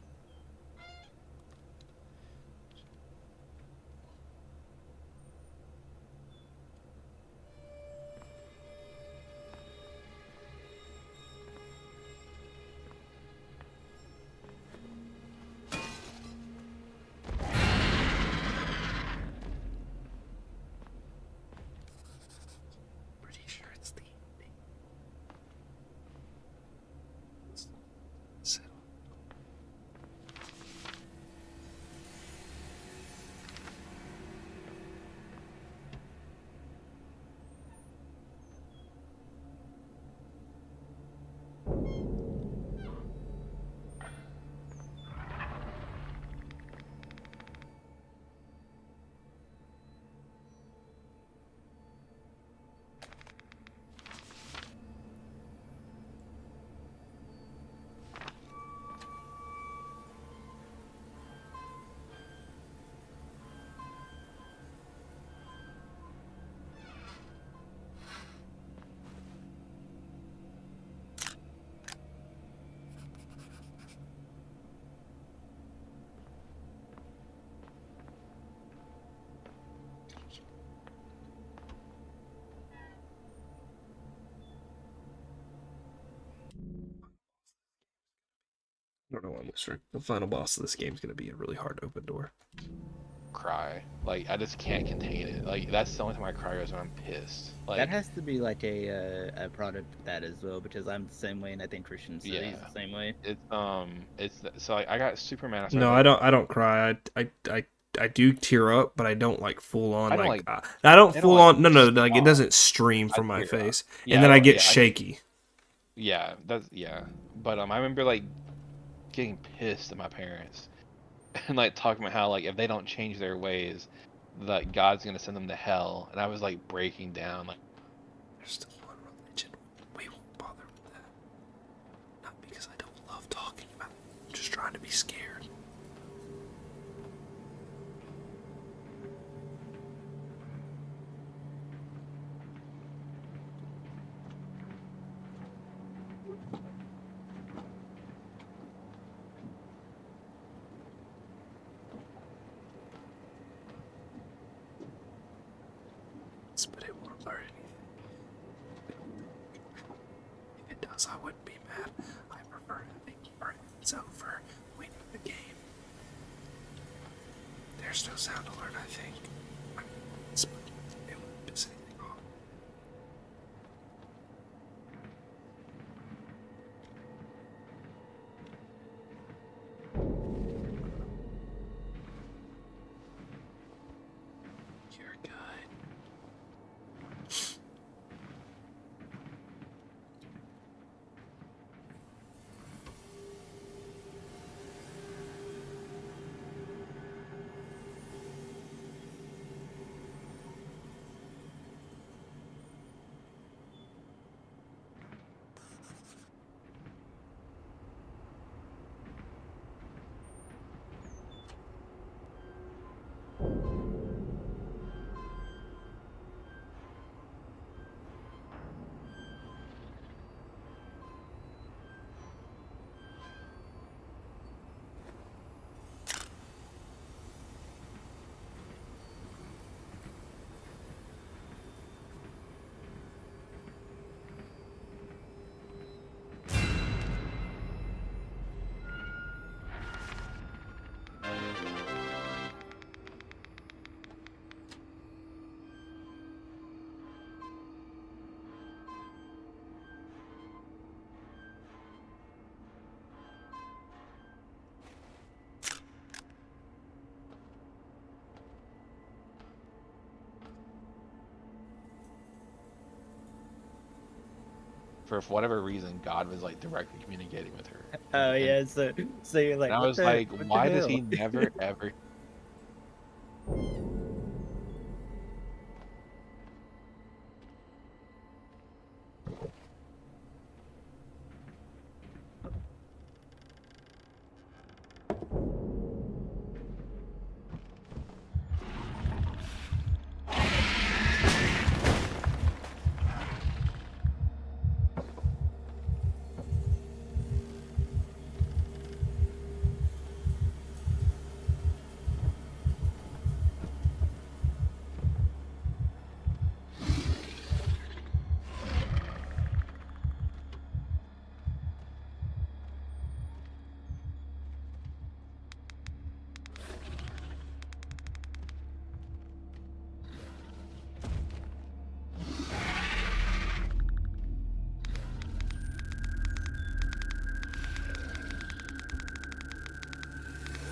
don't know why I'm whispering. The final boss of this game is going to be a really hard open door. Cry. Like I just can't contain it. Like that's the only time I cry is when I'm pissed. Like That has to be like a product of that as well, because I'm the same way, and I think Christian said he's yeah. the same way. It's so like, I got Superman. No, I don't. I don't cry. I do tear up, but I don't like full on. I don't like, like- I don't I don't full like on. No, no. Like it stop. doesn't stream I from my tear up. face, Yeah, and then I I don't- get yeah, shaky. Yeah, that's yeah. But I remember like getting pissed at my parents and like talking about how like if they don't change their ways, that God's gonna send them to hell. And I was like breaking down. Like There's still one religion. We won't bother with that. Not because I don't love talking about it. I'm just trying to be scared. But it won't learn anything. If it does, I wouldn't be mad. I prefer having friends over winning the game. There's no sound alert, I think. It wouldn't piss anything off. You're good. for whatever reason, God was like directly communicating with her. Oh And- yeah, so you're like, And I what was the- like, what the why does he hell? never ever?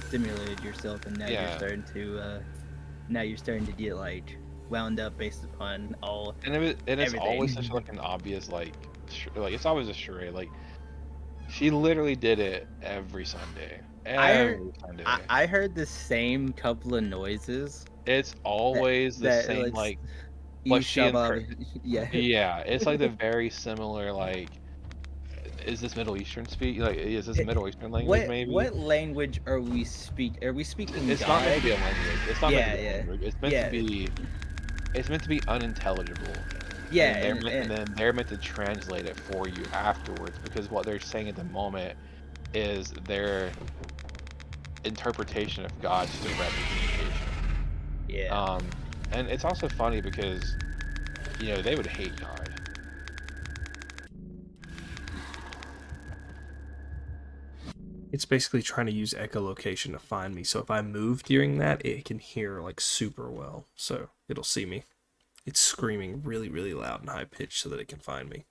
Stimulated yourself, and now you're Yeah. starting to get like wound up based upon all. And it's always Everything. such like an obvious like it's always a charade. Like she literally did it every Sunday. I heard- Every Sunday. I heard the same couple of noises. It's always the that, same like, what she and her- yeah. yeah. It's like the very similar like. Is this Middle Eastern speak? Like, is this Middle Eastern language? Maybe. What language are we speak? Are we speaking? It's God? not meant to be a language. It's not meant to be a Yeah, yeah. language. It's meant Yeah. to be. It's meant to be unintelligible. Yeah, And then they're meant to translate it for you afterwards because what they're saying at the moment is their interpretation of God's direct communication. yeah. And it's also funny because, they would hate God. It's basically trying to use echolocation to find me. So if I move during that, it can hear like super well. So it'll see me. It's screaming really, really loud and high pitched so that it can find me.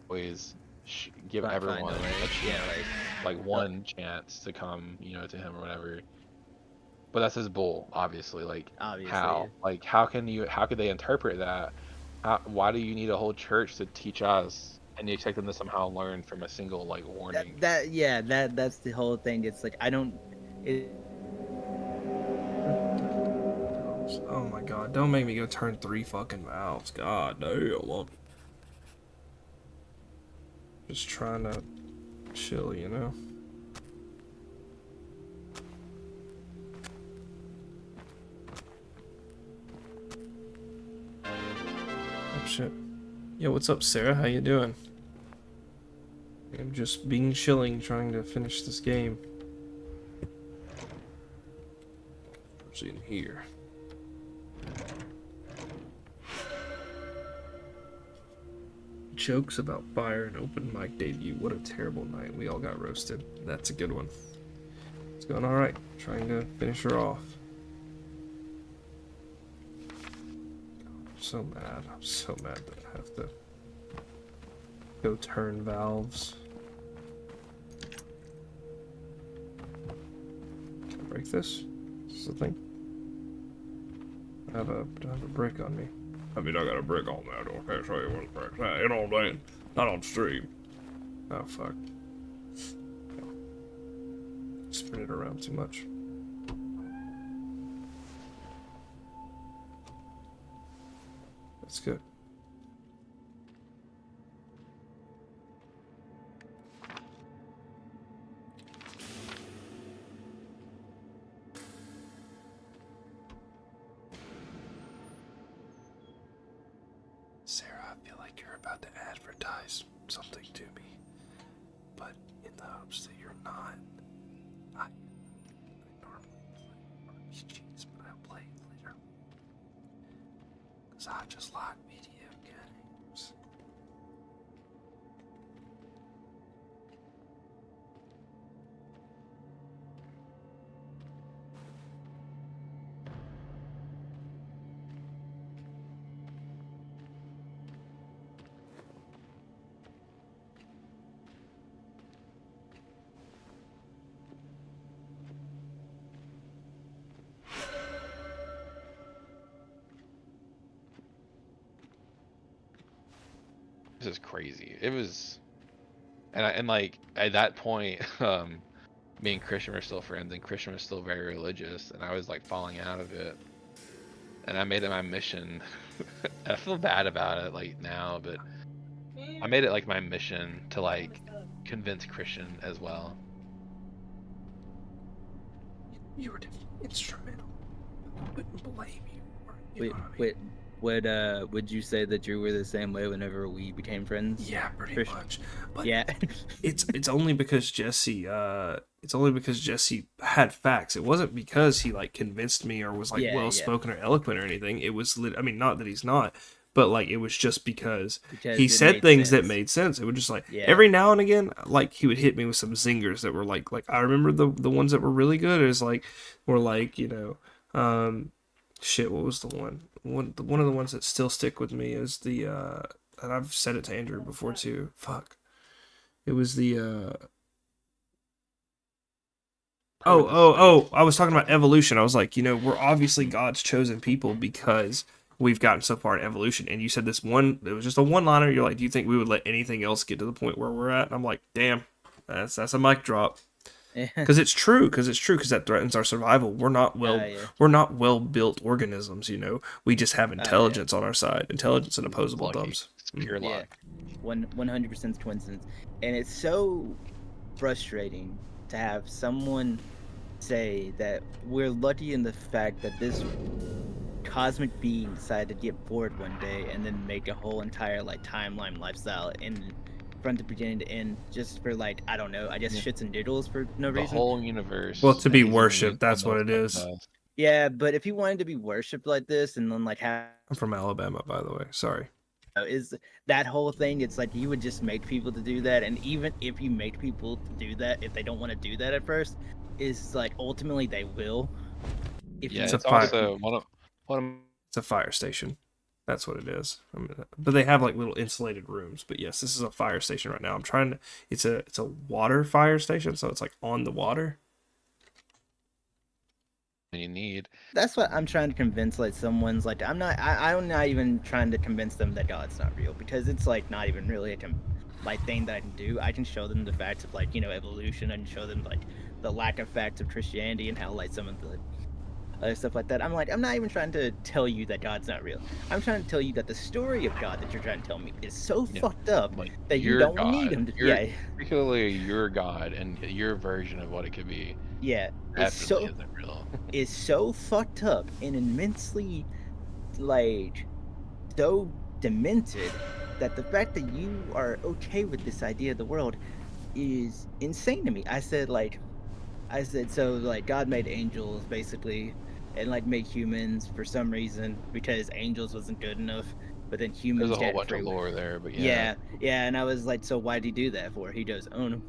Always give Find a everyone way. a chance, Yeah, like one chance to come, to him or whatever. But that's his bull, obviously. Like obviously. how? Like how could they interpret that? Why do you need a whole church to teach us and you expect them to somehow learn from a single like warning? That's the whole thing. It's like I don't. It, Oh my god, don't make me go turn 3 fucking valves. God damn. I'm just trying to chill, you know? Oh shit. Yo, what's up, Sarah? How you doing? I'm just being chilling, trying to finish this game. What's in here? Jokes about fire and open mic debut. What a terrible night. We all got roasted. That's a good one. It's going alright. Trying to finish her off. so mad. I'm so mad that I have to go turn valves. Can I break this? Is this the thing? I don't have a brick on me. I mean, I got a brick on that. I can't show you what the brick's at. You know what I'm saying? Not on stream. Oh, fuck. Spin it around too much. That's good. Sarah, I feel like you're about to advertise something to me, but in the hopes that you're not. I normally play RPGs, but I don't play later. Because I just like video games. This is crazy. It was, and like at that point, me and Christian were still friends, and Christian was still very religious, and I was like falling out of it. And I made it my mission. I feel bad about it like now, but I made it like my mission to like convince Christian as well. You were instrumental. I wouldn't blame you. Wait, wait. Would you say that you were the same way whenever we became friends? Yeah, pretty Christian? much. But Yeah. it's only because Jesse had facts. It wasn't because he like convinced me or was like Yeah, well spoken or eloquent or anything. It was I mean, not that he's not, but like it was just because he it said made things that sense. made sense. It would just like Yeah. every now and again, like he would hit me with some zingers that were like I remember the ones that were really good is like were like, you know, shit, what was the one? One of the ones that still stick with me is the and I've said it to Andrew before too. Fuck. It was the I was talking about evolution. I was like, you know, we're obviously God's chosen people because we've gotten so far in evolution. And you said this one, it was just a one-liner. You're like, do you think we would let anything else get to the point where we're at? And I'm like, damn, that's a mic drop. Because it's true. Because that threatens our survival. We're not well built organisms. You know, we just have intelligence on our side. Intelligence and opposable thumbs. It's pure luck. 100% coincidence, and it's so frustrating to have someone say that we're lucky in the fact that this cosmic being decided to get bored one day and then make a whole entire like timeline lifestyle in from the beginning to end just for like I don't know, I guess shits and diddles for no The reason. whole universe. Well, to be and he's worshipped, doing that's what it is. Yeah, but if he wanted to be worshipped like this and then like have I'm from Alabama, by the way. Sorry. is that whole thing, it's like you would just make people to do that, and even if you make people to do that, if they don't want to do that at first, is like ultimately they will. If Yeah, It's you, a it's fire. also one of It's a fire station. That's what it is. I mean, but they have like little insulated rooms. But yes, this is a fire station right now. I'm trying to. It's a water fire station, so it's like on the water. you need. that's what I'm trying to convince like someone's like I'm not even trying to convince them that God's not real, because it's like not even really a like thing that I can do. I can show them the facts of like, you know, evolution, and show them like the lack of facts of Christianity and how like some of the other stuff like that. I'm not even trying to tell you that God's not real. I'm trying to tell you that the story of God that you're trying to tell me is so fucked up Like, that you your don't God, need him to. your- particularly your God and your version of what it could be. Yeah. It's Definitely so isn't real. is so fucked up and immensely like so demented that the fact that you are okay with this idea of the world is insane to me. I said so like God made angels basically, and like made humans for some reason because angels wasn't good enough, but then humans There's a whole get bunch of lore there, but yeah, and I was like, so why'd he do that for? He goes, oh no.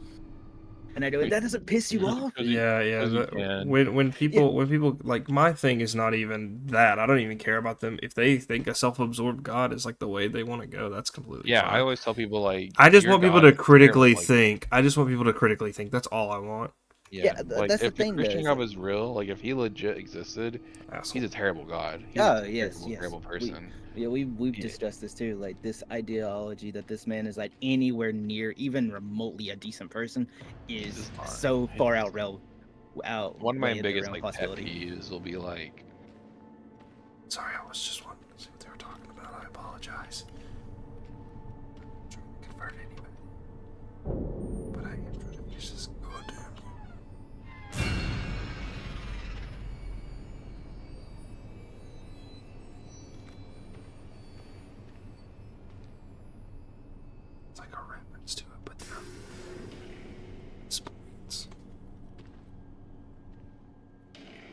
and I do it. That doesn't piss you off. Yeah, yeah. 'cause you can. When people like, my thing is not even that. I don't even care about them. If they think a self-absorbed God is like the way they want to go, that's completely Yeah, fine. I always tell people like I just your want people God to is terrible, critically like, think. I just want people to critically think. That's all I want. yeah, like That's the if the thing, though. Christian Is God like, was real, like if he legit existed, he's Asshole. a terrible God. He's a oh yes, terrible, yes. terrible person. We've Yeah, discussed this too. Like this ideology that this man is like anywhere near, even remotely a decent person, he's is just not. so far It's one of my outweighed the biggest realm of like pet possibility. peeves will be like, Sorry, I was just wanting to see what they were talking about. I apologize. I'm trying to convert anyway. But I am trying to use this goddamn. It's like a reference to it, but they're points.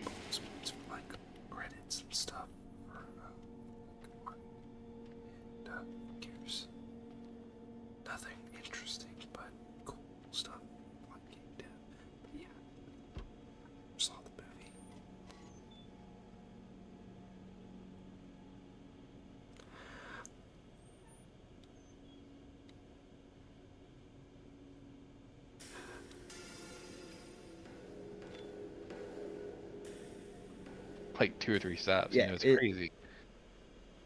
Points for like credits and stuff. For, and, who cares? Nothing interesting, but cool stuff. Like game dev. But yeah, saw the movie. like 2 or 3 steps. Yeah, It's it, crazy.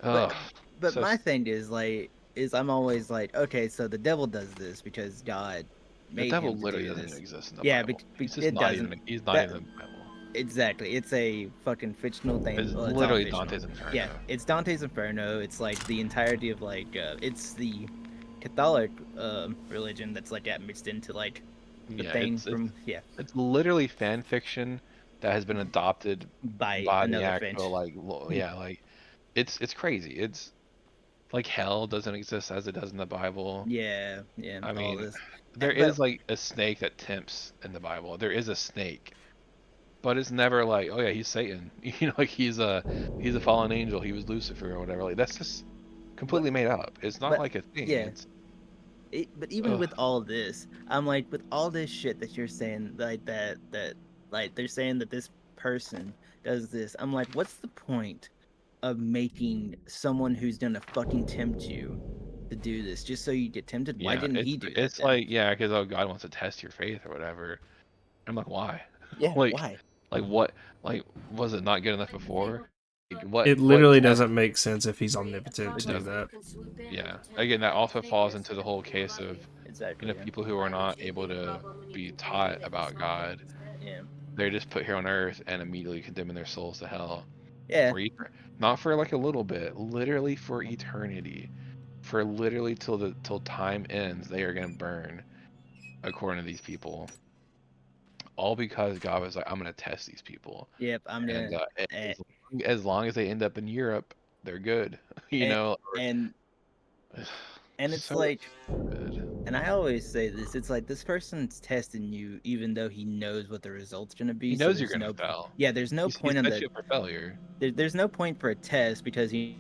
but Ugh. but So my thing is like I'm always like, okay, so the devil does this because God the made devil him to literally do doesn't even this. exist in the Yeah, Bible. He's just it not doesn't. even. He's not That even in the Bible. exactly. It's a fucking fictional thing. It's Well, it's all literally fictional. Dante's Inferno. Yeah, it's Dante's Inferno. It's like the entirety of like it's the Catholic religion that's like mixed into like the Yeah, thing from it's literally fan fiction that has been adopted by by the another fan. actual yeah, like it's crazy. It's like hell doesn't exist as it does in the Bible. Yeah, I all mean, this. there But is like a snake that tempts in the Bible. There is a snake, but it's never like, oh yeah, he's Satan. Like he's a fallen angel. He was Lucifer or whatever. Like that's just completely made up. It's not but like a thing. yeah, It's but even ugh. with all this, I'm like, with all this shit that you're saying, like that like they're saying that this person does this. I'm like, what's the point of making someone who's gonna fucking tempt you to do this just so you get tempted? Why Yeah, didn't he do that it's then? like yeah, because oh God wants to test your faith or whatever. I'm like, why? Yeah, like why? like what? Like was it not good enough before? Like, It what literally test? doesn't make sense if he's omnipotent It to do doesn't. that. Yeah. Again, that also falls into the whole case of Exactly. Yeah. people who are not able to be taught about God. Yeah. They're just put here on earth and immediately condemning their souls to hell Yeah. for not for like a little bit, literally for eternity, for literally till time ends. They are gonna burn according to these people, all because God was like, I'm gonna test these people, Yep. I'm and gonna. as long as they end up in Europe, they're good, And or, and and it's so like, stupid. and I always say this, it's like this person's testing you even though he knows what the result's gonna be. He So knows you're there's gonna no fail. yeah, there's no He point on sets the you up for failure. there's no point for a test because he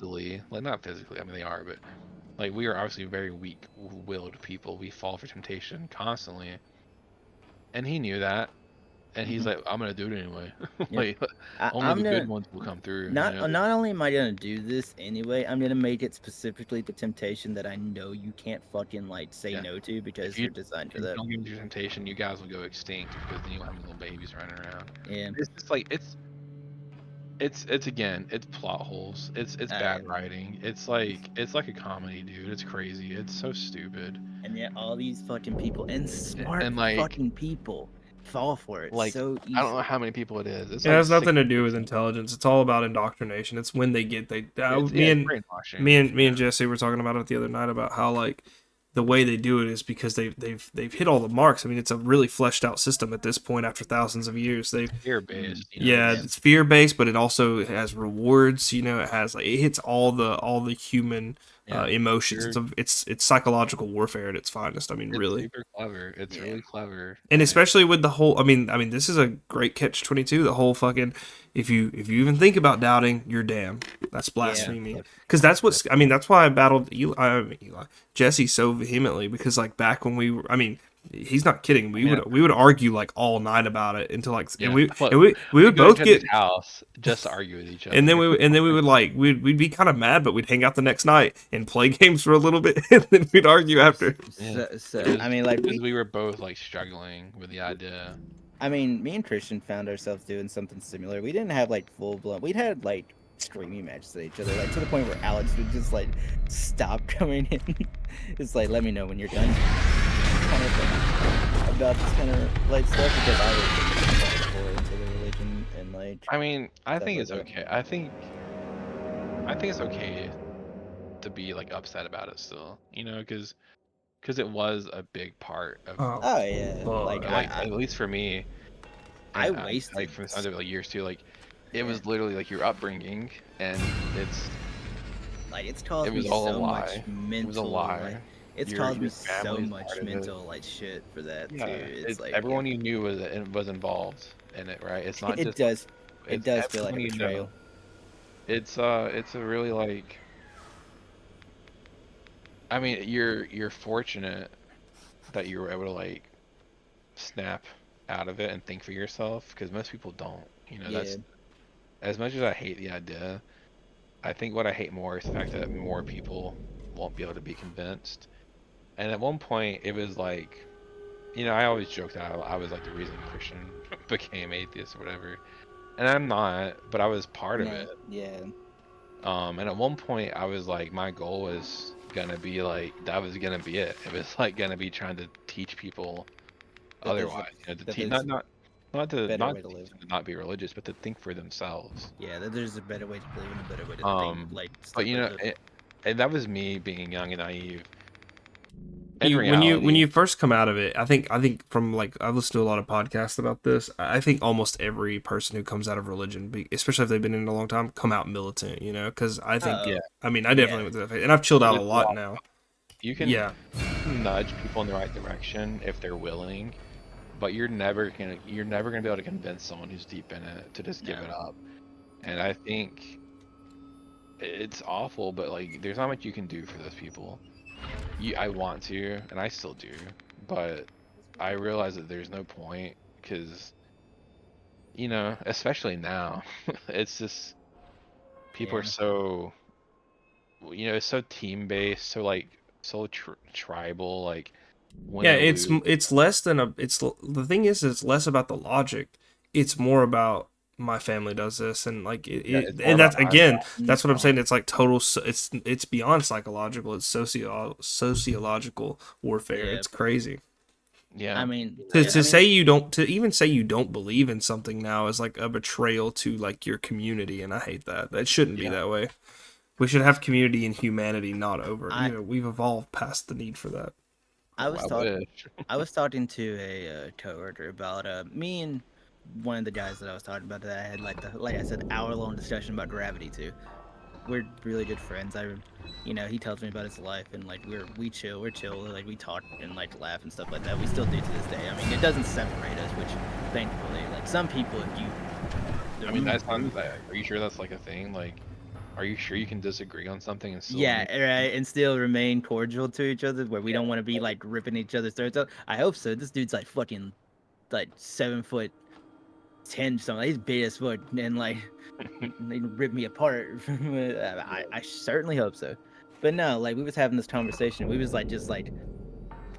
Mentally, like not physically. I mean, they are, but like we are obviously very weak-willed people. We fall for temptation constantly, and he knew that, and he's Mhm. like, I'm gonna do it anyway. yeah. Like only I'm the good gonna ones will come through. not only am I gonna do this anyway, I'm gonna make it specifically the temptation that I know you can't fucking like say Yeah. no to If because you you're designed for if you that. don't give into your temptation, you guys will go extinct because then you'll have little babies running around. Yeah. It's just like it's again, it's plot holes. It's bad writing. It's like a comedy, dude. It's crazy. It's so stupid. And yet all these fucking people and smart And like fucking people fall for it Like, so I don't know easy. how many people it is. It's It like has nothing to 60. do with intelligence. It's all about indoctrination. It's when they get Yeah, it's brainwashing. me and Jesse were talking about it the other night about how like the way they do it is because they've hit all the marks. I mean, it's a really fleshed out system at this point after thousands of years. They've Fear based. yeah, it's fear based, but it also has rewards. You know, it has like it hits all the human emotions. You're- It's psychological warfare at its finest. I mean, It's really. super clever. It's Yeah. really clever. And Like, especially with the whole, I mean, this is a great catch-22. The whole fucking, if you even think about doubting, you're damned. That's blasphemy. Because that's what's, I mean, that's why I battled Jesse so vehemently. Because like back when we were, I mean, he's not kidding. We would argue like all night about it until like, yeah. and we Look, and we would go both to get. his house just to argue with each other. And then we would like we'd be kind of mad, but we'd hang out the next night and play games for a little bit, and then we'd argue after. Yeah. I mean, like because we were both like struggling with the idea. I mean, me and Christian found ourselves doing something similar. We didn't have like full blown. We'd had like screaming matches at each other, like to the point where Alex would just like stop coming in. It's like, let me know when you're done. Kind of thing about this kind of like stuff because I was more into the religion and like. I mean, I Stuff think like it's that. okay. I think it's okay to be like upset about it still, because it was a big part of Oh yeah, like at least for me. I and, wasted like from the sounds of it, like years too. Like it was literally like your upbringing, and it's like it's caused it was me all a so lie. much mental. It was a lie. Like, it's Your- caused your me so family's much part of it. mental like shit for that Yeah, too. It's like everyone you knew was involved in it, right? It's not it just does. It it's does feel like a everyone you betrayal. know. It's a really like. I mean, you're fortunate that you were able to like snap out of it and think for yourself, because most people don't. That's as much as I hate the idea. I think what I hate more is the fact that more people won't be able to be convinced. And at one point, it was like, I always joked that I was like the reason Christian became atheist or whatever, and I'm not, but I was part of it. Yeah. And at one point, I was like, my goal was gonna be like that was gonna be it. It was like gonna be trying to teach people That there's a- otherwise, to that teach there's not to better not way to live. teach them to not be religious, but to think for themselves. Yeah, that there's a better way to live and a better way to think. Like, But stuff like that. and that was me being young and naive. In When reality, you first come out of it, I think from like I've listened to a lot of podcasts about this. I think almost every person who comes out of religion, especially if they've been in it a long time, come out militant. Because I think Oh, I mean I definitely went through that phase, and I've chilled out a There's a lot lot. now. you can Yeah, nudge people in the right direction if they're willing, but you're never gonna be able to convince someone who's deep in it to just give No. it up. And I think it's awful, but like there's not much you can do for those people. I want to, and I still do, but I realize that there's no point because, especially now, it's just people are Yeah. so, it's so team based, so like so tribal, like win yeah. or lose. It's less than the thing is it's less about the logic. It's more about my family does this and like it's more and that's about again I'm that's what I'm wrong. saying. It's like total. It's beyond psychological. It's sociological warfare. Yeah. It's crazy. Yeah. I mean, To, yeah, to I mean, say you don't to even say you don't believe in something now is like a betrayal to like your community, and I hate that. That shouldn't be Yeah. that way. We should have community and humanity, not over. I- We've evolved past the need for that. I was I talking. wish. I was talking to a coworker about me and one of the guys that I was talking about that I had like I said hour-long discussion about gravity too. We're really good friends. He tells me about his life and like we're chill, like we talk and like laugh and stuff like that. We still do to this day. I mean, it doesn't separate us, which thankfully, like some people, if you, I mean, that's not that. Are you sure that's like a thing? Like, are you sure you can disagree on something and still? yeah, right, and still remain cordial to each other, where we don't want to be like ripping each other's throats out. I hope so. This dude's like fucking like 7'10" something. He's big as fuck, and like they rip me apart. I certainly hope so. But no, like we was having this conversation. We was like just like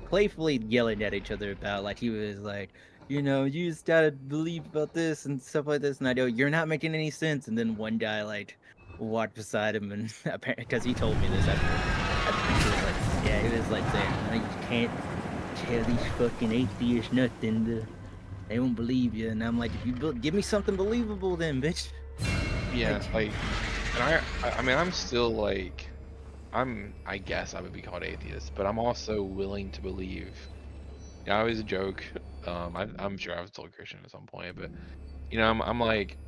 playfully yelling at each other about like he was like, you just gotta believe about this and stuff like this. And I go, you're not making any sense. And then one guy like walked beside him and apparently because he told me this after he was like, he was like saying, you can't tell these fucking atheists nothing. they won't believe you. And I'm like, if you give me something believable, then bitch. Yeah, like, and I mean, I'm still like, I guess I would be called atheist, but I'm also willing to believe. Yeah, I always joke. I'm sure I was told Christian at some point, but I'm like,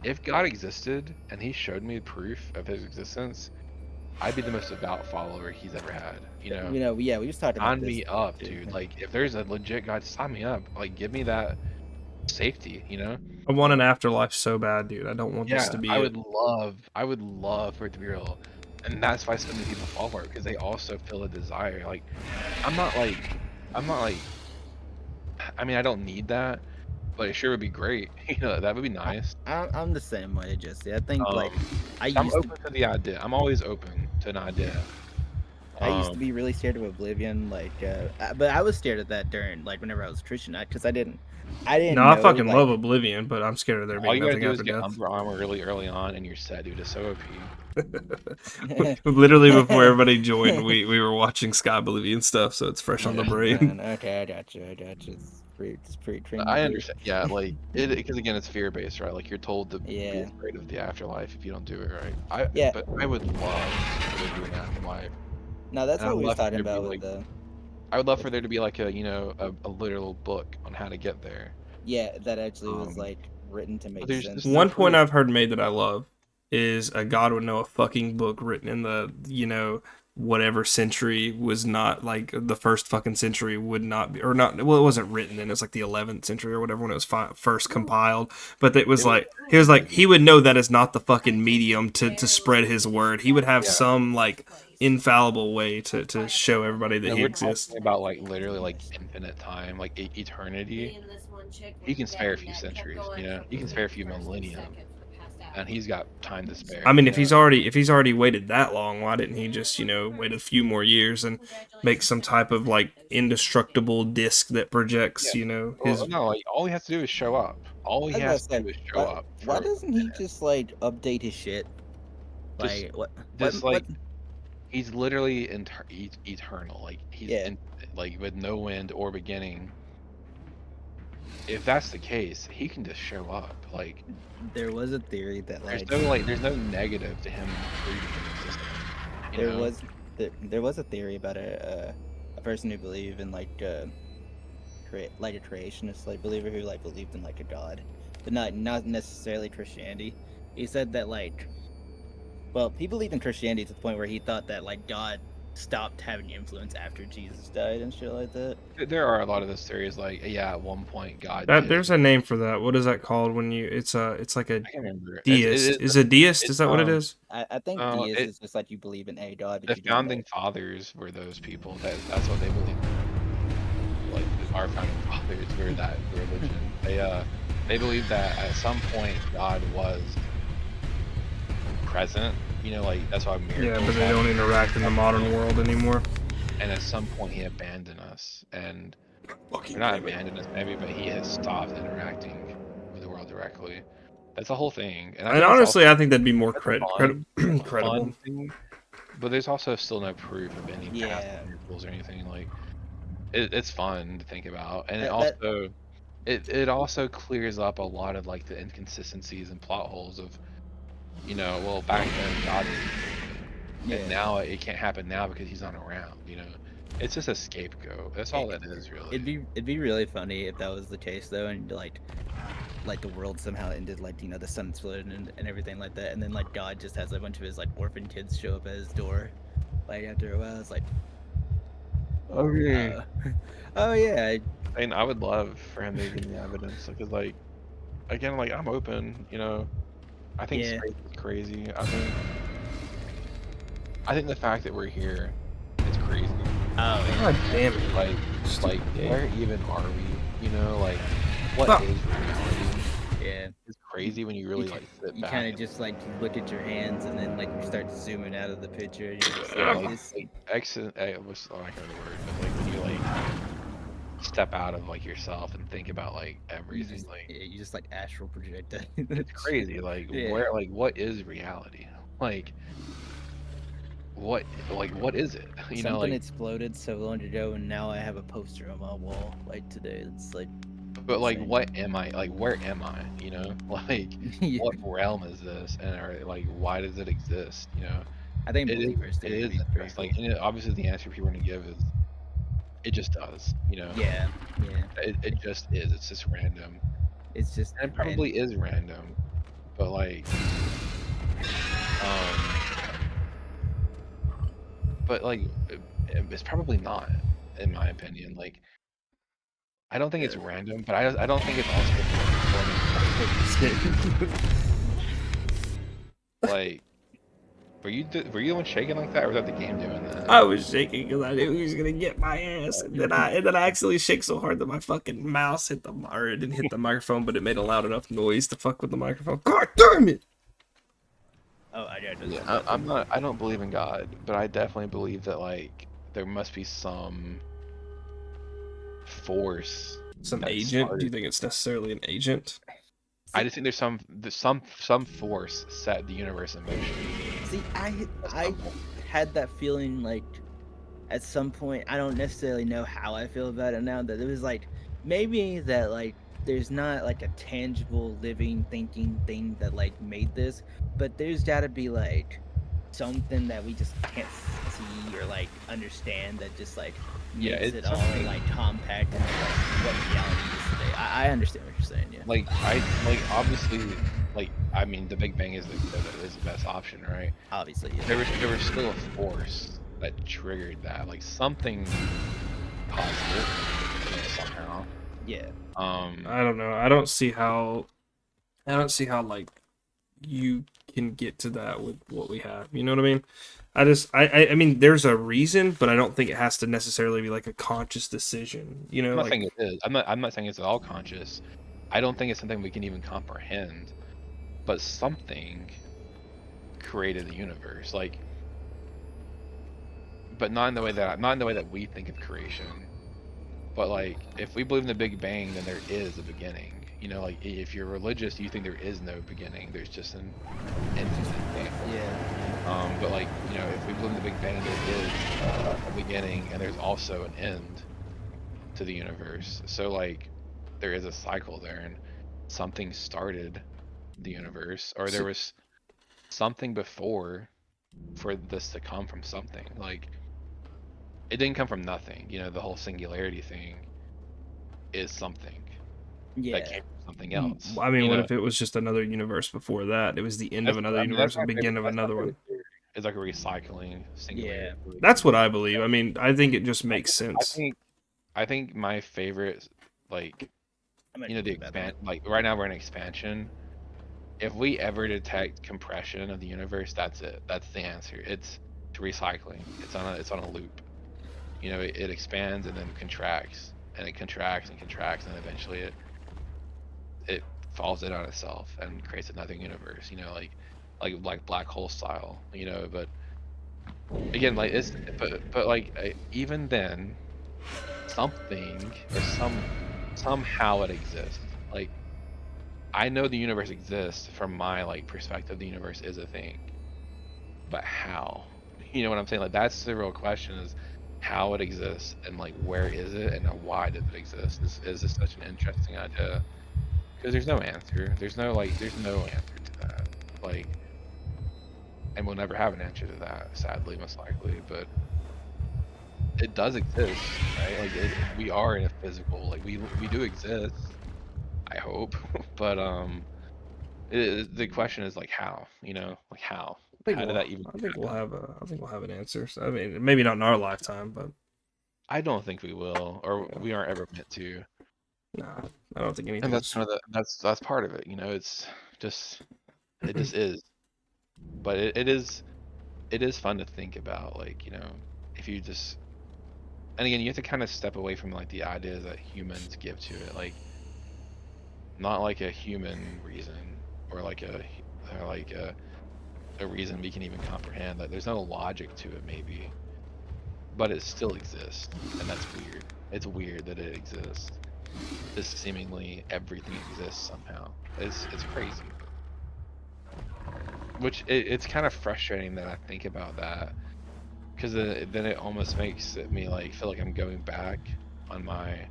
if God existed and He showed me proof of His existence, I'd be the most devout follower He's ever had. Yeah, we was talking about Sign this me up, too. dude. Like, if there's a legit God, sign me up. Like, give me that safety. I want an afterlife so bad, dude. I don't want this to Yeah, be it. I would love for it to be real, and that's why so many people fall for it because they also feel a desire. Like, I'm not like, I'm not like, I mean, I don't need that, but it sure would be great. That would be I, nice. I'm the same way, Jesse. I think like Um, I I'm used to open to the idea. I'm always open to an idea. I used Um, to be really scared of Oblivion, but I was scared of that during like whenever I was Christian, because I No, didn't I know fucking love like Oblivion, but I'm scared of there all being you gotta nothing do is after get death. Umber Armor really early on, and you're set, dude. It's so OP. Literally before everybody joined, we were watching Sky Oblivion stuff, so it's fresh on the Yeah. brain. Okay, I got you. I got you. It's pretty I trendy, understand. Yeah, like it because again, it's fear based, right? Like you're told to be yeah, afraid of the afterlife if you don't do it right. yeah. But I would love for there to be an afterlife, No, that's and I'd what we was love for talking there to be about like with I would love for with there to be like a literal book on how to get there. yeah, that actually was Um, like written to but make there's sense. just no One point proof. I've heard made that I love is a God would know a fucking book written in the, whatever century was not like the first fucking century would not be, or not, well, it wasn't written in, it's like the 11th century or whatever when it was first compiled. But it was It was like, he was like, he would know that is not the fucking medium to spread his word. He would have yeah. some like infallible way to show everybody that And he we're exists. talking about like literally like infinite time, like eternity. He can spare a few centuries, He can spare a few millennium, and he's got time to I spare, mean, if he's already waited that long, why didn't he just wait a few more years and make some type of like indestructible disc that Yeah. projects Well, his. no, like all he has to do is show up. All I he was about has to to say, do is show why up why for a doesn't he minute. just like update his shit? Just, Like just what? like he's literally eternal. Like he's Yeah, in, like with no end or beginning. If that's the case, he can just show up. Like there was a theory that there's no negative to him proving his existence. You there know? was there was a theory about a person who believed in like a creationist like believer who like believed in like a god, but not necessarily Christianity. He said that well, he believed in Christianity to the point where he thought that like God stopped having influence after Jesus died and shit like that. There are a lot of those theories. Like yeah, at one point God That did. there's a name for that. What is that called when it's like a I can't remember. deist. Is a deist? Is It's that what it is? I think deist it is just like you believe in a god, but the you don't know. founding fathers were those people. That's what they believed in. Like our founding fathers were that religion. They believed that at some point God was present. Like that's why Yeah, miracles but they don't happen. interact in the modern world anymore. And at some point he abandoned us, and or Fucking not damn it. abandoned us maybe, but he has stopped interacting with the world directly. That's the whole thing, and I And think it's also honestly, I think that'd be more that's a credible. fun thing. But there's also still no proof of any past Yeah, miracles or anything. Like it's fun to think about, and that it also clears up a lot of like the inconsistencies and plot holes of well back then God was doing it, and yeah. now it can't happen now because he's not around. It's just a scapegoat. That's all It, that is really. it'd be really funny if that was the case though, and like the world somehow ended, like the sun exploded and everything like that, and then like God just has a bunch of his like orphan kids show up at his door, like after a while. It's like, Okay. oh yeah, And I would love for him to give me evidence because like again like I'm open. I think yeah. space is crazy. I think the fact that we're here is crazy. Oh God yeah. damn it. Like, Stupid game. where even are we? Like, what Fuck. is reality? Yeah. It's crazy when you really like sit You back kind of and just like look at your hands and then like you start zooming out of the picture and you're just yeah, like like this. exit. I was oh, I can't remember the word, but like when you like step out of like yourself and think about like everything, like You just like astral project that. it's crazy. Like Yeah. where, like what is reality? Like what is it? Something Like exploded so long ago, and now I have a poster on my wall like today. It's like But like, Same. what am I? Like, where am I? You know, like, Yeah. what realm is this? And like, why does it exist? You know, I think it is believers it think it'd is be pretty interesting. cool. Like, and obviously the answer people are gonna give is it just does. You know, Yeah, yeah. it just is. It's just random, It's just and it random. probably is random. But like, um, but like, it's probably not, in my opinion. Like, I don't think it's Yeah. random, but I don't think it's also going like. Were you the one shaking like that, or was that the game doing that? I was shaking because I knew he was gonna get my ass, and then I accidentally shake so hard that my fucking mouse hit or it didn't hit the microphone, but it made a loud enough noise to fuck with the microphone. God damn it! Oh, I got this Yeah, I'm button. not. I don't believe in God, but I definitely believe that like there must be some force Some that agent? Do you started. think it's necessarily an agent? I See, just think there's some force set the universe in motion see, at I some point. had that feeling like at some point. I don't necessarily know how I feel about it now. That it was like maybe that like there's not like a tangible, living, thinking thing that like made this, but there's got to be like something that we just can't see or like understand that just like Yeah, makes it it's all something like compact into like what reality is today. I understand what you're saying. Yeah, like obviously I mean the Big Bang is the best option, right? obviously, But yeah, there was still a force that triggered that, like something caused it, you know, somehow. yeah, Um, I don't know. I don't see how. I don't see how like you can get to that with what we have. You know what I mean? I mean, there's a reason, but I don't think it has to necessarily be like a conscious decision. You I'm know, not saying like it is. I'm not saying it's at all conscious. I don't think it's something we can even comprehend, but something created the universe. Like, but not in the way that we think of creation. But like, if we believe in the Big Bang, then there is a beginning. You know, like if you're religious, you think there is no beginning. There's just an infinite thing. yeah, But like, you know, if we believe in the Big Bang, there is a beginning and there's also an end to the universe. So like, there is a cycle there, and something started the universe, or there so, was something before for this to come from something. Like, it didn't come from nothing. You know, the whole singularity thing is something that yeah. came from something else. I mean, You what know, if it was just another universe before that? It was the end of another I mean, that's universe my and favorite. begin of That's my another favorite one. theory. It's like a recycling singularity. Yeah. That's what I believe. I mean, I think it just makes I sense. think I think my favorite, like, I might you know, go the to the bathroom. expand like right now we're in expansion. If we ever detect compression of the universe, that's it. That's the answer. It's recycling. It's on a loop. You know, it expands and then contracts, and it contracts and contracts, and eventually it falls in on itself and creates another universe. You know, like black hole style. You know, but again, like it's but like even then, something or somehow it exists. Like, I know the universe exists from my like perspective. The universe is a thing, but how? You know what I'm saying? Like, that's the real question: is how it exists, and like where is it, and why does it exist? Is this such an interesting idea? Because there's no answer. There's no answer to that. Like, and we'll never have an answer to that, sadly, most likely. But it does exist, right? Like, we are in a physical, like we do exist. I hope, but the question is like how, you know, like how did that even I think we'll happen? have a. I think we'll have an answer. So, I mean, maybe not in our lifetime, but I don't think we will, or yeah, we aren't ever meant to. nah, I don't think And that's anything's. kind of that's part of it, you know. Just it just is, but it is fun to think about, like, you know, if you just, and again, you have to kind of step away from like the ideas that humans give to it, like not like a human reason or like or like a reason we can even comprehend. Like, there's no logic to it, maybe, but it still exists, and that's weird. It's weird that it exists. Just seemingly everything exists somehow. It's crazy. Which it's kind of frustrating that I think about that, because then it almost makes me like feel like I'm going back on my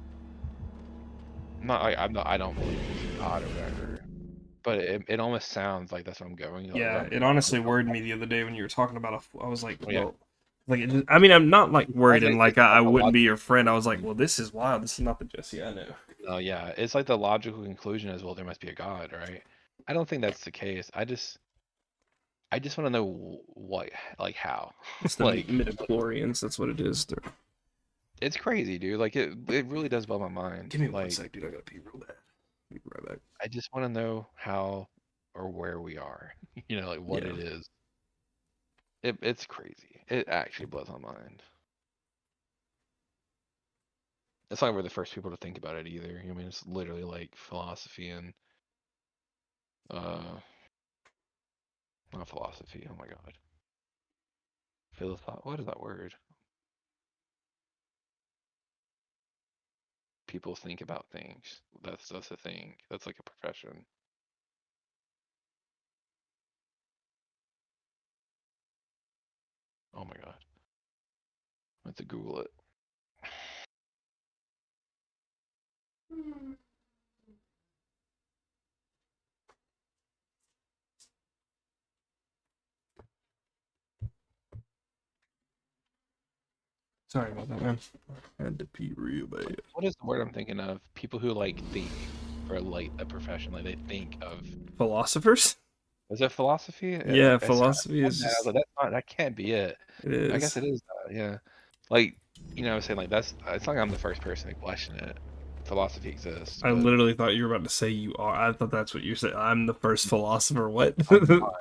not like I don't believe it's God or whatever, but it almost sounds like that's what I'm going. Yeah, it honestly worried me the other day when you were talking about I was like, Yeah. well, like, I mean, I'm not like worried and like I It's wouldn't be your friend. I was like, well, this is wild. This is not the Jesse I know. no, yeah, it's like the logical conclusion is, well, there must be a God, right? I don't think that's the case. I just want to know what, like how, It's the like midichlorians. That's what it is. it's crazy, dude. Like it really does blow my mind. Give me one Like sec, dude. I gotta pee real bad. Be right back. I just want to know how or where we are. You know, like what Yeah. it is. It's crazy. It actually blows my mind. It's not like we're the first people to think about it either. I mean, it's literally like philosophy and uh, not philosophy. Oh my God, philosoph. What is that word? People think about things. That's a thing. That's like a profession. Oh my God, I have to Google it. Sorry about that, man. I had to pee real bad. What is the word I'm thinking of? People who like think for like a profession, like they think of. Philosophers? Is it philosophy? Yeah, I said philosophy is that. I was just. like, that's not. That can't be it. It I guess is. it is. Yeah. Like, I was saying like that's. It's not like I'm the first person to question it. Philosophy exists, I but literally thought you were about to say you are. I thought that's what you said. I'm the first philosopher. What? I'm not.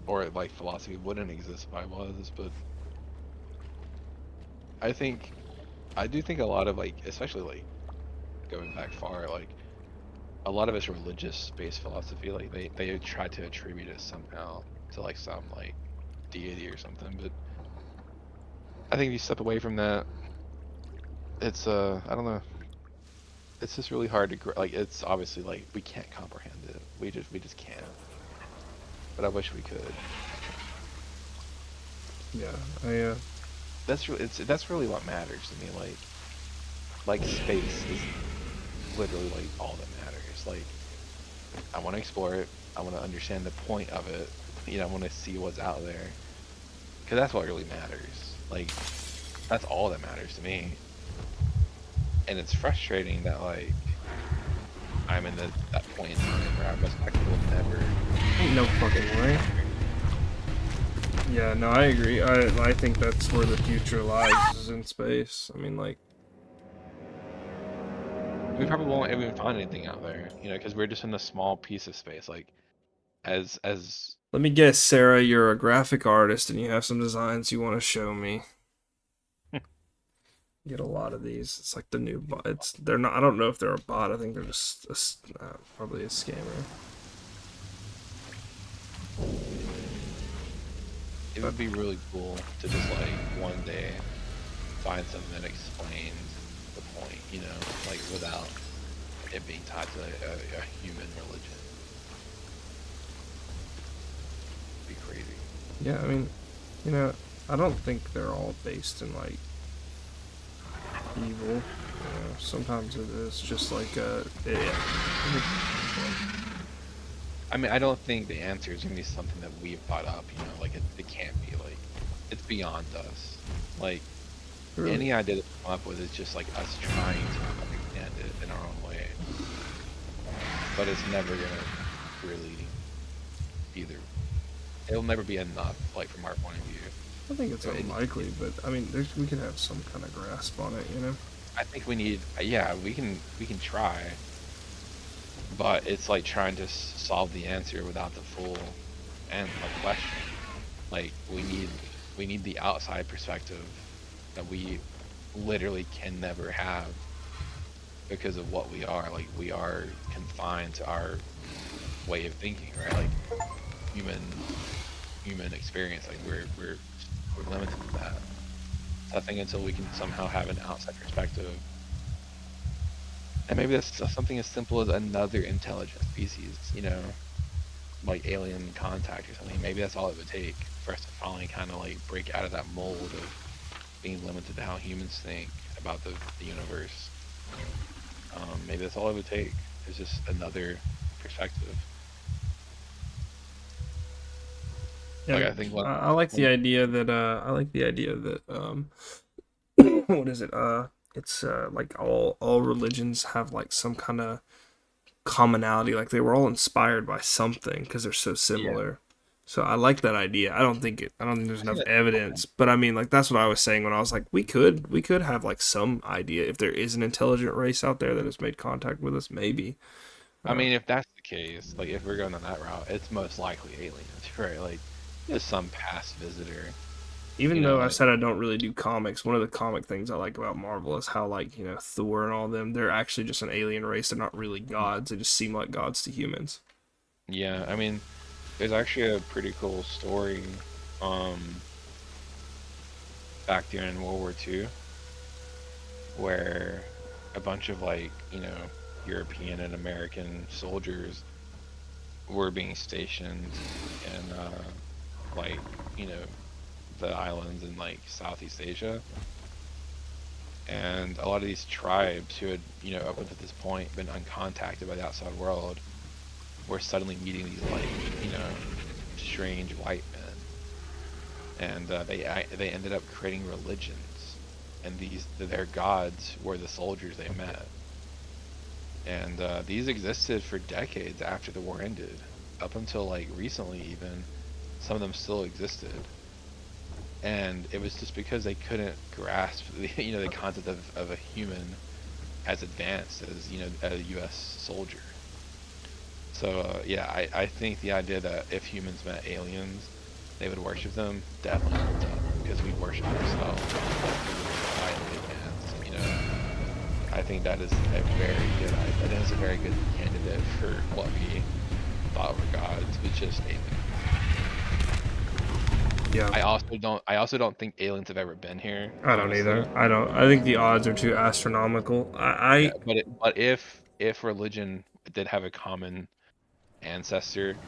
Or like philosophy wouldn't exist if I was. But I think I do think a lot of like, especially like going back far, like a lot of it's religious based philosophy. Like they try to attribute it somehow to like some like deity or something. But I think if you step away from that, it's I don't know. It's just really hard to like. It's obviously like we can't comprehend it. We just can't. But I wish we could. Yeah, I That's really what matters to me. Like space is literally like all that matters. Like I want to explore it. I want to understand the point of it. I want to see what's out there. Because that's what really matters. Like that's all that matters to me. And it's frustrating that like I'm in that point in time where I most likely will never. ain't no fucking way. Yeah, no, I agree. I think that's where the future lies, is in space. I mean, like, We probably won't even find anything out there, because we're just in a small piece of space. Like as let me guess, Sarah, you're a graphic artist and you have some designs you want to show me. Get a lot of these. It's like the new bot. They're not. I don't know if they're a bot. I think they're just probably a scammer. it would be really cool to just like one day find something that explains the point, like without it being tied to a human religion. It'd be crazy. Yeah, I mean, you know, I don't think they're all based in like evil. Sometimes it is just like yeah. I mean, I don't think the answer is gonna be something that we've thought up. Like it can't be. Like it's beyond us. Like Really. any idea that we come up with is just like us trying to understand it in our own way. But it's never gonna really either. It'll never be enough, like from our point of view. I think it's unlikely, but I mean, we can have some kind of grasp on it, you know. I think we need, yeah, we can try, but it's like trying to solve the answer without the full and like question. Like we need the outside perspective that we literally can never have because of what we are. Like we are confined to our way of thinking, right? Like human experience. Like we're limited to that. So I think until we can somehow have an outside perspective, and maybe that's something as simple as another intelligent species, like alien contact or something. Maybe that's all it would take for us to finally kind of like break out of that mold of being limited to how humans think about the universe. Maybe that's all it would take. It's just another perspective. Like Yeah, I think I like the when idea that what is it? It's like all religions have like some kind of commonality. Like they were all inspired by something because they're so yeah, similar. So I like that idea. I don't think there's I think enough that's cool. evidence, but I mean, like that's what I was saying when I was like, we could have like some idea if there is an intelligent race out there that has made contact with us. Maybe. I mean, if that's the case, like if we're going on that route, it's most likely aliens, right? Like just some past visitor. Even You know, though I like said I don't really do comics, one of the comic things I like about Marvel is how, like, Thor and all them, they're actually just an alien race. They're not really gods. They just seem like gods to humans. yeah. I mean, there's actually a pretty cool story, um, back during World War II, where a bunch of like European and American soldiers were being stationed in like you know the islands in like Southeast Asia, and a lot of these tribes who had up until this point been uncontacted by the outside world were suddenly meeting these like strange white men, and they ended up creating religions, and their gods were the soldiers they met. And these existed for decades after the war ended, up until like recently even. Some of them still existed, and it was just because they couldn't grasp the concept of a human as advanced as a U.S. soldier. So yeah, I think the idea that if humans met aliens, they would worship them definitely holds up because we worship ourselves because we're highly advanced. I think that is a very good. That is a very good candidate for what we thought were gods, but just aliens. Yeah, I also don't think aliens have ever been here, I don't honestly. either. I don't. I think the odds are too astronomical. Yeah, but if religion did have a common ancestor,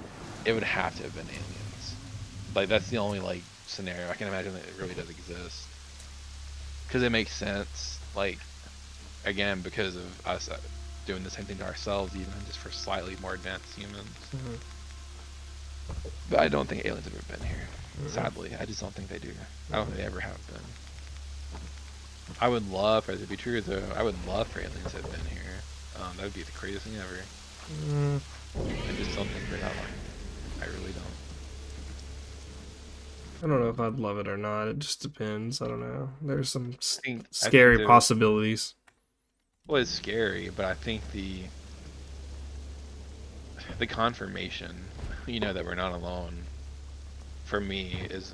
it would have to have been aliens. Like that's the only like scenario I can imagine that it really does exist. Because it makes sense. Like again, because of us doing the same thing to ourselves, even just for slightly more advanced humans. Mhm. But I don't think aliens have ever been here. Sadly, I just don't think they do. I don't think they ever have been. I would love for it to be true, though. I would love for aliens to have been here. That would be the craziest thing ever. Mm, I just don't think we're that lucky. I really don't. I don't know if I'd love it or not. It just depends. I don't know. There's some I think scary the possibilities. well, it's scary, but I think the confirmation, that we're not alone, for me is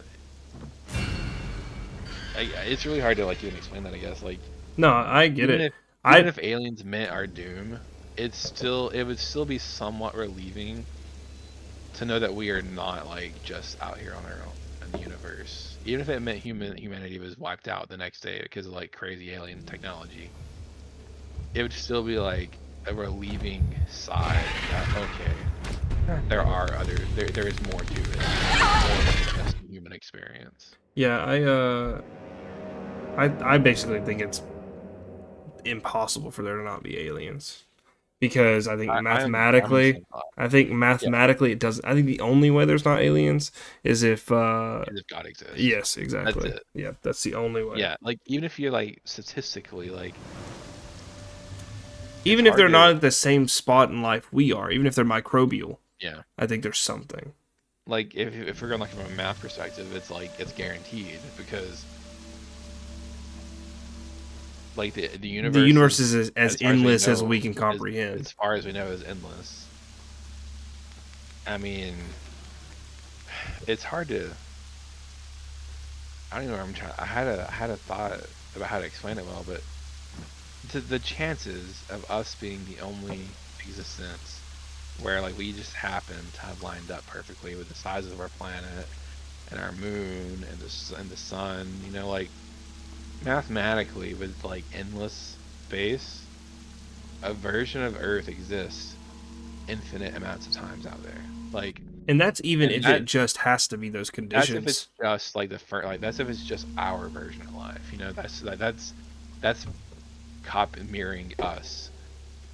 it's really hard to like even explain that. I guess like No, I get even it. if even I if aliens meant our doom, it would still be somewhat relieving to know that we are not like just out here on our own in the universe. Even if it meant humanity was wiped out the next day because of like crazy alien technology, it would still be like a relieving sigh that okay, there is more to it. There's more than just the human experience. yeah, I basically think it's impossible for there to not be aliens because I'm the same thought. I think Yeah, mathematically it doesn't. I think the only way there's not aliens is if if God exists. yes, That's exactly. it. Yeah, that's the only way. Yeah, like even if you're like statistically like it's Even if hard they're to not at the same spot in life we are, even if they're microbial, yeah. I think there's something. Like if we're going like from a math perspective, it's like it's guaranteed because like the The universe universe is is as as far as we endless as we know can as comprehend. far as we know is endless. I mean, it's hard to I don't even know what I'm trying. I had a thought about how to explain it well, but the chances of us being the only existence where like we just happen to have lined up perfectly with the sizes of our planet and our moon and the sun, like mathematically with like endless space, a version of Earth exists infinite amounts of times out there. Like, And that's even and if it just has to be those that's if conditions. it's just like the first, like that's if it's just our version of life. That's cop mirroring us.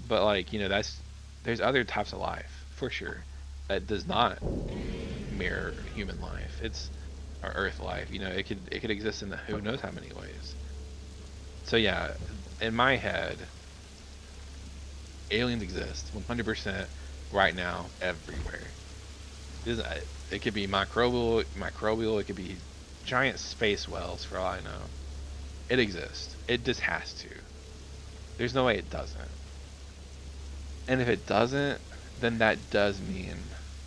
But like, there's other types of life for sure that does not mirror human life. It's or Earth life. It could exist in who knows how many ways. So yeah, in my head, aliens exist 100% right now everywhere. It could be microbial. It could be giant space wells for all I know. It exists. It just has to. There's no way it doesn't. And if it doesn't, then that does mean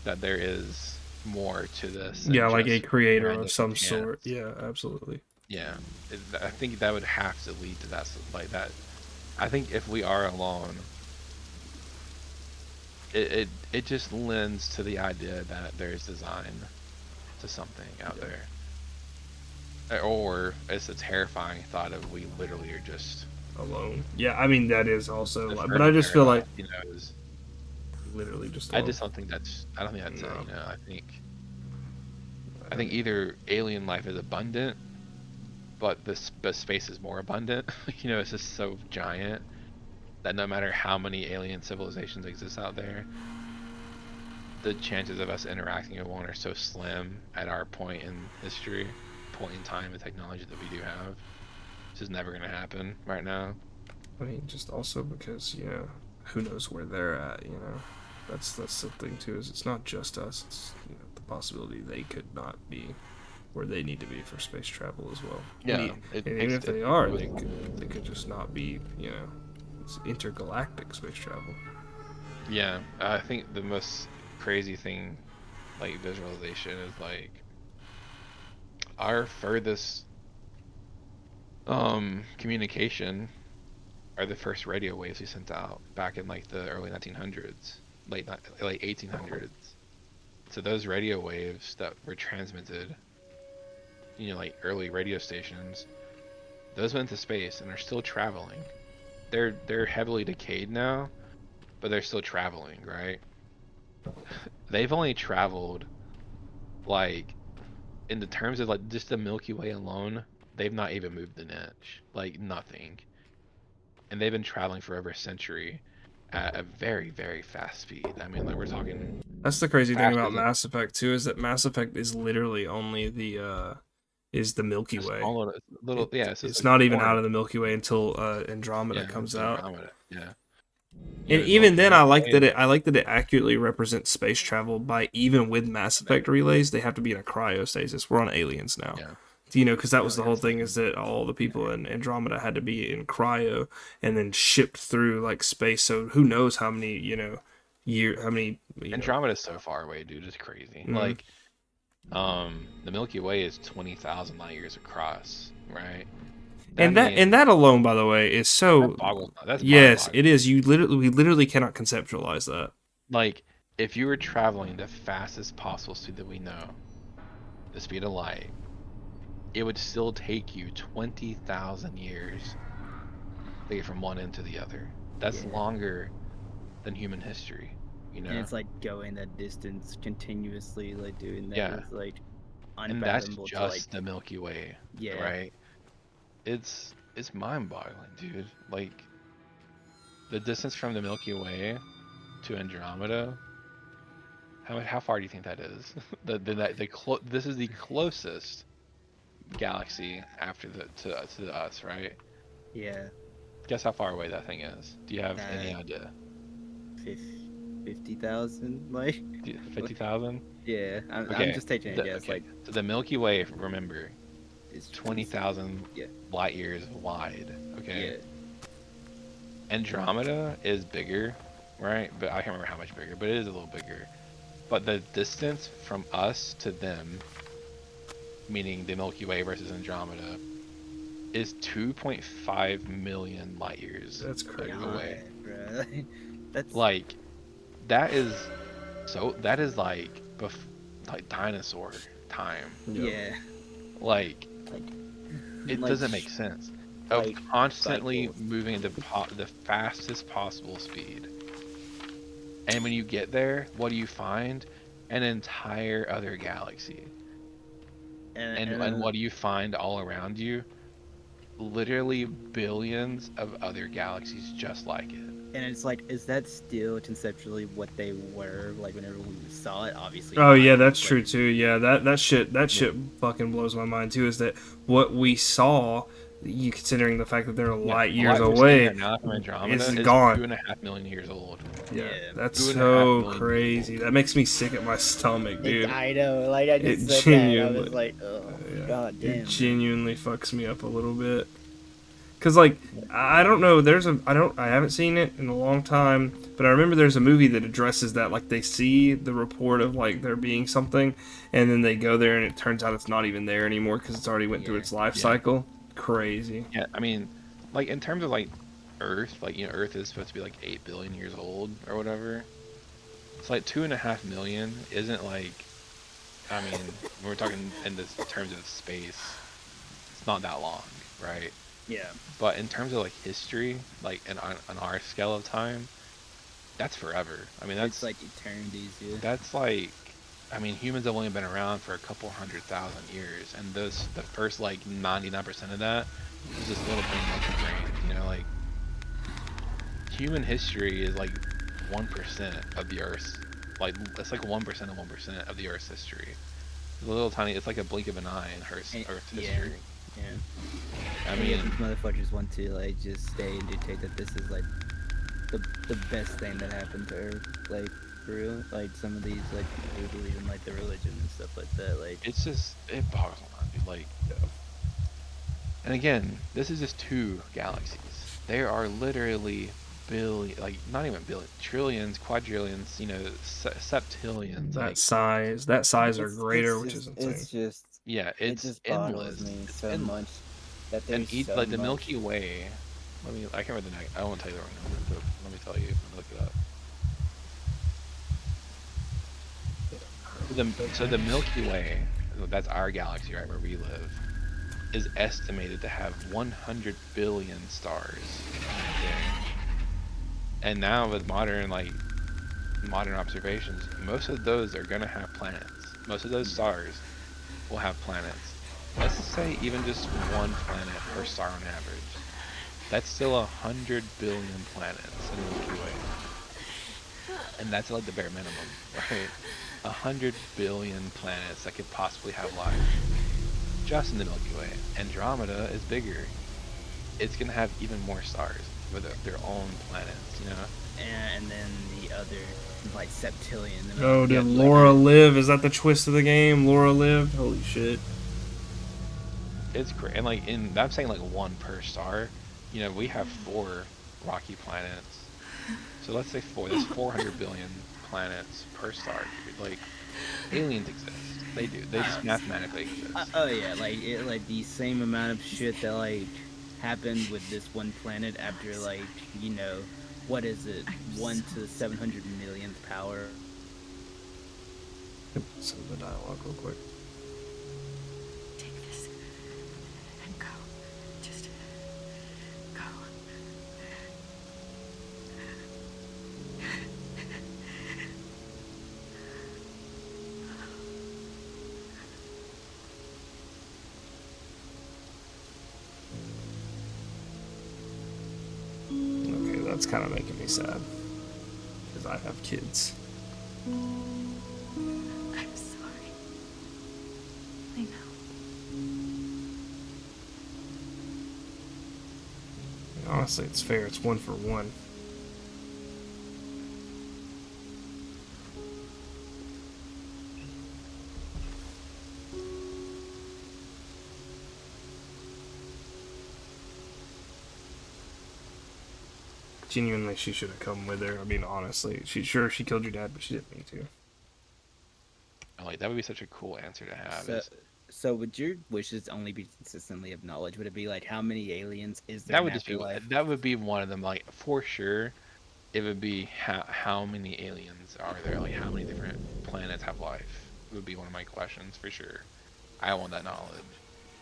that there is more to this than Yeah, like a just creator of random some sort. mechanics. Yeah, absolutely. Yeah, I think that would have to lead to that, like that. I think if we are alone, it just lends to the idea that there's design to something out there, or it's a terrifying thought of we literally are just Alone. Yeah, I mean that is also, the but I Fermi just feel like paradox. Is literally just I alone. just don't think that's I don't think that's No. I think either alien life is abundant, but but space is more abundant. It's just so giant that no matter how many alien civilizations exist out there, the chances of us interacting with one are so slim at our point in history, point in time and technology that we do have. It's just never gonna happen right now. I mean, just also because who knows where they're at. That's the thing too. Is it's not just us. It's the possibility they could not be where they need to be for space travel as well. Yeah, And even if they are, they could just not be. It's intergalactic space travel. Yeah, I think the most crazy thing, like visualization, is like our furthest communication are the first radio waves we sent out back in like the early 1900s, late 1800s. So those radio waves that were transmitted, like early radio stations, those went to space and are still traveling. They're heavily decayed now, but they're still traveling, right? They've only traveled like in the terms of like just the Milky Way alone, they've not even moved an inch, like nothing. And they've been traveling for over a century at a very, very fast speed. I mean, like we're talking That's the crazy thing faster about than Mass Effect too, is that Mass Effect is literally only the Milky a Way. small little yeah, it's just It's a not even out corner. of the Milky Way until Andromeda Yeah, comes it's out. Andromeda. Yeah. And The even then, I Milky like Way. that it accurately represents space travel by even with Mass Effect relays, they have to be in a cryostasis. We're on aliens now. Yeah. Because that was the Oh, whole yes. thing, is that all the people in Andromeda had to be in cryo and then shipped through like space. So who knows how many how many Andromeda's so far away, dude. It's crazy. Mhm. Like, the Milky Way is 20,000 light years across, right? That and means that alone, by the way, is so that's yes, mind-boggling. it is. We literally cannot conceptualize that. Like, if you were traveling the fastest possible speed that we know, the speed of light, it would still take you 20,000 years to get from one end to the other. That's Yeah. longer than human history, you know? And it's like going that distance continuously, like doing that Yeah. is like And that's unfathomable to like. just the Milky Way, Yeah. right? It's mind-boggling, dude. Like, the distance from the Milky Way to Andromeda, how far do you think that is? This is the closest galaxy after to us, right? Yeah. Guess how far away that thing is? Do you have any Uh, idea? 50,000, like. 50,000? Yeah, I'm Okay. just taking a guess. Okay. Like, So the Milky Way, remember, it's 20,000 Yeah. light years wide. Okay. Yeah. Andromeda is bigger, right? But I can't remember how much bigger, but it is a little bigger. But the distance from us to them, meaning the Milky Way versus Andromeda, is 2.5 million light years That's crazy. away. Bro. That's Like, that is like like dinosaur time. yeah. Like, Like, it like, doesn't make sense. Of like constantly cycles. moving at the fastest possible speed. And when you get there, what do you find? An entire other galaxy. And what do you find all around you? Literally billions of other galaxies just like it. And it's like, is that still conceptually what they were like whenever we saw it? Obviously Oh not. yeah, It that's was true like, too. Yeah, that shit fucking blows my mind too. Is that what we saw? You considering the fact that they're Yeah, light the years light we're seeing right away now from Andromeda is is gone. 2.5 million years old. Yeah, yeah. that's 2.5 so million years old. crazy. That makes me sick at my stomach, dude. I know. Like I It just said that, and I was genuinely, like, oh yeah, god it damn, man. genuinely fucks me up a little bit. Cause like I don't know, I haven't seen it in a long time, but I remember there's a movie that addresses that. Like they see the report of like there being something, and then they go there and it turns out it's not even there anymore because it's already went through Yeah. its life Yeah. cycle. Crazy. Yeah, I mean, like in terms of like Earth, like Earth is supposed to be like 8 billion years old or whatever. It's like 2.5 million isn't like. I mean, when we're talking in this terms of space, it's not that long, right? Yeah. But in terms of like history, like on our scale of time, that's forever. I mean, It's like eternities, yeah. that's like. I mean, humans have only been around for a couple 100,000 years, and the first like 99% of that was this little thing monkey brain. Like human history is like 1% of the Earth's, like it's like 1% of 1% of the Earth's history. It's a little tiny. It's like a blink of an eye in Earth's Yeah. history. Yeah. I And yet mean, these motherfuckers want to like just stay and dictate that this is like the best thing that happened to Earth. Like for real. Like some of these like people who believe in like the religion and stuff like that. Like it's just it boggles my mind, dude. Like, and again, this is just two galaxies. There are literally billion, like not even billion, trillions, quadrillions, septillions. Like, That size or it's greater, which is insane. yeah, it it's just boggles endless. me It's so endless. much that And there's each so like the much. Milky Way. I can't remember the name. I won't tell you the wrong number, but let me tell you. Let me look it up. So the Milky Way, that's our galaxy, right, where we live, is estimated to have 100 billion stars. Okay. And now with modern observations, most of those are gonna have planets. Most of those stars will have planets. Let's say even just one planet per star on average. That's still 100 billion planets in the Milky Way, and that's like the bare minimum, right? 100 billion planets that could possibly have life just in the Milky Way. Andromeda is bigger. It's gonna have even more stars with their own planets. And then the other like septillion. Oh, Yeah, did like Laura live? Is that the twist of the game? Laura lived? Holy shit. it's great, and like I'm saying like one per star. We have four rocky planets, so let's say four. That's 400 billion planets per star, dude. Like aliens exist. They do. They just mathematically exist. Oh yeah, like like the same amount of shit that like happened with this one planet after like what is it, 1 to 700 millionth power. Some of the dialogue real quick. Take this and go. Just go. Okay, that's kind of making me sad. Because I have kids. I'm sorry. I know. Honestly, it's fair. It's 1-for-1. Genuinely, she should have come with her. I mean, honestly, she killed your dad, but she didn't need to. Like that would be such a cool answer to have. So, so would your wishes only be consistently of knowledge? Would it be like how many aliens is there That in would just be afterlife? that would be one of them. Like for sure, it would be how many aliens are there? Like how many different planets have life? Would be one of my questions for sure. I want that knowledge.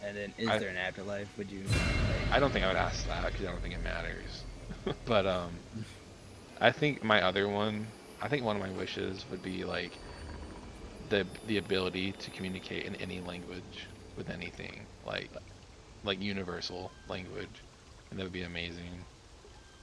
And then is I there an afterlife? Would you I don't think I would ask that because I don't think it matters. But I think my other one, I think one of my wishes would be like the ability to communicate in any language with anything, like universal language, and that would be amazing.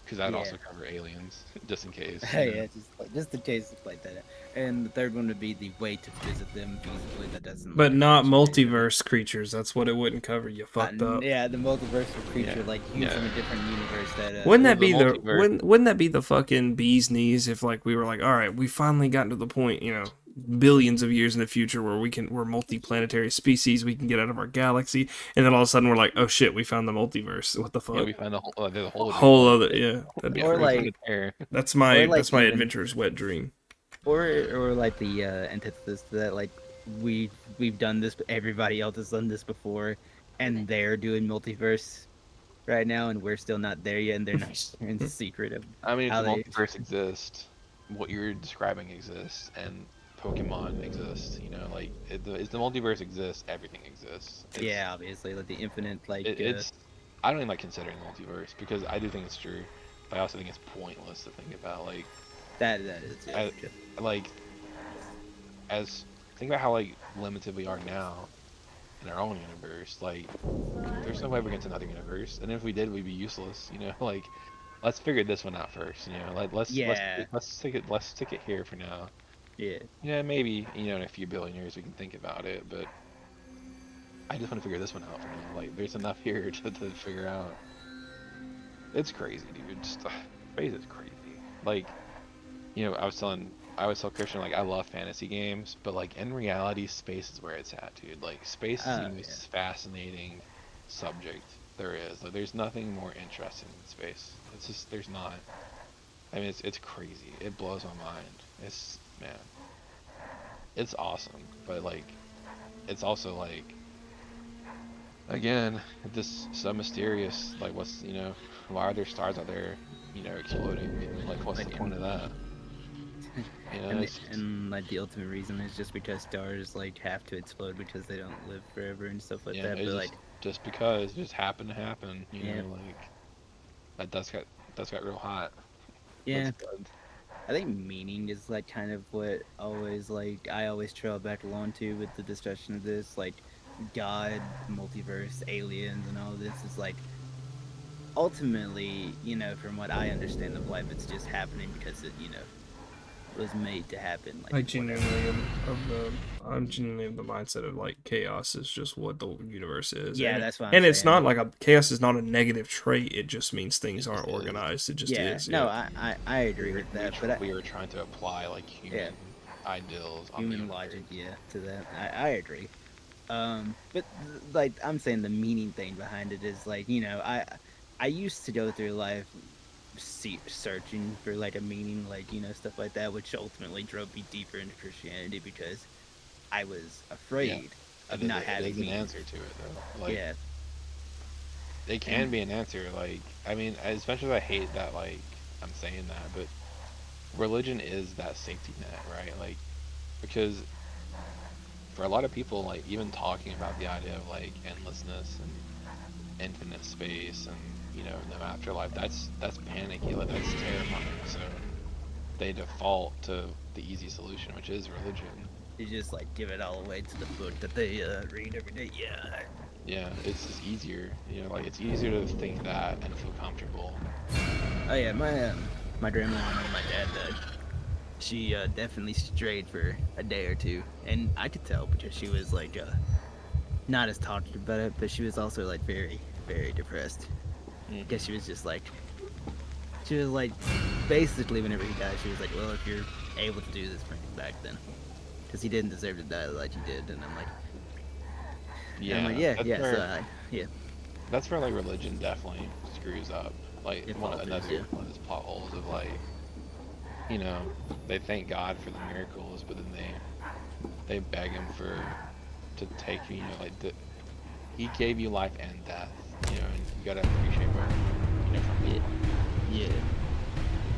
because that'd Yeah. also cover aliens, just in case. Hey, You know? yeah, just in case it's like that. And the third one would be the way to visit them feasibly that doesn't But like not affect you. multiverse creatures. That's what it wouldn't cover. You fucked up. Yeah, the multiversal creature, Yeah, like huge yeah. from a different universe that Wouldn't Well, that the be the multiverse. wouldn't that be the fucking bee's knees if like we were like, all right, we finally gotten to the point, you know, billions of years in the future where we're multiplanetary species, we can get out of our galaxy, and then all of a sudden we're like, oh shit, we found the multiverse. What the Yeah, fuck? we find the whole. There's a whole new Whole one. other yeah, that'd be Yeah, Or we crazy. found like, a tear. That's or my like that's my even, adventurer's wet dream. or like the antithesis to that, like we've done this, but everybody else has done this before, and they're doing multiverse right now, and we're still not there yet, and they're not sharing the secret of I mean, if how the they. multiverse exists, what you're describing exists, and Pokemon exists. You know, like if the multiverse exists, everything exists. Yeah, obviously, like the infinite, like It's. I don't even like considering the multiverse because I do think it's true. But I also think it's pointless to think about. Like, that is yeah. like as think about how like limited we are now in our own universe. Like, there's no way we're getting to another universe, and if we did, we'd be useless. You know, like let's figure this one out first. You know, like Yeah. let's stick it here for now. Yeah. Yeah, maybe in a few billion years we can think about it, but I just want to figure this one out for now. Like, there's enough here to figure out. It's crazy, dude. Space is crazy. Like, I always tell Christian, like, I love fantasy games, but like in reality, space is where it's at, dude. Like, space is the Yeah. most fascinating subject there is. Like, there's nothing more interesting than space. It's just there's not. I mean, it's crazy. It blows my mind. Man, it's awesome, but like, it's also like, again, just so mysterious. Like, why are there stars out there, exploding? Like, what's the point of that? You know, And like the ultimate reason is just because stars like have to explode because they don't live forever and stuff like yeah, that. it's But like, just because it just happened to happen. yeah, Like that dust got real hot. yeah. That's good. I think meaning is like kind of what always like I always trail back along to with the discussion of this, like God, multiverse, aliens, and all this is like ultimately, from what I understand of life, it's just happening because it, was made to happen. I genuinely I'm genuinely of the mindset of like chaos is just what the universe is. Yeah, and that's what I'm and it's saying. not like chaos is not a negative trait. It just means things aren't is. organized. It just Yeah, is. no, Yeah. I agree with that, but We were trying to apply like human ideals on the human universe. logic, yeah, to that. I agree. But like I'm saying, the meaning thing behind it is like I used to go through life searching for like a meaning, like stuff like that, which ultimately drove me deeper into Christianity because I was afraid of not having It is an meaning. answer to it though. Like, Yeah, it can be an answer. Like, I mean, as much as I hate that, like, I'm saying that, but religion is that safety net, right? Like, because for a lot of people, like, even talking about the idea of like endlessness and infinite space and no afterlife, that's panicky. Like, that's terrifying. So they default to the easy solution, which is religion. you just like give it all away to the book that they read every day. Yeah. Yeah, it's just easier. Like, it's easier to think that and feel comfortable. Oh yeah, my grandma when my dad died, she definitely strayed for a day or two, and I could tell because she was like not as talkative about it, but she was also like very, very depressed because she was basically whenever he died, she was like, well, if you're able to do this, bring him back then, because he didn't deserve to die like he did, and I'm like, Yeah, yeah. That's where like religion definitely screws up. Like, It one of falters, those plot holes of like, they thank God for the miracles, but then they beg him to take he gave you life and death, and you gotta appreciate where from him. Yeah.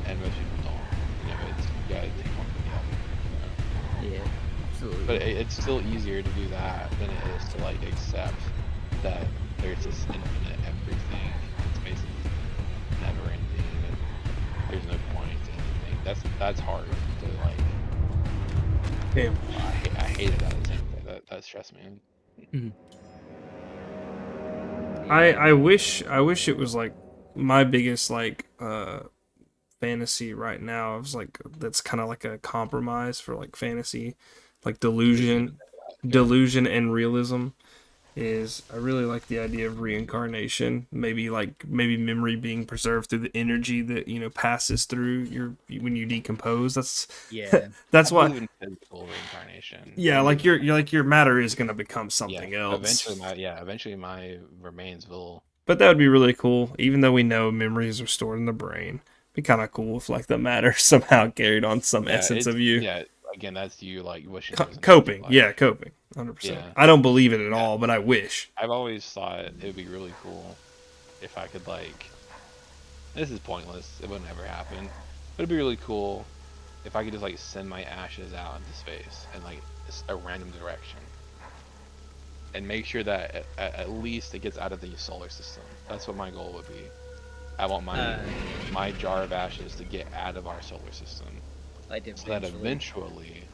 And most people don't. You gotta take one for the other. Yeah, absolutely. But it's still easier to do that than it is to like accept that there's this infinite everything. It's basically never ending, and there's no point to anything. That's hard to like. Damn. I hated that attempt. That stressed me. I wish it was like my biggest like fantasy right now is like that's kind of like a compromise for like fantasy, like delusion and realism. Is I really like the idea of reincarnation. Maybe memory being preserved through the energy that passes through your when you decompose. Yeah. That's I why. believe in physical reincarnation. Yeah, Don't get like me your matter is gonna become Yeah, something else. eventually my remains will. But that would be really cool. Even though we know memories are stored in the brain, be kind of cool if like the matter somehow carried on some Yeah, essence of you. yeah. Again, that's you like wishing there was an Coping, afterlife. yeah, coping, 100%. Yeah, I don't believe it at yeah. all, but I wish. I've always thought it would be really cool if I could like. This is pointless. It would never happen. But it'd be really cool if I could just like send my ashes out into space and like a random direction, and make sure that at least it gets out of the solar system. That's what my goal would be. I want my jar of ashes to get out of our solar system, Like so that eventually. eventually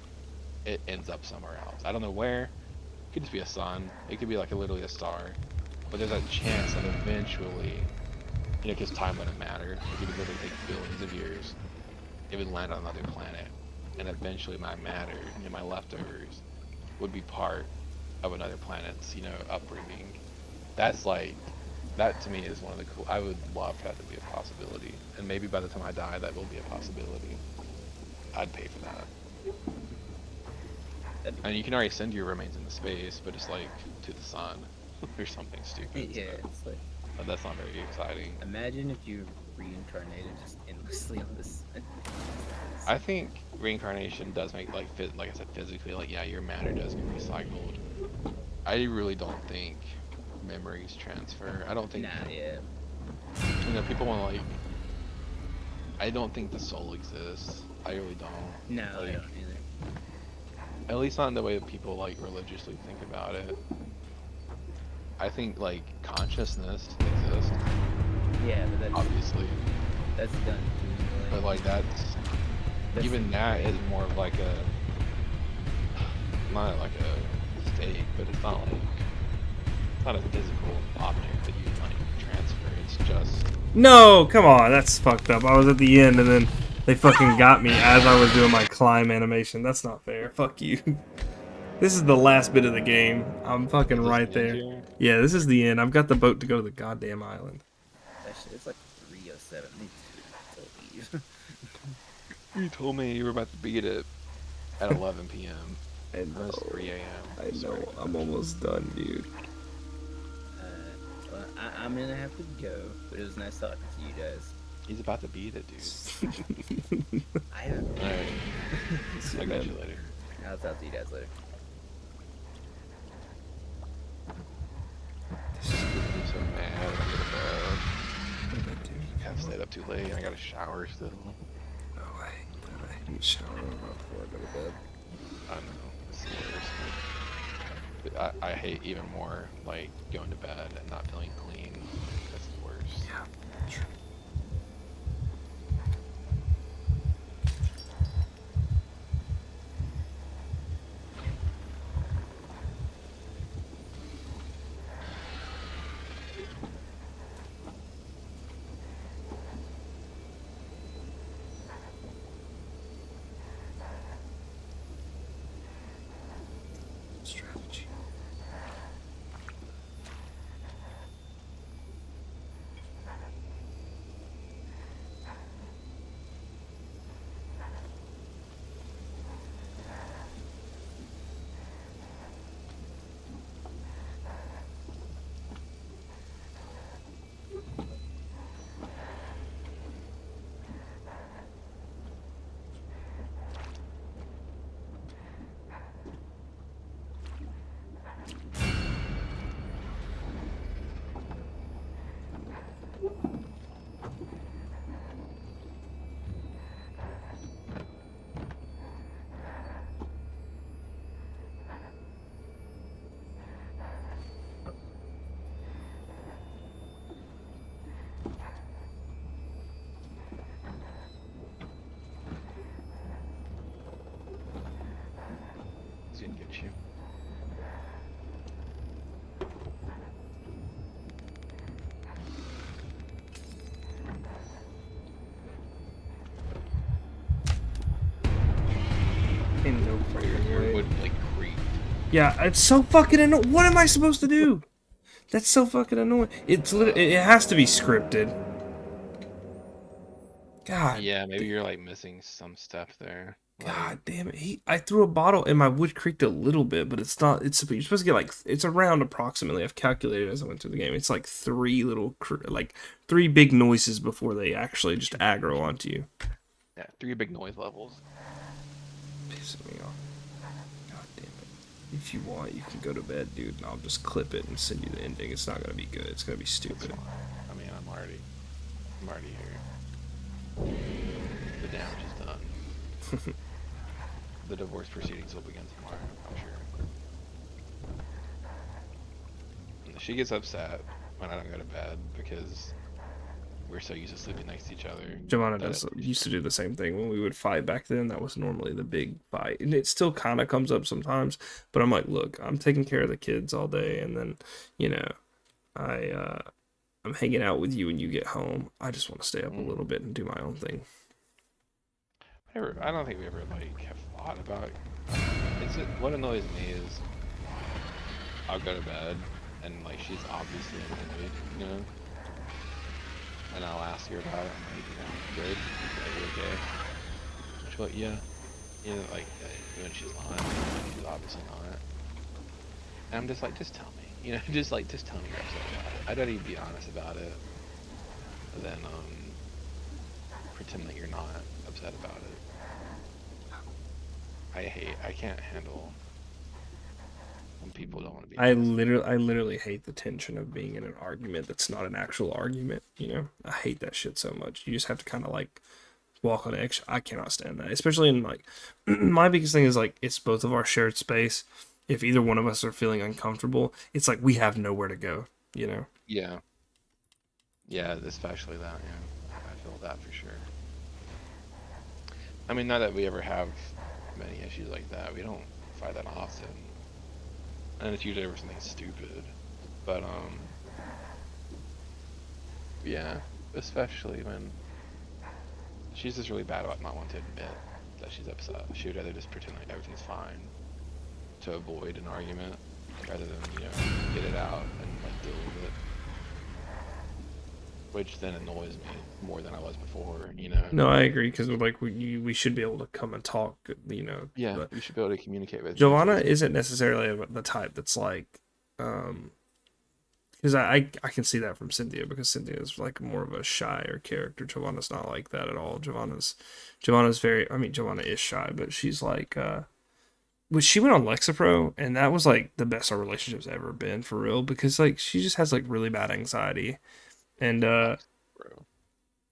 it ends up somewhere else. I don't know where. It could just be a sun. It could be like literally a star. But there's a chance that eventually, because time wouldn't matter. It could literally take billions of years. It would land on another planet, and eventually my matter, my leftovers, would be part of another planet's, upbringing. That's like, that to me is one of the cool. I would love for that to be a possibility, and maybe by the time I die, that will be a possibility. I'd pay for that. And you can already send your remains into space, but it's like to the sun or something stupid. Yeah, So, it's like but that's not very exciting. imagine if you reincarnated just endlessly on this. I think reincarnation does make like like I said physically, like yeah, your matter does get recycled. I really don't think memories transfer. I don't think Nah, yeah. people want to like. I don't think the soul exists. I really don't. No, I Like, don't either. at least not in the way that people like religiously think about it. I think like consciousness exists, Yeah, but obviously, that's done too. but like that's even that is more of like a not like a state, but it's not a physical object that you can like transfer. It's just No, come on, that's fucked up. I was at the end and then they fucking got me as I was doing my climb animation. That's not fair. Fuck you. This is the last bit of the game. I'm fucking is this right the end there. here? Yeah, this is the end. I've got the boat to go to the goddamn island. That shit, it's like 3:07. I need to leave. You told me you were about to beat it at 11 p.m. I know. It's 3 a.m. I know. Sorry. I'm almost done, dude. Well, I'm gonna have to go, but it was nice talking to you guys. He's about to beat it, dude. I haven't. Alright. I'll catch you later. I'll talk to you guys later. I'm so mad. I gotta go to bed. I've stayed up too late. I got a shower still. No way. I need to shower before I go to bed. I know. It's the worst. But I hate even more like going to bed and not feeling clean. That's the worst. Yeah, true. Strategy. He's gonna get you. Yeah, it's so fucking annoying. What am I supposed to do? That's so fucking annoying. It has to be scripted. God, Yeah, maybe you're like missing some stuff there. Like, God damn it. I threw a bottle and my wood creaked a little bit, but it's not. You're supposed to get like it's around approximately. I've calculated as I went through the game. It's like three big noises before they actually just aggro onto you. yeah, 3 big noise levels. Pissing me off. God damn it. If you want, you can go to bed, dude, and I'll just clip it and send you the ending. It's not gonna be good. It's gonna be That's stupid. fine. I mean, I'm already here. The damage is done. The divorce proceedings will begin tomorrow, I'm sure. And she gets upset when I don't go to bed because we're so used to sleeping next to each other. Giovanna used to do the same thing when we would fight back then. That was normally the big fight, and it still kind of comes up sometimes. But I'm like, look, I'm taking care of the kids all day, and then, you know, I'm hanging out with you when you get home. I just want to stay up a little bit and do my own thing. I don't think we ever like have thought about. What annoys me is I'll go to bed and like she's obviously annoyed, you know, and I'll ask her about it. I'm like, you know, good, like you okay? She's like, yeah, you know, like when she's not, she's obviously not. And I'm just like, just tell me, you know, just tell me you're upset about it. I'd rather you be honest about it than pretend that you're not upset about it. I can't handle when people don't want to be I honest. literally hate the tension of being in an argument that's not an actual argument. You know, I hate that shit so much. You just have to kind of like walk on eggshells. I cannot stand that, especially in like my biggest thing is like it's both of our shared space. If either one of us are feeling uncomfortable, it's like we have nowhere to go. You know. Yeah. Yeah, especially that, yeah. I feel that for sure. I mean, not that we ever have many issues like that. We don't fight that often. And it's usually over something stupid. But, yeah. Especially when she's just really bad about not wanting to admit that she's upset. She would rather just pretend like everything's fine to avoid an argument rather than, you know, get it out and like deal with it. Which then annoys me more than I was before, you know. No, I agree because like we should be able to come and talk. You know. Yeah, But we should be able to communicate with each Giovanna other. isn't necessarily the type that's like, because I can see that from Cynthia because Cynthia is like more of a shyer character. Giovanna's not like that at all. Giovanna's very. I mean, Giovanna is shy, but she's like. But she went on Lexapro, and that was like the best our relationship's ever been for real because like she just has like really bad anxiety, and Bro.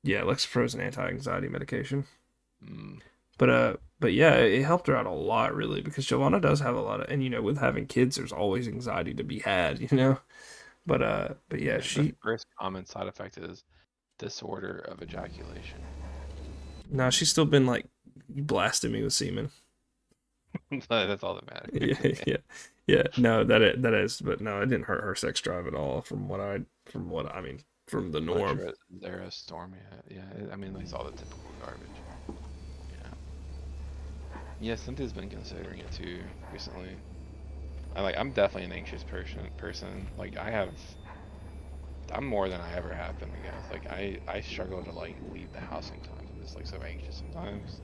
yeah, Lexapro is an anti-anxiety medication. Mm. But yeah, it helped her out a lot really because Giovanna does have a lot of, and you know, with having kids, there's always anxiety to be had, you know. But yeah, Yeah, she the first common side effect is disorder of ejaculation. no, she's still been like blasting me with semen. That's all that matters. Yeah, yeah, yeah. No, that is, but no, it didn't hurt her sex drive at all. I mean, from the Much norm. there a storm, yeah. I mean, like all the typical garbage. Yeah. Yeah, Cynthia's been considering it too recently. I'm definitely an anxious person. Like I'm more than I ever have been, I guess. Like I struggle to like leave the house sometimes. I'm just like so anxious sometimes.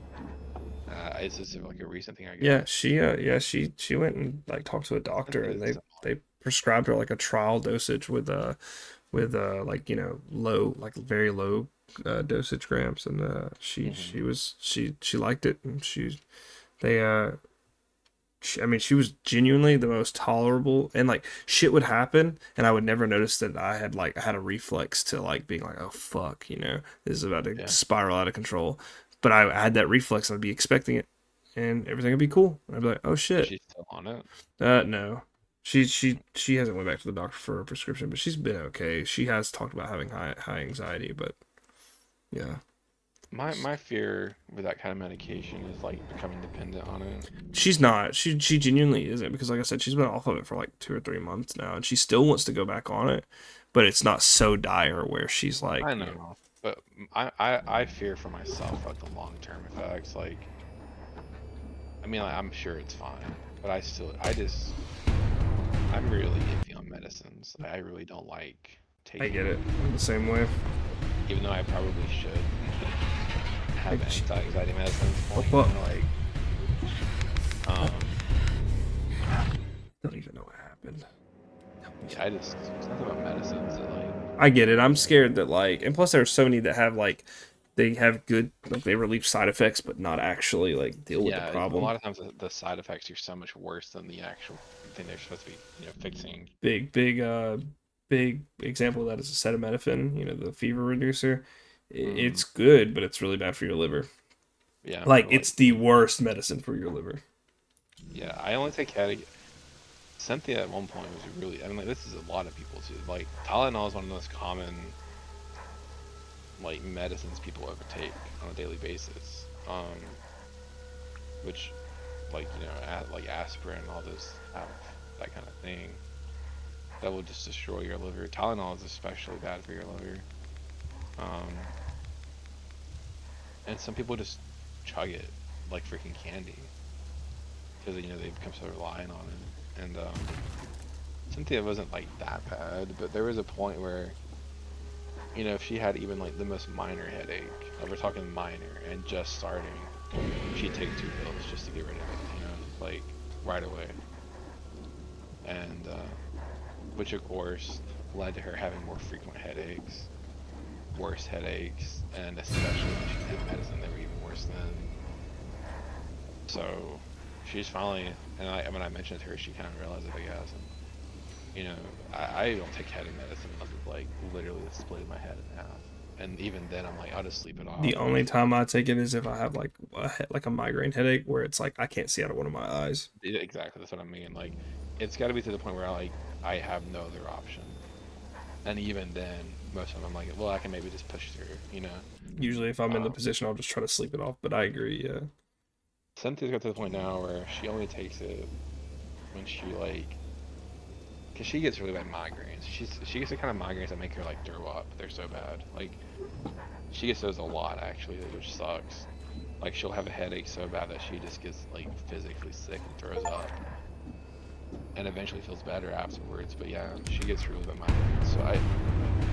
It's just like a recent thing, I Yeah, guess. she went and like talked to a doctor, and Cynthia's they prescribed her like a trial dosage with like, you know, low, like very low dosage grams, and she liked it, and they I mean, she was genuinely the most tolerable, and like shit would happen, and I would never notice that I had a reflex to like being like, oh fuck, you know, this is about to yeah. spiral out of control. But I had that reflex, I'd be expecting it, and everything would be cool. I'd be like, oh Is shit. she still on it? No, she hasn't went back to the doctor for a prescription, but she's been okay. She has talked about having high anxiety, but yeah. My fear with that kind of medication is like becoming dependent on it. She's not. She genuinely isn't because, like I said, she's been off of it for like 2 or 3 months now, and she still wants to go back on it, but it's not so dire where she's like, I you know, know, but I fear for myself like the long term effects. Like, I mean, like, I'm sure it's fine, but I'm really iffy on medicines. I really don't like I taking, get it. I'm the same way. even though I probably should have anxiety medicine at this point, What? you know, like, Don't even know what happened. yeah, something about medicines that like, I get it. I'm scared that like, and plus there's so many that have like, they have good, like they relieve side effects, but not actually like deal with the yeah, a problem. lot of times the side effects are so much worse than the actual thing they're supposed to be, you know, fixing. Big example of that is acetaminophen. You know, the fever reducer. Mm, It's good, but it's really bad for your liver. yeah, Like or like, it's the worst medicine for your liver. yeah, I only take headache. Cynthia at one point was really, I mean, like, this is a lot of people too. Like, Tylenol is one of the most common, like, medicines people overtake on a daily basis. Which, like, you know, like aspirin and all those have that kind of thing. That will just destroy your liver. Tylenol is especially bad for your liver. Um, and some people just chug it like freaking candy. Because, you know, they've become so reliant on it. And, Cynthia wasn't like that bad, but there was a point where, you know, if she had even like the most minor headache, like we're talking minor and just starting, she'd take 2 pills just to get rid of it, you know, like right away. And which of course led to her having more frequent headaches, worse headaches, and especially when she took medicine, they were even worse then. So she's finally, and when I mentioned it to her, she kind of realized it, I guess. And, you know, I don't take headache medicine unless it's like literally splitting my head in half. And even then, I'm like, I'll just sleep it off. The only time I take it is if I have like like a migraine headache where it's like I can't see out of one of my eyes. Yeah, exactly, that's what I mean. Like, it's got to be to the point where I have no other option. And even then, most of them I'm like, well, I can maybe just push through, you know. Usually, if I'm in the position, I'll just try to sleep it off. But I agree, yeah. Cynthia's got to the point now where she only takes it when she like, cause she gets really bad migraines. She gets the kind of migraines that make her like throw up. They're so bad. Like, she gets those a lot actually, which sucks. Like, she'll have a headache so bad that she just gets like physically sick and throws up, and eventually feels better afterwards. But yeah, she gets really bad migraines. So I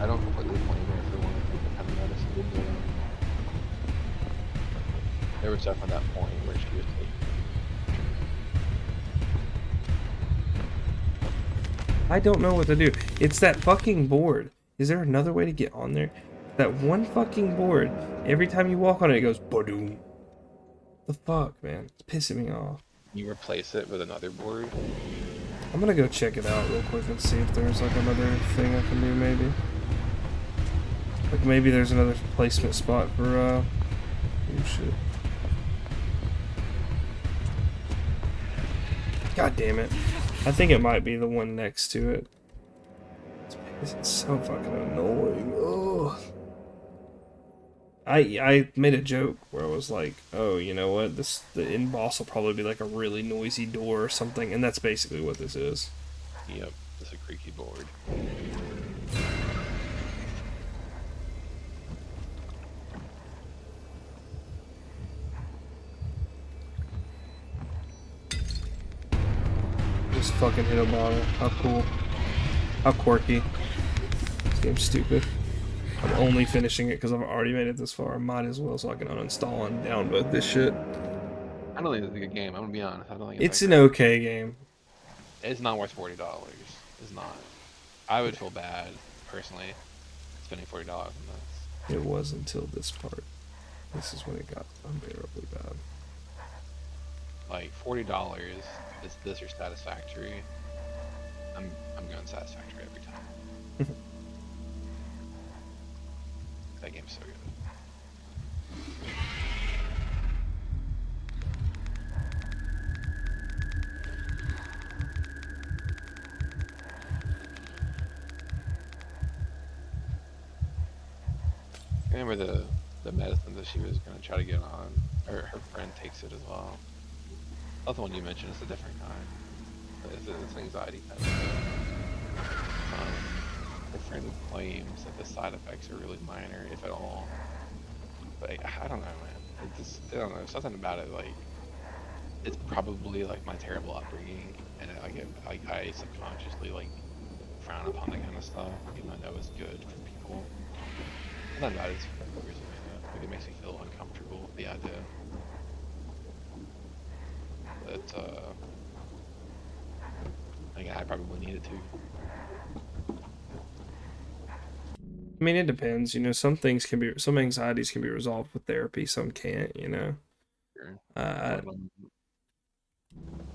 don't completely blame her for wanting to take the kind of medicine. But, there was definitely that point where she was taking. I don't know what to do. It's that fucking board. Is there another way to get on there? That one fucking board. Every time you walk on it, it goes boom. The fuck, man? It's pissing me off. You replace it with another board. I'm gonna go check it out real quick and see if there's like another thing I can do, maybe. Like maybe there's another placement spot for oh shit. God damn it. I think it might be the one next to it. It's so fucking annoying. Ugh. I made a joke where I was like, oh, you know what? The end boss will probably be like a really noisy door or something, and that's basically what this is. Yep, it's a creaky board. Just fucking hit a bottle. How cool. How quirky. This game's stupid. I'm only finishing it because I've already made it this far. I might as well so I can uninstall and download this shit. I don't think it's a good game. I'm gonna be honest. I don't think It's that an great. okay game. It's not worth $40. It's not. I would feel bad personally spending $40 on this. It was until this part. This is when it got unbearably bad. Like $40 is this or Satisfactory. I'm going Satisfactory every time. That game's so good. I remember the medicine that she was gonna try to get on, or her friend takes it as well. That's the one you mentioned. It's a different kind. It's an anxiety kind of thing. Her friend claims that the side effects are really minor, if at all. But I don't know, man. I don't know. Something about it, like, it's probably like my terrible upbringing, and I subconsciously like frown upon that kind of stuff, even though I know it's good for people. Not about it, it's weird to me, like it makes me feel uncomfortable with the idea that like I probably need it too. I mean, it depends. You know, some things can be, some anxieties can be resolved with therapy, some can't. You know. Sure. Uh,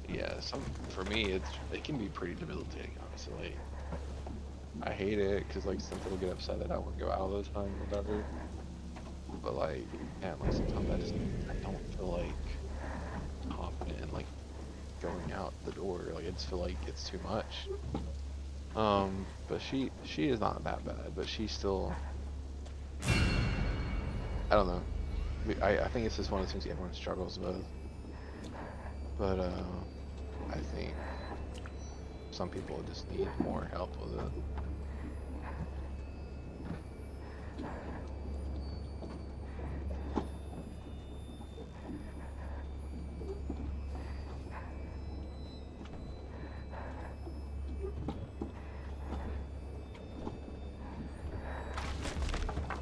Yeah, for me it can be pretty debilitating, honestly. Like, I hate it because like some people get upset that I wouldn't go out all the time or whatever. But like, man, like sometimes I don't feel like confident in like going out the door. Like I just feel like it's too much. But she is not that bad, but she's still, I don't know. I think it's just one of the things everyone struggles with. But I think some people just need more help with it.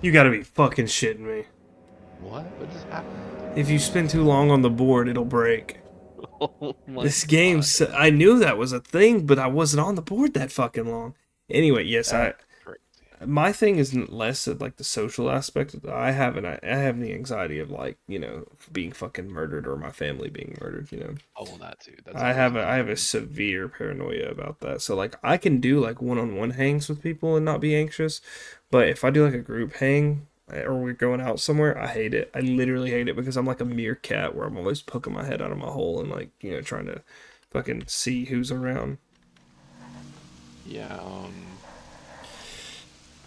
you gotta be fucking shitting me. What? What just happened? If you spend too long on the board, it'll break. Oh my This game, God. I knew that was a thing, but I wasn't on the board that fucking long. Anyway, yes, That's crazy. my thing isn't less of like the social aspect. I have the anxiety of like, you know, being fucking murdered or my family being murdered. You know, Oh, well, that too. That's I always have a a I have a concern. severe paranoia about that. So like I can do like one-on-one hangs with people and not be anxious, but if I do like a group hang or we're going out somewhere, I hate it. I literally hate it because I'm like a meerkat where I'm always poking my head out of my hole and like, you know, trying to fucking see who's around. Yeah,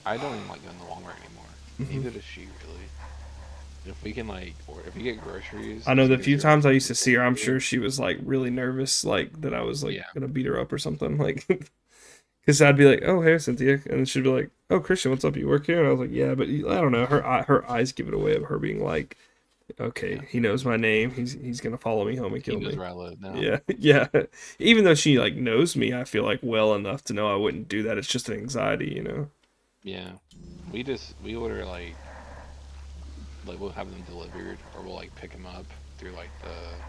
I don't even like going to Walmart anymore. Neither does she really. If we can like, or if we get groceries I as know the soon as few you're times I used to able see her, I'm to, sure she was like really nervous, like that I was like yeah, gonna beat her up or something. Like, because I'd be like, "Oh, hey, Cynthia," and she'd be like, "Oh, Christian, what's up? You work here?" And I was like, "Yeah," but I don't know. Her eyes give it away of her being like, yeah. "Okay, he knows my name. He's gonna follow me home and He kill knows me." where I live now. Yeah, yeah. Even though she like knows me, I feel like well enough to know I wouldn't do that. It's just an anxiety, you know. Yeah, we order like we'll have them delivered, or we'll like pick them up through like the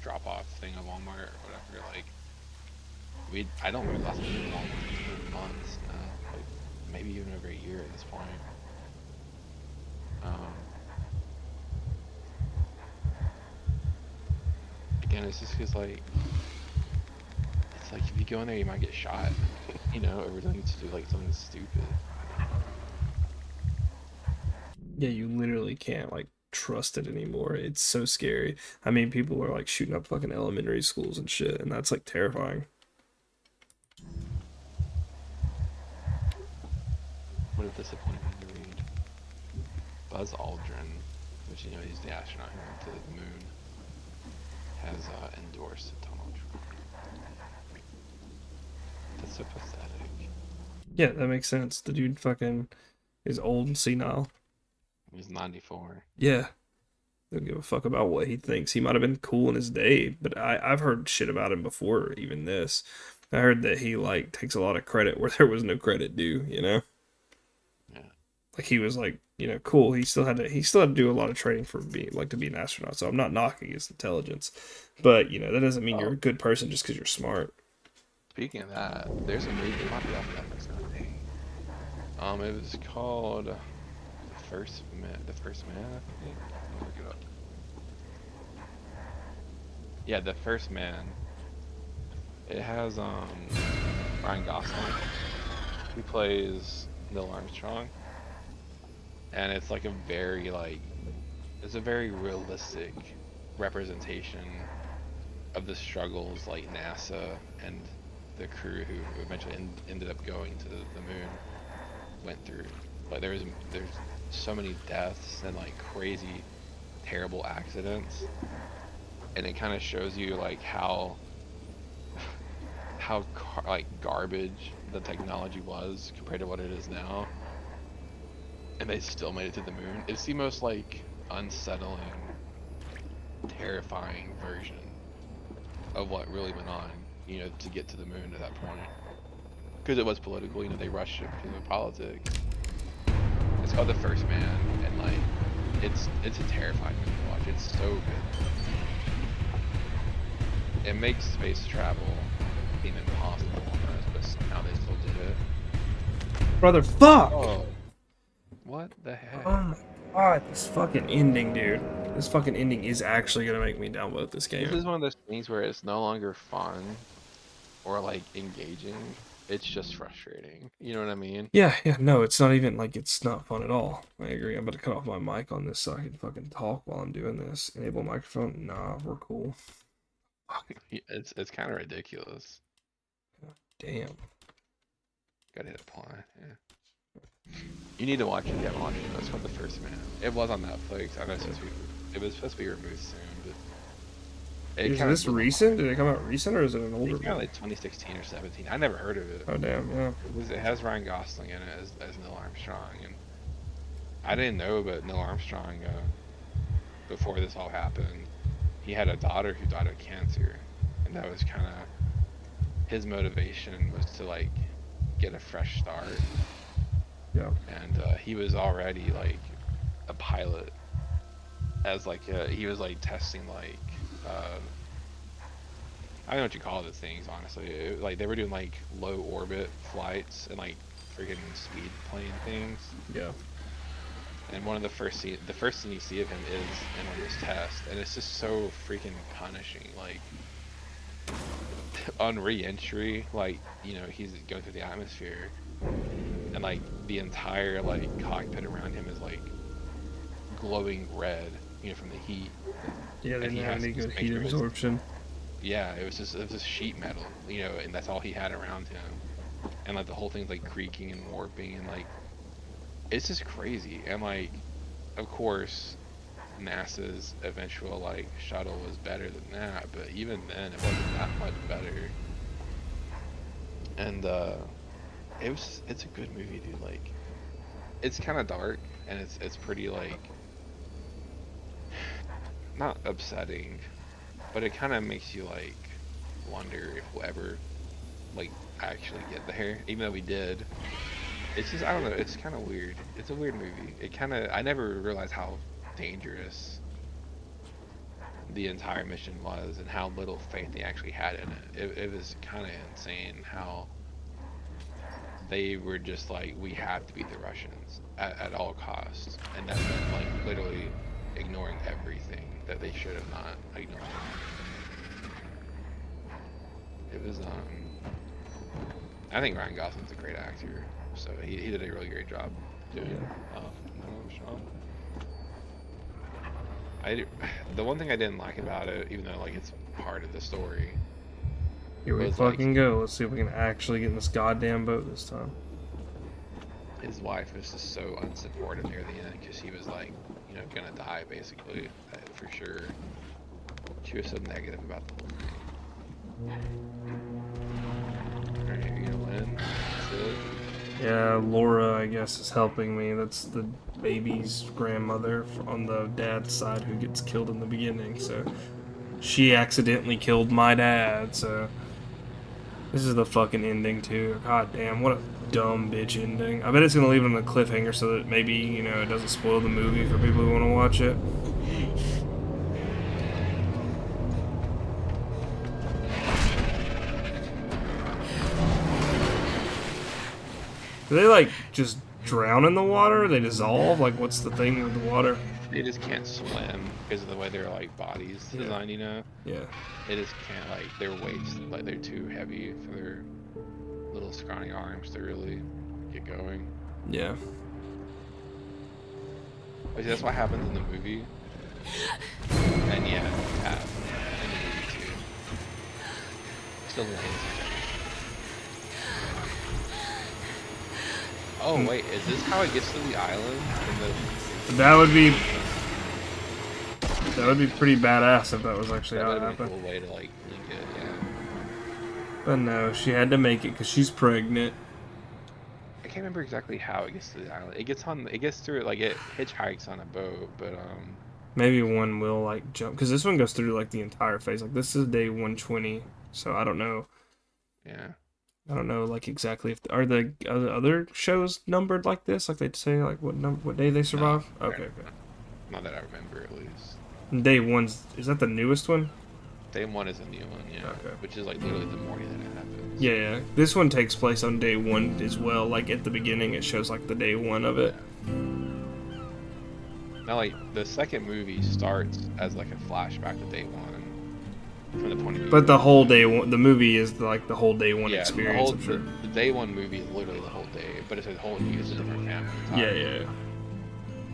drop off thing at Walmart or whatever. Like I don't remember the last time we went to Walmart. It's been months now, like maybe even over a year at this point. Um, Again, it's just because like it's like if you go in there, you might get shot. You know, or doing to do like something stupid. Yeah, you literally can't like trust it anymore. It's so scary. I mean, people are like shooting up fucking elementary schools and shit, and that's like terrifying. What a disappointment to read. Buzz Aldrin, which you know he's the astronaut who went to the moon, has endorsed Donald Trump. That's so pathetic. Yeah, that makes sense. The dude fucking is old and senile. He's 94. Yeah, don't give a fuck about what he thinks. He might have been cool in his day, but I've heard shit about him before even this. I heard that he like takes a lot of credit where there was no credit due, you know? Yeah. Like he was like, you know, cool. He still had to do a lot of training for being like to be an astronaut. So I'm not knocking his intelligence. But, you know, that doesn't mean you're Oh, a good person just because you're smart. speaking of that, there's a movie. It might be off Netflix now. Dang. It was called The First Man. The First Man, I think. Let me look it up. Yeah, The First Man. It has Ryan Gosling, who plays Neil Armstrong, and it's like a very like it's a very realistic representation of the struggles like NASA and the crew who eventually ended up going to the moon went through. Like there's so many deaths and like crazy terrible accidents, and it kind of shows you like like garbage the technology was compared to what it is now, and they still made it to the moon. It's the most like unsettling, terrifying version of what really went on, you know, to get to the moon at that point. Because it was political, you know, they rushed it because of politics. It's called The First Man, and like, it's a terrifying movie to watch. It's so good. It makes space travel seem impossible almost, but somehow they still did it. Brother, fuck! Oh, what the heck? Oh my god, this fucking ending, dude. This fucking ending is actually gonna make me download this game. This is one of those things where it's no longer fun or like engaging. It's just frustrating. You know what I mean? Yeah, no, it's not even like it's not fun at all. I agree. I'm about to cut off my mic on this so I can fucking talk while I'm doing this. Enable microphone. Nah, we're cool. It's kind of ridiculous. Damn. Gotta hit apply. Yeah. You need to watch it if you haven't watched it. It's called The First Man. It was on Netflix. I know it was supposed to be removed soon, but Is this recent? Did it come out recent or is it an older It's kind of like 2016 or 17. I never heard of it. Oh damn, yeah. It has Ryan Gosling in it as Neil Armstrong, and I didn't know about Neil Armstrong before this all happened. He had a daughter who died of cancer, and that was kind of his motivation was to like get a fresh start. Yeah. And he was already like a pilot, as like he was like testing like I don't know what you call those things, honestly. Like they were doing like low orbit flights and like freaking speed plane things. Yeah. And one of the first thing you see of him is in on this test, and it's just so freaking punishing. Like on re-entry, like you know he's going through the atmosphere, and like the entire like cockpit around him is like glowing red, you know, from the heat. Yeah, they And he didn't have has any to good make heat sure his- absorption. Yeah, it was just sheet metal, you know, and that's all he had around him. And like the whole thing's like creaking and warping, and like it's just crazy. And like, of course, NASA's eventual like shuttle was better than that, but even then it wasn't that much better. And it's a good movie, dude. Like, it's kind of dark and it's pretty like not upsetting, but it kind of makes you like wonder if we'll ever like actually get there, even though we did. It's just, I don't know, it's kind of weird. It's a weird movie. I never realized how dangerous the entire mission was and how little faith they actually had in it. It was kind of insane how they were just like, we have to beat the Russians at all costs. And that meant like literally ignoring everything that they should have not ignored. It was, I think Ryan Gosling's a great actor, so he did a really great job doing the one thing I didn't like about it, even though like it's part of the story, Here we was, fucking like, go. Let's see if we can actually get in this goddamn boat this time. his wife was just so unsupportive near the end because he was like, you know, gonna die basically, for sure. She was so negative about the whole thing. Alright, you're gonna win. That's it. Yeah, Laura, I guess, is helping me. That's the baby's grandmother on the dad's side who gets killed in the beginning, so she accidentally killed my dad, so this is the fucking ending too. God damn, what a dumb bitch ending. I bet it's gonna leave it on a cliffhanger so that maybe, you know, it doesn't spoil the movie for people who want to watch it. Do they like just drown in the water? They dissolve? Like what's the thing with the water? They just can't swim because of the way their like bodies Yeah. designed, you know? Yeah. They just can't, like, their weights, like, they're too heavy for their little scrawny arms to really get going. Yeah. But see, that's what happens in the movie. And yeah, in the movie too. Still lands. Oh wait, is this how it gets to the island? That would be pretty badass if that was actually That how would it have been a happened. cool way to like link it, yeah. But no, she had to make it because she's pregnant. I can't remember exactly how it gets to the island. It gets through it, like it hitchhikes on a boat, but Maybe one will like jump because this one goes through like the entire phase. Like this is day 120, so I don't know. Yeah. I don't know like exactly if are the other shows numbered like this, like they'd say like what day they No, survive. Okay, okay. not that I remember at least. And day one's is that the newest one? Day one is a new one, yeah. Okay. Which is like literally the morning that it happens. Yeah, yeah. This one takes place on day one as well. Like at the beginning, it shows like the day one of it. Now, like the second movie starts as like a flashback to day one from the point of view. But the whole day one, the movie is like the whole day one yeah, experience. the, I'm sure. the day one movie is literally the whole day, but it's a different family. Yeah, yeah.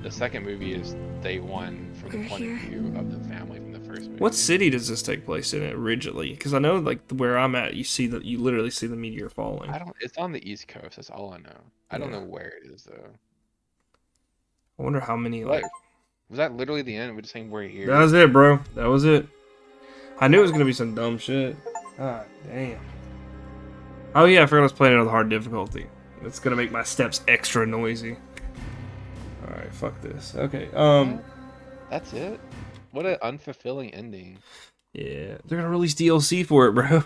The second movie is day one from They're the point here. of view of the family from the first movie. What city does this take place in originally? Because I know like where I'm at, you literally see the meteor falling. It's on the East Coast. That's all I know. I don't know where it is though. I wonder how many like. Was that literally the end? We're just saying we're here. That was it, bro. That was it. I knew it was gonna be some dumb shit. God damn. Oh yeah, I forgot I was playing it on the hard difficulty. It's gonna make my steps extra noisy. All right, fuck this. Okay. That's it. What an unfulfilling ending. Yeah, they're gonna release DLC for it, bro.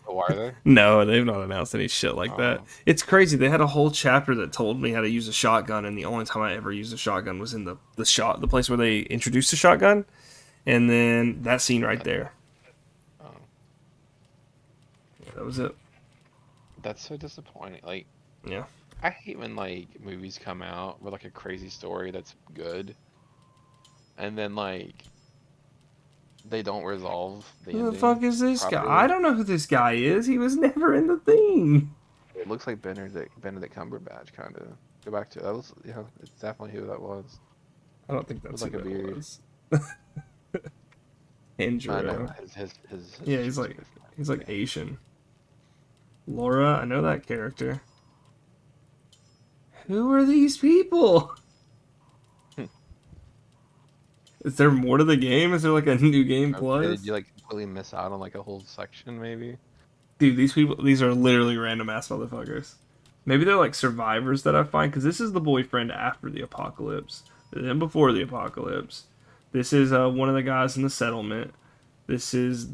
Oh, are they? No, they've not announced any shit like that. Oh. It's crazy. They had a whole chapter that told me how to use a shotgun, and the only time I ever used a shotgun was in the place where they introduced the shotgun, and then that scene right there. Oh, Yeah, that was it. that's so disappointing. Like, Yeah. I hate when like movies come out with like a crazy story that's good, and then like they don't resolve the Who the ending fuck is this guy? properly. I don't know who this guy is. He was never in the thing. It looks like Benedict Cumberbatch kind of. Go back to that was it's definitely who that was. I don't think that's With, like, who a that beard. was. I know Andrew. his Yeah, he's like Asian. Laura, I know that character. Who are these people? Is there more to the game? Is there like a new game plus? Did you like completely miss out on like a whole section maybe? Dude, these are literally random ass motherfuckers. Maybe they're like survivors that I find, because this is the boyfriend after the apocalypse, then before the apocalypse. This is one of the guys in the settlement. This is